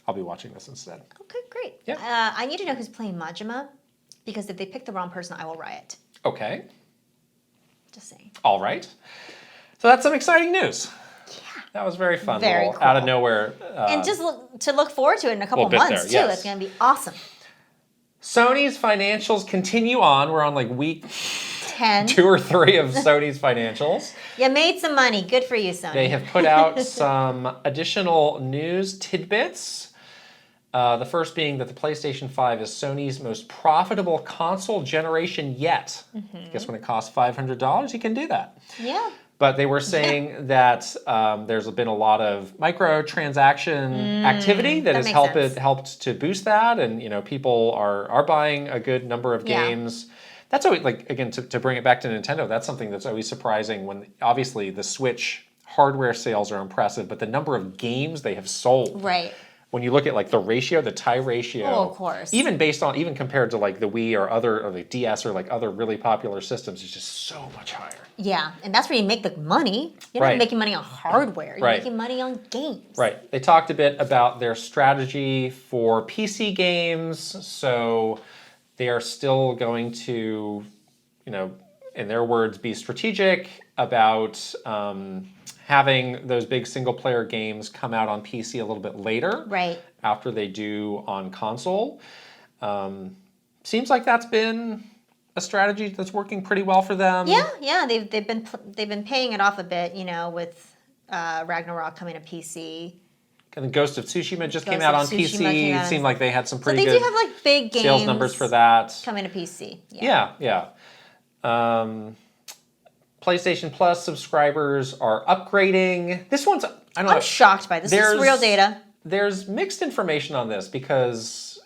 I'll be watching this instead. Okay, great. Yeah. I need to know who's playing Majima, because if they pick the wrong person, I will riot. Okay. Just saying. All right. So that's some exciting news. Yeah. That was very fun. Very cool. Out of nowhere. And just look forward to it in a couple months, too. It's going to be awesome. Sony's financials continue on. We're on week 10. 2 or 3 of Sony's financials. You made some money. Good for you, Sony. They have put out some additional news tidbits. The first being that the PlayStation 5 is Sony's most profitable console generation yet. I guess when it costs $500, you can do that. Yeah. But they were saying that there's been a lot of microtransaction activity that has helped to boost that, and people are buying a good number of games. That's always, again, to bring it back to Nintendo, that's something that's always surprising, when obviously the Switch hardware sales are impressive, but the number of games they have sold. Right. When you look at the ratio, the tie ratio, of course, even compared to the Wii or the DS or other really popular systems, it's just so much higher. Yeah, and that's where you make the money. You're not making money on hardware. You're making money on games. Right. They talked a bit about their strategy for PC games. So they are still going to, in their words, be strategic about having those big single-player games come out on PC a little bit later, after they do on console. Seems like that's been a strategy that's working pretty well for them. Yeah, they've been paying it off a bit, with Ragnarok coming to PC. And Ghost of Tsushima just came out on PC. It seemed like they had some pretty good do have big games sales numbers for that. Coming to PC. Yeah. PlayStation Plus subscribers are upgrading. This one's, I'm shocked by this. This is real data. There's mixed information on this, because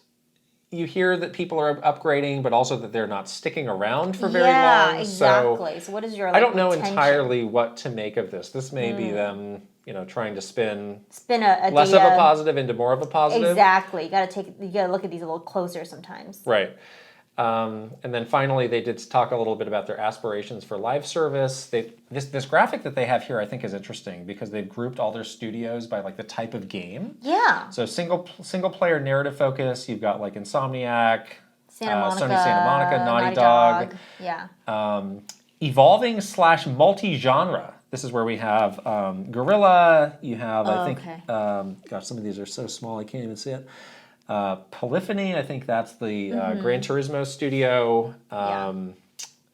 you hear that people are upgrading, but also that they're not sticking around for very long. Yeah, exactly. So what is your I don't know entirely what to make of this. This may be them trying to spin a less data. of a positive into more of a positive. Exactly. You gotta look at these a little closer sometimes. Right. And then finally, they did talk a little bit about their aspirations for live service. This graphic that they have here, I think, is interesting because they've grouped all their studios by like the type of game. Yeah. So single player narrative focus. You've got like Insomniac, Sony Santa Monica, Naughty Dog. Yeah. Evolving / multi-genre. This is where we have Guerrilla. You have, I think, gosh, some of these are so small I can't even see it. Polyphony, I think that's the Gran Turismo studio. And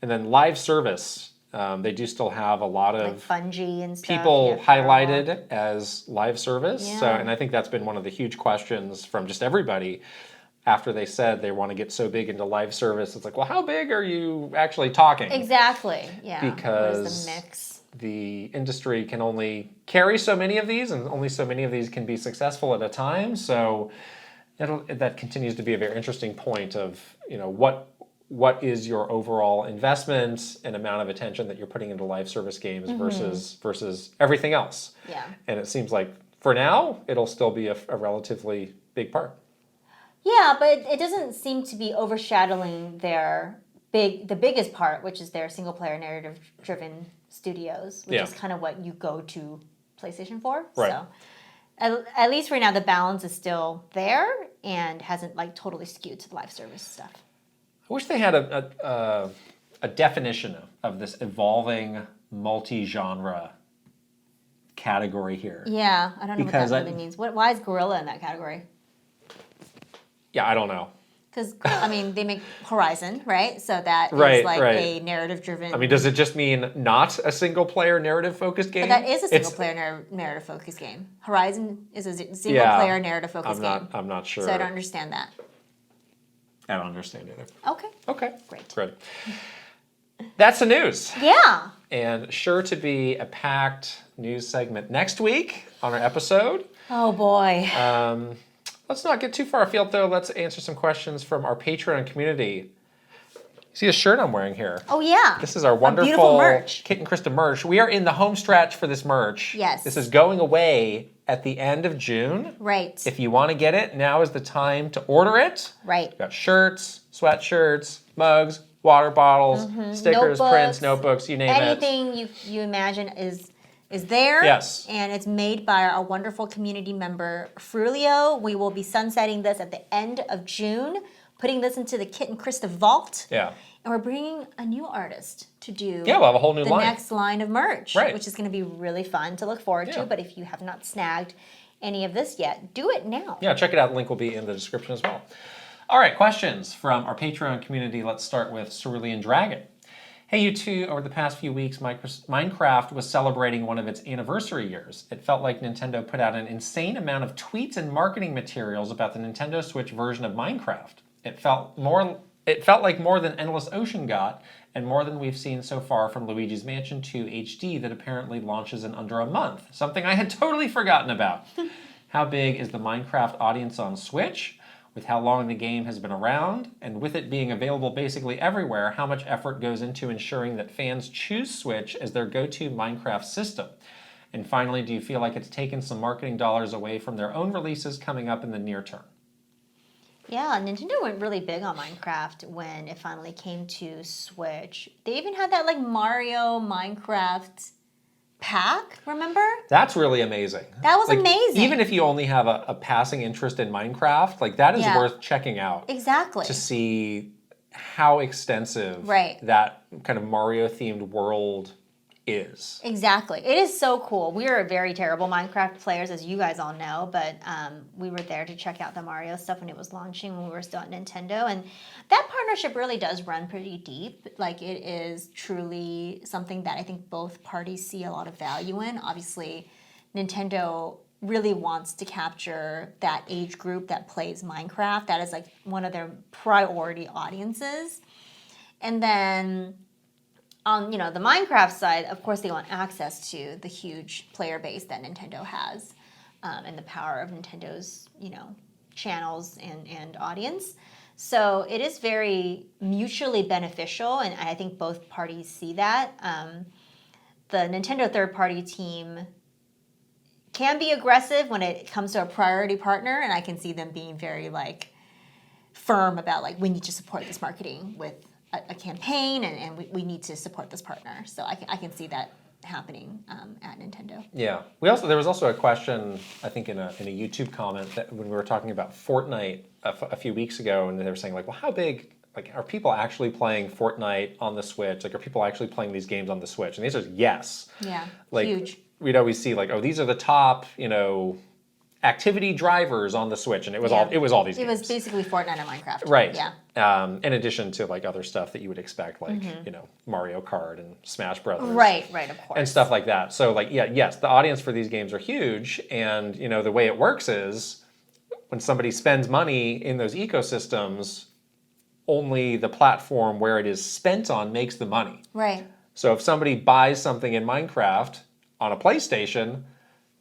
then live service. They do still have a lot of like Bungie and stuff. people highlighted as live service. Yeah. So, and I think that's been one of the huge questions from just everybody after they said they want to get so big into live service. It's like, well, how big are you actually talking? Exactly. Yeah. Because what is the mix? The industry can only carry so many of these, and only so many of these can be successful at a time. So that continues to be a very interesting point of, what is your overall investment and amount of attention that you're putting into live service games versus everything else. Yeah. And it seems like for now, it'll still be a relatively big part. Yeah, but it doesn't seem to be overshadowing the biggest part, which is their single player narrative driven studios, which is kind of what you go to PlayStation for. Right. So at least right now the balance is still there and hasn't like totally skewed to the live service stuff. I wish they had a definition of this evolving multi-genre category here. Yeah, I don't know what that really means. Why is Guerrilla in that category? Yeah, I don't know. Because, they make Horizon, right? So that is a narrative-driven... does it just mean not a single-player narrative-focused game? But that is a single-player narrative-focused game. Horizon is a single-player narrative-focused game. I'm not sure. So I don't understand that. I don't understand either. Okay. Great. That's the news. Yeah. And sure to be a packed news segment next week on our episode. Oh, boy. Let's not get too far afield, though. Let's answer some questions from our Patreon community. See the shirt I'm wearing here? Oh, yeah. This is our wonderful Kit Krysta merch. We are in the home stretch for this merch. Yes. This is going away at the end of June. Right. If you want to get it, now is the time to order it. Right. We've got shirts, sweatshirts, mugs, water bottles, stickers, prints, notebooks, you name it. Anything you imagine is there. Yes. And it's made by our wonderful community member, Frulio. We will be sunsetting this at the end of June, putting this into the Kit and Krysta vault. Yeah. And we're bringing a new artist to do we'll have a whole new line. The next line of merch, right. Which is going to be really fun to look forward to. But if you have not snagged any of this yet, do it now. Yeah, check it out. The link will be in the description as well. All right, questions from our Patreon community. Let's start with Cerulean Dragon. Hey, you two, over the past few weeks, Minecraft was celebrating one of its anniversary years. It felt like Nintendo put out an insane amount of tweets and marketing materials about the Nintendo Switch version of Minecraft. It felt like more than Endless Ocean got, and more than we've seen so far from Luigi's Mansion 2 HD that apparently launches in under a month, something I had totally forgotten about. How big is the Minecraft audience on Switch? With how long the game has been around, and with it being available basically everywhere, how much effort goes into ensuring that fans choose Switch as their go-to Minecraft system? And finally, do you feel like it's taken some marketing dollars away from their own releases coming up in the near term? Yeah, Nintendo went really big on Minecraft when it finally came to Switch. They even had that Mario Minecraft pack, remember? That's really amazing. That was amazing. Even if you only have a passing interest in Minecraft, that is worth checking out. Exactly. To see how extensive that kind of Mario-themed world is. Exactly. It is so cool. We are very terrible Minecraft players, as you guys all know, but we were there to check out the Mario stuff when it was launching, when we were still at Nintendo, and that partnership really does run pretty deep. It is truly something that I think both parties see a lot of value in. Obviously, Nintendo really wants to capture that age group that plays Minecraft. That is one of their priority audiences. And then on the Minecraft side, of course, they want access to the huge player base that Nintendo has, and the power of Nintendo's channels and audience. So it is very mutually beneficial, and I think both parties see that. The Nintendo third-party team can be aggressive when it comes to a priority partner, and I can see them being very like firm about like we need to support this marketing with a campaign, and we need to support this partner. So I can see that happening at Nintendo. Yeah, there was also a question I think in a YouTube comment that when we were talking about Fortnite a few weeks ago, and they were saying like, well, how big? Like, are people actually playing Fortnite on the Switch? Like, are people actually playing these games on the Switch? And the answer is yes. Yeah, like, huge. We'd always see like, oh, these are the top, activity drivers on the Switch, and it was all these games. It was basically Fortnite and Minecraft. Right. Yeah. In addition to like other stuff that you would expect, like Mario Kart and Smash Brothers. Right, of course. And stuff like that. So like, yes, the audience for these games are huge, and the way it works is when somebody spends money in those ecosystems, only the platform where it is spent on makes the money. Right. So if somebody buys something in Minecraft on a PlayStation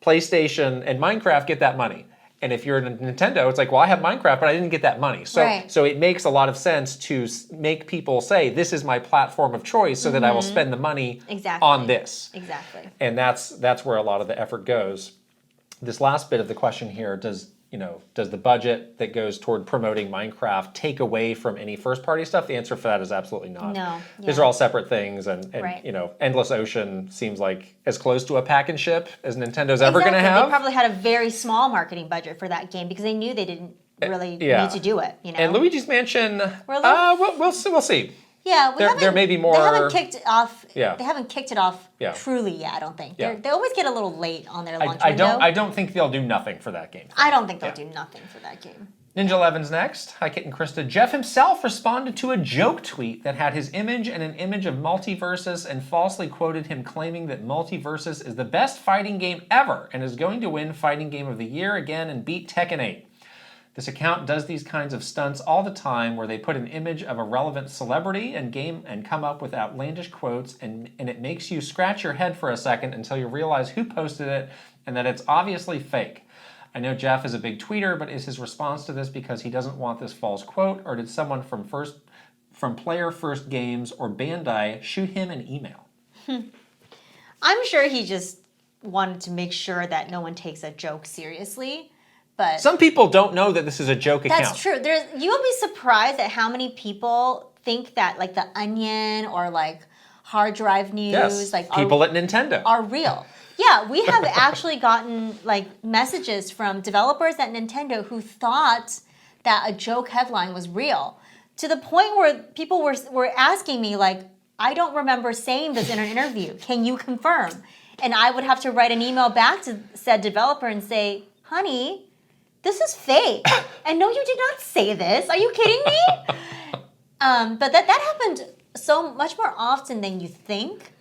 and Minecraft get that money. And if you're a Nintendo, it's like, well, I have Minecraft, but I didn't get that money. So, so it makes a lot of sense to make people say, this is my platform of choice, so that I will spend the money on this. Exactly. And that's where a lot of the effort goes. This last bit of the question here, does the budget that goes toward promoting Minecraft take away from any first-party stuff? The answer for that is absolutely not. No. These are all separate things, and Endless Ocean seems like as close to a pack and ship as Nintendo's ever going to have. They probably had a very small marketing budget for that game because they knew they didn't really need to do it. And Luigi's Mansion, we'll see. Yeah, there may be more. They haven't kicked it off. Yeah. They haven't kicked it off truly yet. I don't think. Yeah. They always get a little late on their launch window. I don't think they'll do nothing for that game. I don't think they'll do nothing for that game. Ninja 11's next. Hi, Kit and Krysta. Jeff himself responded to a joke tweet that had his image and an image of Multiversus and falsely quoted him claiming that Multiversus is the best fighting game ever and is going to win Fighting Game of the Year again and beat Tekken 8. This account does these kinds of stunts all the time where they put an image of a relevant celebrity and game and come up with outlandish quotes, and it makes you scratch your head for a second until you realize who posted it and that it's obviously fake. I know Jeff is a big tweeter, but is his response to this because he doesn't want this false quote, or did someone from Player First Games or Bandai shoot him an email? I'm sure he just wanted to make sure that no one takes a joke seriously. But some people don't know that this is a joke account. That's true. You will be surprised at how many people think that like the Onion or like Hard Drive News, like people at Nintendo are real. Yeah, we have actually gotten like messages from developers at Nintendo who thought that a joke headline was real, to the point where people were asking me like, I don't remember saying this in an interview. Can you confirm? And I would have to write an email back to said developer and say, honey, this is fake. And no, you did not say this. Are you kidding me? But that happened so much more often than you think.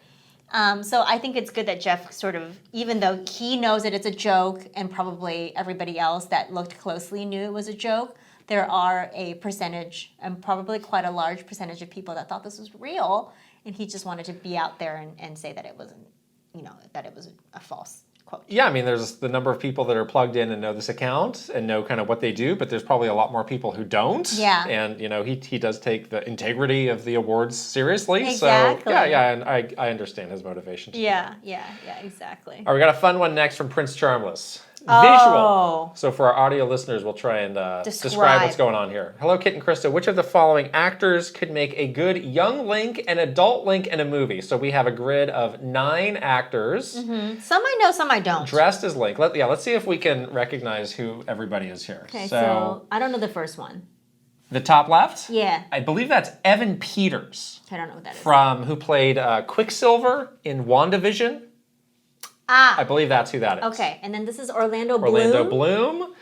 So I think it's good that Jeff sort of, even though he knows that it's a joke and probably everybody else that looked closely knew it was a joke, there are a percentage, and probably quite a large percentage of people that thought this was real, and he just wanted to be out there and say that it wasn't, that it was a false quote. Yeah, I mean, there's the number of people that are plugged in and know this account and know kind of what they do, but there's probably a lot more people who don't. Yeah. And, he does take the integrity of the awards seriously. Exactly. So, yeah, and I understand his motivation. Yeah, exactly. All right, we got a fun one next from Prince Charmless. Oh. Visual. So for our audio listeners, we'll try and describe what's going on here. Hello, Kit and Krysta. Which of the following actors could make a good young Link and adult Link in a movie? So we have a grid of 9 actors. Mm-hmm. Some I know, some I don't. Dressed as Link. Let's see if we can recognize who everybody is here. Okay, so I don't know the first one. The top left? Yeah. I believe that's Evan Peters. I don't know what that is. Who played Quicksilver in WandaVision. I believe that's who that is. Okay, and then this is Orlando Bloom.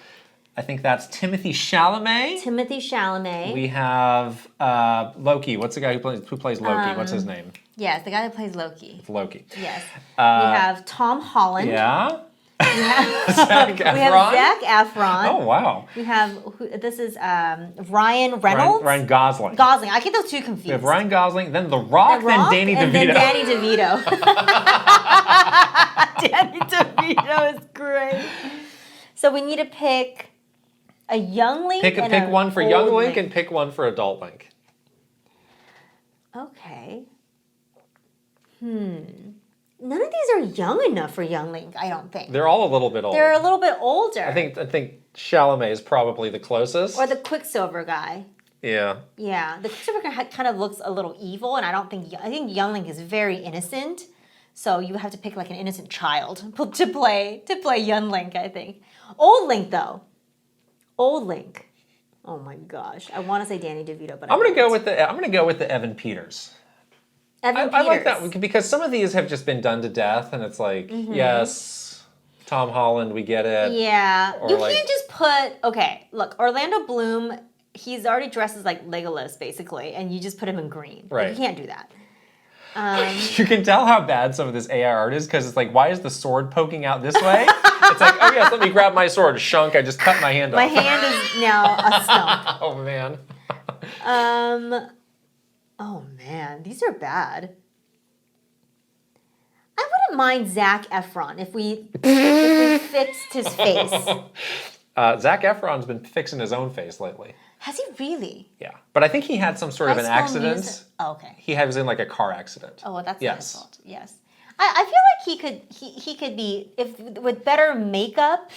I think that's Timothy Chalamet. We have Loki. What's the guy who plays Loki? What's his name? Yes, the guy that plays Loki. It's Loki. Yes. We have Tom Holland. Yeah. We have Zac Efron. We have Zac Efron. Oh, wow. We have, this is Ryan Reynolds. Ryan Gosling. I get those two confused. We have Ryan Gosling, then The Rock, then Danny DeVito. And then Danny DeVito. Danny DeVito is great. So we need to pick a young Link pick one for young Link and pick one for adult Link. Okay. None of these are young enough for young Link, I don't think. They're all a little bit old. They're a little bit older. I think Chalamet is probably the closest. Or the Quicksilver guy. Yeah. Yeah, the Quicksilver guy kind of looks a little evil, and I think young Link is very innocent. So you have to pick like an innocent child to play young Link, I think. Old Link though. Old Link. Oh my gosh. I want to say Danny DeVito, but I'm gonna go with the Evan Peters. I like that because some of these have just been done to death, and it's like, yes, Tom Holland, we get it. Yeah. Or you can't just look, Orlando Bloom, he's already dressed as like Legolas, basically, and you just put him in green. Right. Like, you can't do that. You can tell how bad some of this AI art is because it's like, why is the sword poking out this way? It's like, oh yes, let me grab my sword. Shunk, I just cut my hand off. My hand is now a stump. Oh man. Oh man, these are bad. I wouldn't mind Zac Efron if we fixed his face. Zac Efron's been fixing his own face lately. Has he really? Yeah, but I think he had some sort of an accident. Oh, okay. He was in like a car accident. Oh, well, that's not his fault. Yes, I feel like he could be with better makeup.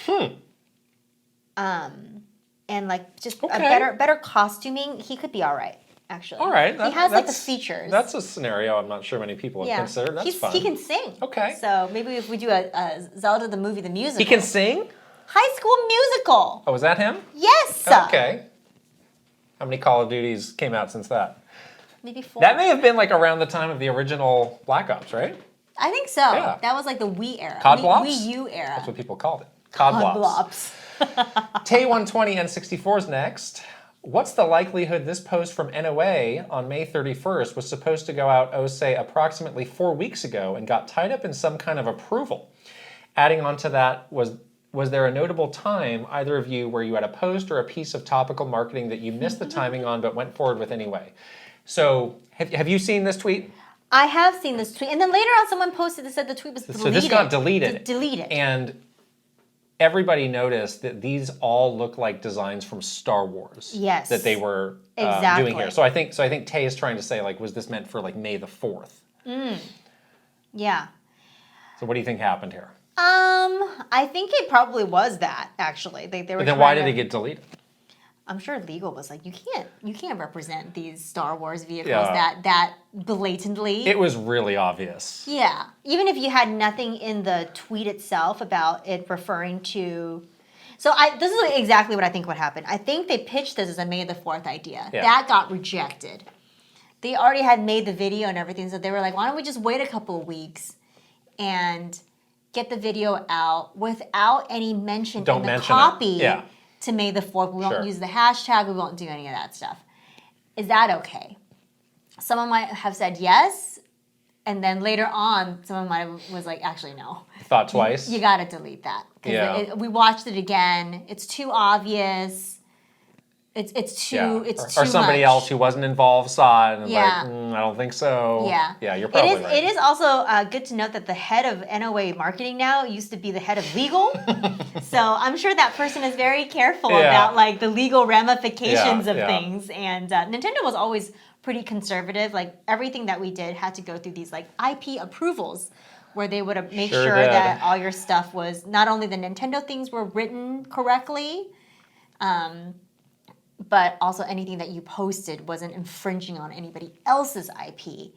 And like just a better costuming, he could be all right. Actually, all right. He has like the features. That's a scenario I'm not sure many people have considered. That's fun. He can sing. Okay. So maybe if we do a Zelda the movie, the musical. He can sing? High School Musical. Oh, was that him? Yes. Okay. How many Call of Duties came out since that? Maybe 4. That may have been like around the time of the original Black Ops, right? I think so. Yeah. That was like the Wii era. COD Blops? Wii U era. That's what people called it. COD Blops. Tay120N64's next. What's the likelihood this post from NOA on May 31st was supposed to go out, say, approximately 4 weeks ago and got tied up in some kind of approval? Adding on to that, was there a notable time, either of you, where you had a post or a piece of topical marketing that you missed the timing on but went forward with anyway? So, have you seen this tweet? I have seen this tweet. And then later on someone posted that said the tweet was deleted. So this got deleted. Deleted. And everybody noticed that these all look like designs from Star Wars. Yes. That they were doing here. So I think Tay is trying to say, like, was this meant for like May the 4th? Yeah. So what do you think happened here? I think it probably was that, actually. They were. But then why did it get deleted? I'm sure legal was like, you can't represent these Star Wars vehicles that blatantly. It was really obvious. Yeah. Even if you had nothing in the tweet itself about it referring to. So this is exactly what I think would happen. I think they pitched this as a May the 4th idea. Yeah. That got rejected. They already had made the video and everything, so they were like, why don't we just wait a couple of weeks and get the video out without any mention in the copy to May the 4th. We won't use the hashtag. We won't do any of that stuff. Is that okay? Someone might have said yes, and then later on, someone might have was like, actually, no. Thought twice? You got to delete that. Yeah. We watched it again. It's too obvious. It's too or somebody much. else who wasn't involved saw it and like, I don't think so. Yeah. Yeah, you're probably right. It is also good to note that the head of NOA marketing now used to be the head of legal. So I'm sure that person is very careful about like the legal ramifications of things. And Nintendo was always pretty conservative. Like everything that we did had to go through these like IP approvals where they would make sure that all your stuff was, not only the Nintendo things were written correctly, but also anything that you posted wasn't infringing on anybody else's IP.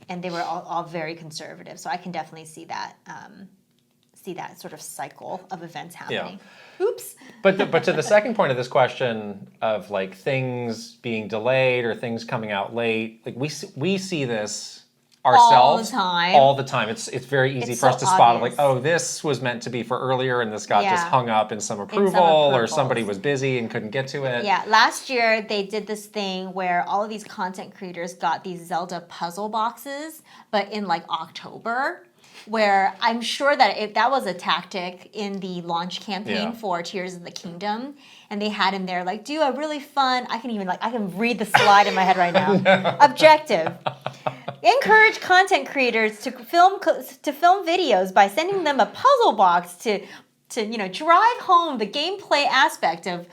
And they were all very conservative. So I can definitely see that sort of cycle of events happening. Yeah. Oops. But to the second point of this question of like things being delayed or things coming out late, like we see this ourselves all the time. It's very easy for us to spot like, oh, this was meant to be for earlier and this got just hung up in some approval or somebody was busy and couldn't get to it. Yeah, last year they did this thing where all of these content creators got these Zelda puzzle boxes, but in like October, where I'm sure that if that was a tactic in the launch campaign for Tears of the Kingdom, and they had in there like, do a really fun, I can read the slide in my head right now. Objective. Encourage content creators to film videos by sending them a puzzle box to drive home the gameplay aspect of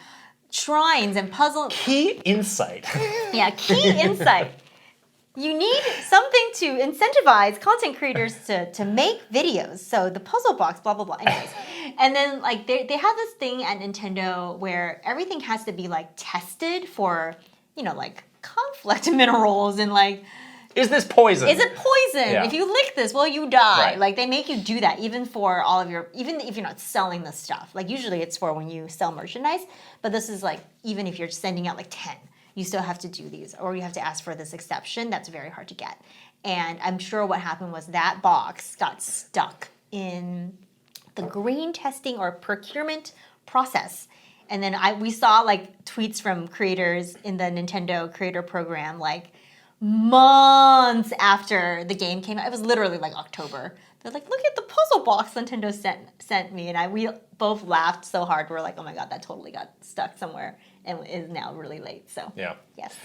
shrines and puzzle. Key insight. Yeah, key insight. You need something to incentivize content creators to make videos. So the puzzle box, blah, blah, blah. Anyways. And then like they have this thing at Nintendo where everything has to be like tested for, like conflict minerals and like... Is this poison? Is it poison? Yeah. If you lick this, will you die? Right. Like they make you do that even for all of even if you're not selling the stuff. Like usually it's for when you sell merchandise. But this is like, even if you're sending out like 10. You still have to do these, or you have to ask for this exception. That's very hard to get. And I'm sure what happened was that box got stuck in the green testing or procurement process. And then we saw like tweets from creators in the Nintendo creator program, like months after the game came out. It was literally like October. They're like, look at the puzzle box Nintendo sent me. And we both laughed so hard. We're like, oh my God, that totally got stuck somewhere and is now really late. So, yeah. Yes.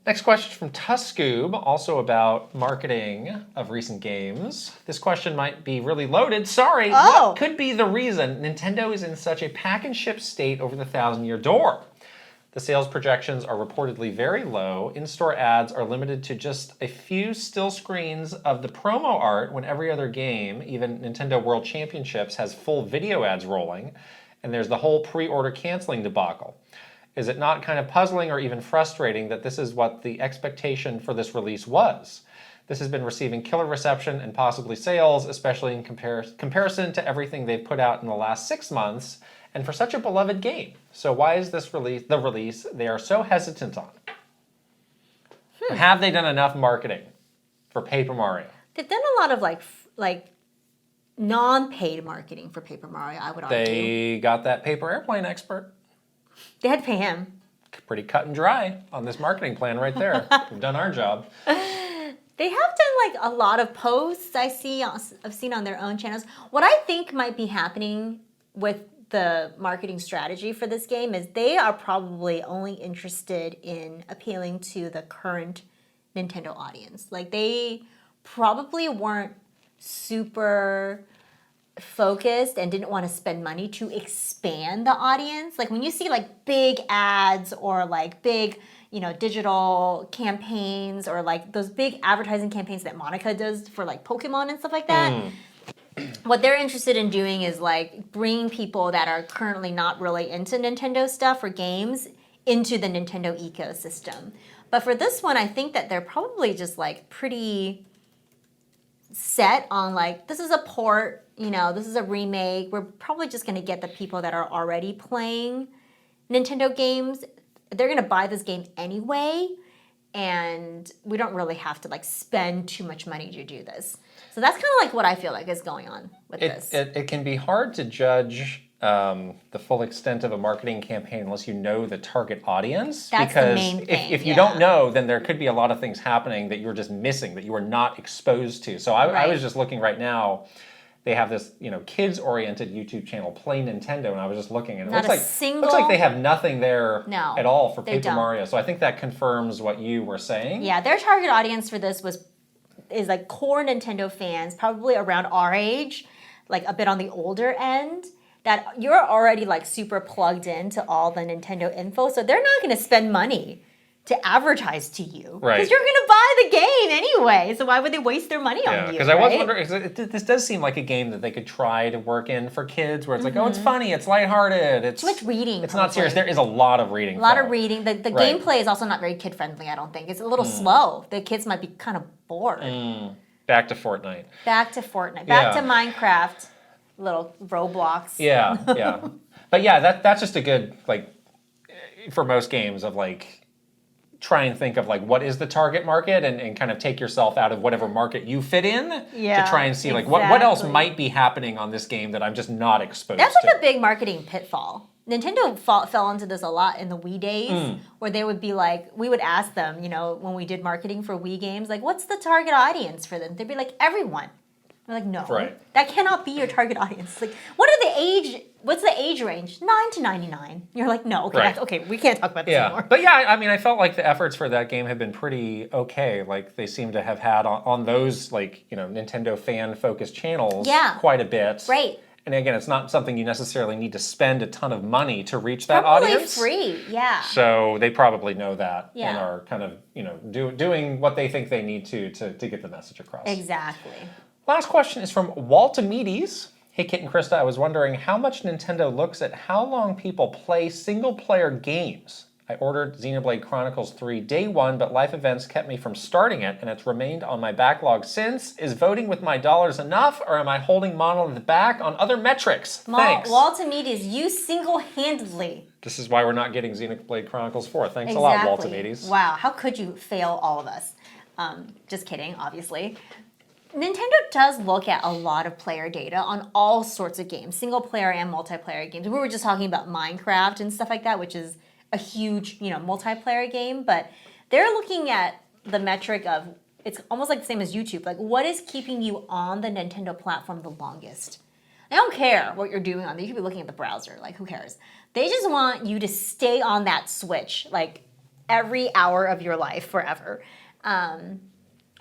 Next question from Tuskoob, also about marketing of recent games. This question might be really loaded. Sorry. Oh. What could be the reason Nintendo is in such a pack and ship state over the 1,000-year door? The sales projections are reportedly very low. In-store ads are limited to just a few still screens of the promo art when every other game, even Nintendo World Championships, has full video ads rolling. And there's the whole pre-order canceling debacle. Is it not kind of puzzling or even frustrating that this is what the expectation for this release was? This has been receiving killer reception and possibly sales, especially in comparison to everything they've put out in the last 6 months, and for such a beloved game. So why is this the release they are so hesitant on? Have they done enough marketing for Paper Mario? They've done a lot of like non-paid marketing for Paper Mario, I would argue. They got that paper airplane expert. They had to pay him. Pretty cut and dry on this marketing plan right there. We've done our job. They have done like a lot of posts I've seen on their own channels. What I think might be happening with the marketing strategy for this game is they are probably only interested in appealing to the current Nintendo audience. Like they probably weren't super focused and didn't want to spend money to expand the audience. Like when you see like big ads or like big, digital campaigns or like those big advertising campaigns that Monica does for like Pokemon and stuff like that. What they're interested in doing is like bringing people that are currently not really into Nintendo stuff or games into the Nintendo ecosystem. But for this one, I think that they're probably just like pretty set on like, this is a port, this is a remake. We're probably just going to get the people that are already playing Nintendo games. They're going to buy this game anyway. And we don't really have to like spend too much money to do this. So that's kind of like what I feel like is going on with this. It can be hard to judge the full extent of a marketing campaign unless you know the target audience. That's because the main thing. If you don't know, then there could be a lot of things happening that you're just missing, that you are not exposed to. So I was just looking right now. They have this, kids-oriented YouTube channel, Play Nintendo, and I was just looking, and it looks like they have nothing there at all for Paper Mario. So I think that confirms what you were saying. Yeah, their target audience for this is like core Nintendo fans, probably around our age, like a bit on the older end, that you're already like super plugged into all the Nintendo info, so they're not going to spend money to advertise to you. Right. Because you're going to buy the game anyway, so why would they waste their money on you? Because I was wondering, this does seem like a game that they could try to work in for kids, where it's like, oh, it's funny, it's lighthearted, it's too much reading. It's not serious. There is a lot of reading. A lot of reading. The gameplay is also not very kid-friendly, I don't think. It's a little slow. The kids might be kind of bored. Back to Fortnite. Back to Minecraft, little Roblox. Yeah. But yeah, that's just a good, like, for most games of like, try and think of like what is the target market and kind of take yourself out of whatever market you fit in to try and see like what else might be happening on this game that I'm just not exposed to. That's like a big marketing pitfall. Nintendo fell into this a lot in the Wii days where they would be like, we would ask them, when we did marketing for Wii games, like what's the target audience for them? They'd be like, everyone. We're like, no, that cannot be your target audience. Like, what's the age range? 9 to 99. You're like, no, okay, we can't talk about this anymore. But yeah, I mean, I felt like the efforts for that game have been pretty okay. Like, they seem to have had on those, like, Nintendo fan-focused channels quite a bit. Right. And again, it's not something you necessarily need to spend a ton of money to reach that probably audience. Free, yeah. So they probably know that Yeah. and are kind of, doing what they think they need to get the message across. Exactly. Last question is from Waltamides. Hey, Kit and Krysta, I was wondering how much Nintendo looks at how long people play single-player games. I ordered Xenoblade Chronicles 3 day one, but life events kept me from starting it, and it's remained on my backlog since. Is voting with my dollars enough, or am I holding Monolith back on other metrics? Thanks. Waltamides, you single-handedly. This is why we're not getting Xenoblade Chronicles 4. Thanks a lot, Waltamides. Wow, how could you fail all of us? Just kidding, obviously. Nintendo does look at a lot of player data on all sorts of games, single-player and multiplayer games. We were just talking about Minecraft and stuff like that, which is a huge, multiplayer game, but they're looking at the metric of, it's almost like the same as YouTube, like what is keeping you on the Nintendo platform the longest? They don't care what you're doing on there. You could be looking at the browser, like who cares? They just want you to stay on that Switch, like every hour of your life forever.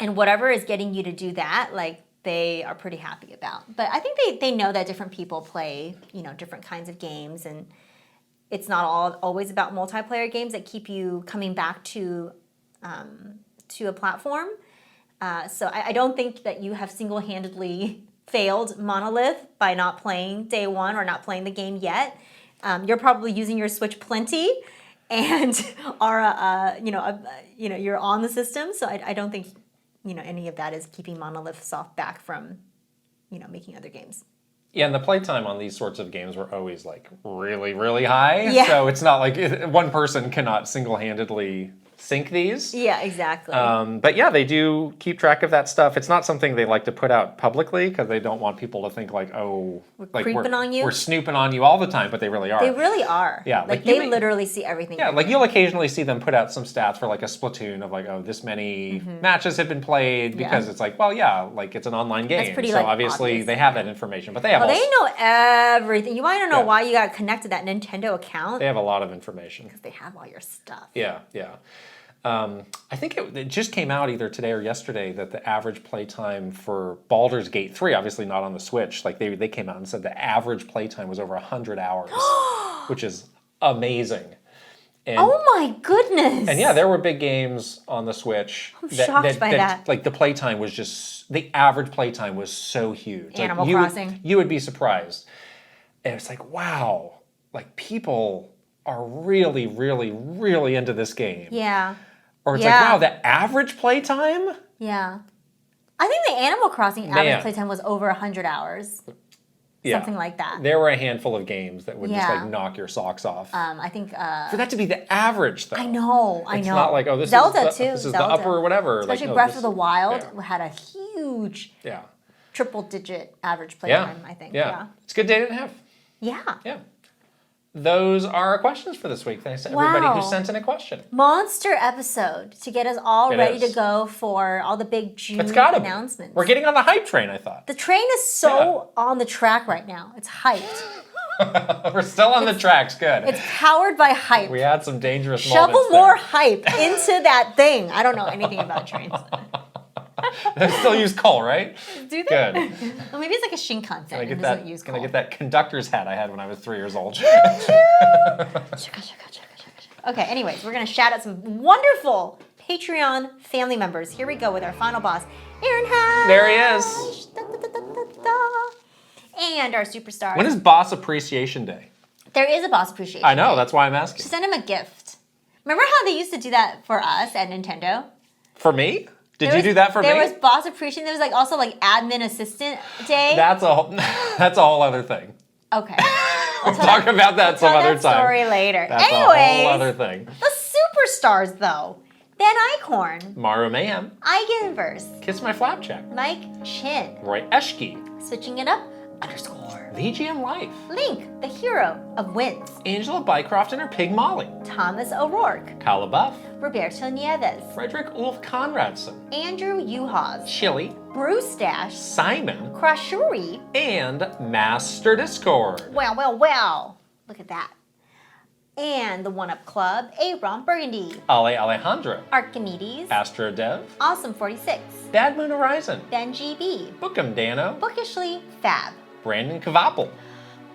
And whatever is getting you to do that, like they are pretty happy about. But I think they know that different people play, different kinds of games, and it's not always about multiplayer games that keep you coming back to a platform. So I don't think that you have single-handedly failed Monolith by not playing day one or not playing the game yet. You're probably using your Switch plenty, and are you're on the system. So I don't think any of that is keeping Monolith Soft back from making other games. Yeah, and the playtime on these sorts of games were always like really, really high. Yeah. So it's not like one person cannot single-handedly sync these. Yeah, exactly. But yeah, they do keep track of that stuff. It's not something they like to put out publicly because they don't want people to think like, oh, we're creeping on you. We're snooping on you all the time, but they really are. They really are. Yeah, like they literally see everything. Yeah, like you'll occasionally see them put out some stats for like a Splatoon of like, oh, this many matches have been played because it's like, well, yeah, like it's an online game. That's pretty, so like, obviously obvious. they have that information, but they have they know everything. You want to know why you got connected to that Nintendo account? They have a lot of information. Because they have all your stuff. Yeah. I think it just came out either today or yesterday that the average playtime for Baldur's Gate 3, obviously not on the Switch, like they came out and said the average playtime was over 100 hours, which is amazing. And, oh my goodness! And yeah, there were big games on the Switch. I'm shocked by that. Like the playtime was just, the average playtime was so huge. Animal like, Crossing. You would be surprised. And it's like, wow, like people are really, really, really into this game. Yeah. Or it's like, wow, the average playtime? Yeah. I think the Animal Crossing average playtime was over 100 hours. Yeah. Something like that. There were a handful of games that would just like knock your socks off. I think... for that to be the average, though. I know. It's not like, oh, this Zelda is too. This is the upper whatever. Especially like, no, Breath of the Wild had a huge triple-digit average playtime, I think. Yeah. It's a good data to have. Yeah. Yeah. Those are our questions for this week. Thanks to everybody who sent in a question. Monster episode to get us all ready to go for all the big June announcements. We're getting on the hype train, I thought. The train is so on the track right now. It's hyped. We're still on the tracks. Good. It's powered by hype. We had some dangerous Shovel moments more hype into that thing. I don't know anything about trains. They still use coal, right? Do they? Good. Well, maybe it's like a Shinkansen. Can I get doesn't use coal. Can I get that conductor's hat I had when I was 3 years old? Okay, anyways, we're going to shout out some wonderful Patreon family members. Here we go with our final boss, Aaron Hatch. There he is. And our superstar. When is Boss Appreciation Day? There is a boss appreciation. I know, Day. that's why I'm asking. She sent him a gift. Remember how they used to do that for us at Nintendo? For me? Did you do that for me? There was boss appreciation. There was like also like admin assistant day. That's a whole other thing. Okay. We'll talk about that some other time. Story later. That's a whole other thing. The superstars though. Ben Eichhorn. Mario Mayhem. Eigenverse. Kiss My Flapjack. Mike Chin. Roy Eschke. Switching it up. _ VGM Life. Link, the hero of wins. Angela Bycroft and her pig Molly. Thomas O'Rourke. Kyle LaBeouf. Roberto Nieves. Frederick Ulf Conradson. Andrew Uhas. Chili. Bruce Dash. Simon. Krashuri. And Master Discord. Well. Look at that. And the One Up Club, Aaron Burgundy. Ale Alejandro. Archimedes. Astro Dev. Awesome 46. Bad Moon Horizon. Ben GB. Bookem Dano. Bookishly Fab. Brandon Kvapel.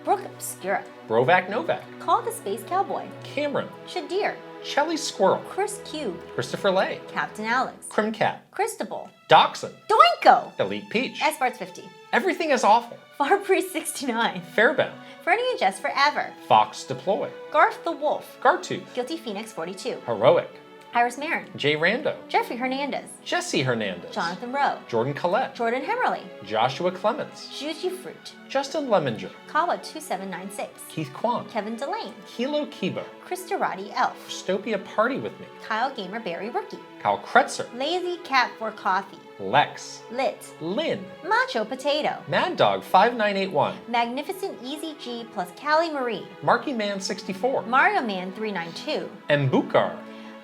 Brooke Obscura. Brovac Novak. Call the Space Cowboy. Cameron. Shadir. Shelly Squirrel. Chris Cube. Christopher Lay. Captain Alex. Crimcat. Christabel. Dachshund. Doinko. Elite Peach. Sparts 50. Everything is Awful. Farpriest 69. Fairbound. Fernie and Jess Forever. Fox Deploy. Garth the Wolf. Gartooth. Guilty Phoenix 42. Heroic. Iris Marin. Jay Rando. Jeffrey Hernandez. Jesse Hernandez. Jonathan Rowe. Jordan Collette. Jordan Hemmerly. Joshua Clements. Juji Fruit. Justin Lemminger. Kawa 2796. Keith Kwan. Kevin Delane. Hilo Kiba. Krista Roddy Elf. Stopia Party With Me. Kyle Gamer Berry Rookie. Kyle Kretzer. Lazy Cat for Coffee. Lex. Lit. Lynn. Macho Potato. Mad Dog 5981. Magnificent Easy G plus Callie Marie. Marky Man 64. Mario Man 392. Mbukar.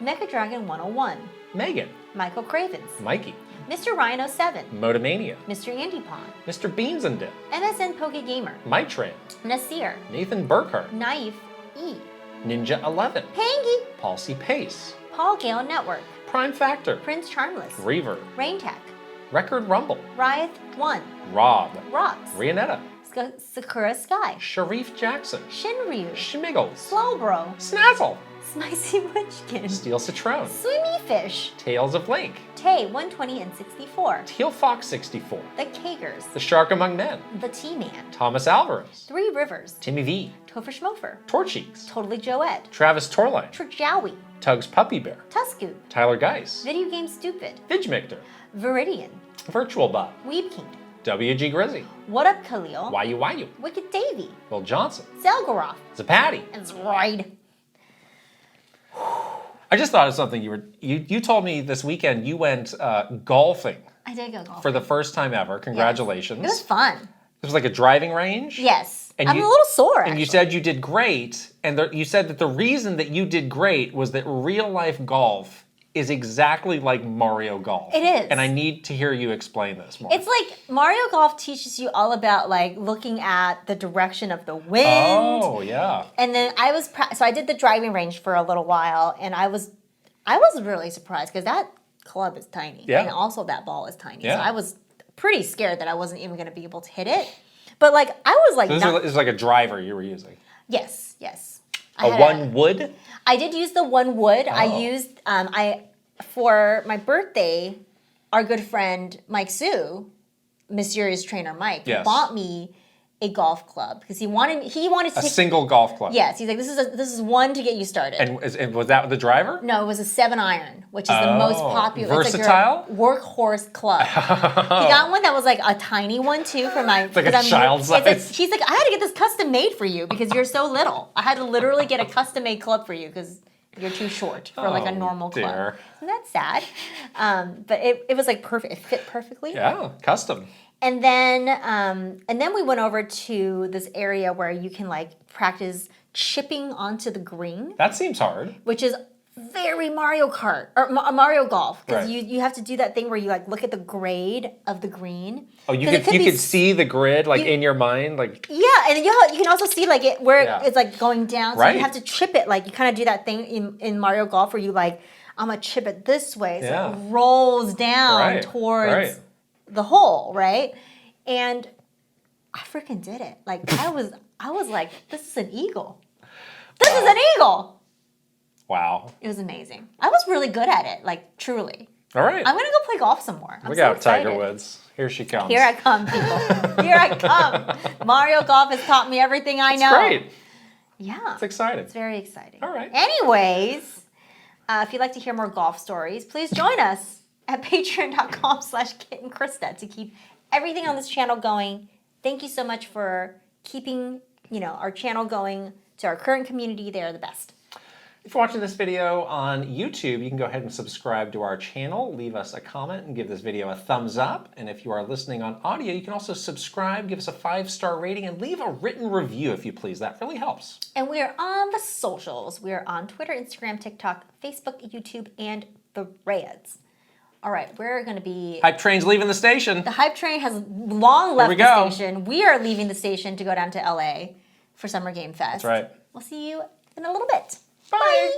Mecha Dragon 101. Megan. Michael Cravens. Mikey. Mr. Ryan 07. Motomania. Mr. Andy Pond. Mr. Beans and Dip. MSN Poke Gamer. Mitran. Nasir. Nathan Burkhart. Naif E. Ninja 11. Pangy. Paul C. Pace. Paul Gale Network. Prime Factor. Prince Charmless. Reaver. Raintac. Record Rumble. Riot 1. Rob. Rocks. Rionetta. Sakura Sky. Sharif Jackson. Shinryu. Schmiggles. Slowbro. Snazzle. Spicy Witchkin. Steel Citron. Swimmy Fish. Tales of Link. Tay 120 and 64. Teal Fox 64. The Kagers. The Shark Among Men. The T-Man. Thomas Alvarez. Three Rivers. Timmy V. Topher Schmofer. Torcheeks. Totally Joette. Travis Torline. Trajowie. Tugs Puppy Bear. Tusku. Tyler Geis. Video Game Stupid. Vidgmictor. Viridian. Virtual Bot. Weeb King. WG Grizzy. What Up Khalil. Wayu. Wicked Davy. Will Johnson. Zelgoroth. Zapatty. And Zroid. I just thought of something. You told me this weekend you went golfing I did go golfing. for the first time ever. Congratulations. Yes. It was fun. It was like a driving range? Yes. And I'm a little sore, And you actually. said you did great. And you said that the reason that you did great was that real life golf is exactly like Mario Golf. It is. And I need to hear you explain this more. It's like Mario Golf teaches you all about like looking at the direction of the wind. Oh, yeah. And then so I did the driving range for a little while, and I was really surprised because that club is tiny. Yeah. And also that ball is tiny. Yeah. So I was pretty scared that I wasn't even going to be able to hit it. But like I was like, So this is like a driver you were using. yes. A one wood? I did use the one wood. Oh. I used for my birthday, our good friend Mike Sue, mysterious trainer Mike, Yes. bought me a golf club because he wanted to A take, single golf club. Yes, he's like this is one to get you started. And was that the driver? No, it was a 7-iron, which is the most popular. Versatile? It's like your workhorse club. He got one that was like a tiny one too for my. It's like a child's size. He's like, I had to get this custom made for you because you're so little. I had to literally get a custom made club for you because you're too short for like a normal club. Dear. Isn't that sad? But it was like perfect. It fit perfectly. Yeah, custom. And then we went over to this area where you can like practice chipping onto the green, That seems hard. which is very Mario Kart or Mario Golf because Right. you have to do that thing where you like look at the grade of the green. Oh, you 'Cause it could be see the grid like in your mind, like Yeah, and you can also see like it where Yeah. it's like going down. So Right. you have to chip it like you kind of do that thing in Mario Golf where you like I'm gonna chip it this way so Yeah. it rolls down Right, towards right. the hole, right? And I freaking did it. Like I was like, this is an eagle. This is an eagle. wow. It was amazing. I was really good at it, like truly. All right. I'm gonna go play golf some more. I'm Look so out, Tiger excited. Woods. Here she comes. Here I come, people. Here I come. Mario Golf has taught me everything I know. Great. Yeah. It's exciting. It's very exciting. All right. Anyways, if you'd like to hear more golf stories, please join us at patreon.com/Kit Krysta to keep everything on this channel going. Thank you so much for keeping, our channel going to our current community. They are the best. If you're watching this video on YouTube, you can go ahead and subscribe to our channel, leave us a comment, and give this video a thumbs up. And if you are listening on audio, you can also subscribe, give us a 5-star rating, and leave a written review if you please. That really helps. And we are on the socials. We are on Twitter, Instagram, TikTok, Facebook, YouTube, and the Threads. All right, we're going to be... Hype train's leaving the station. The Hype Train has long left we the go. station. We are leaving the station to go down to LA for Summer Game Fest. That's right. We'll see you in a little bit. Bye.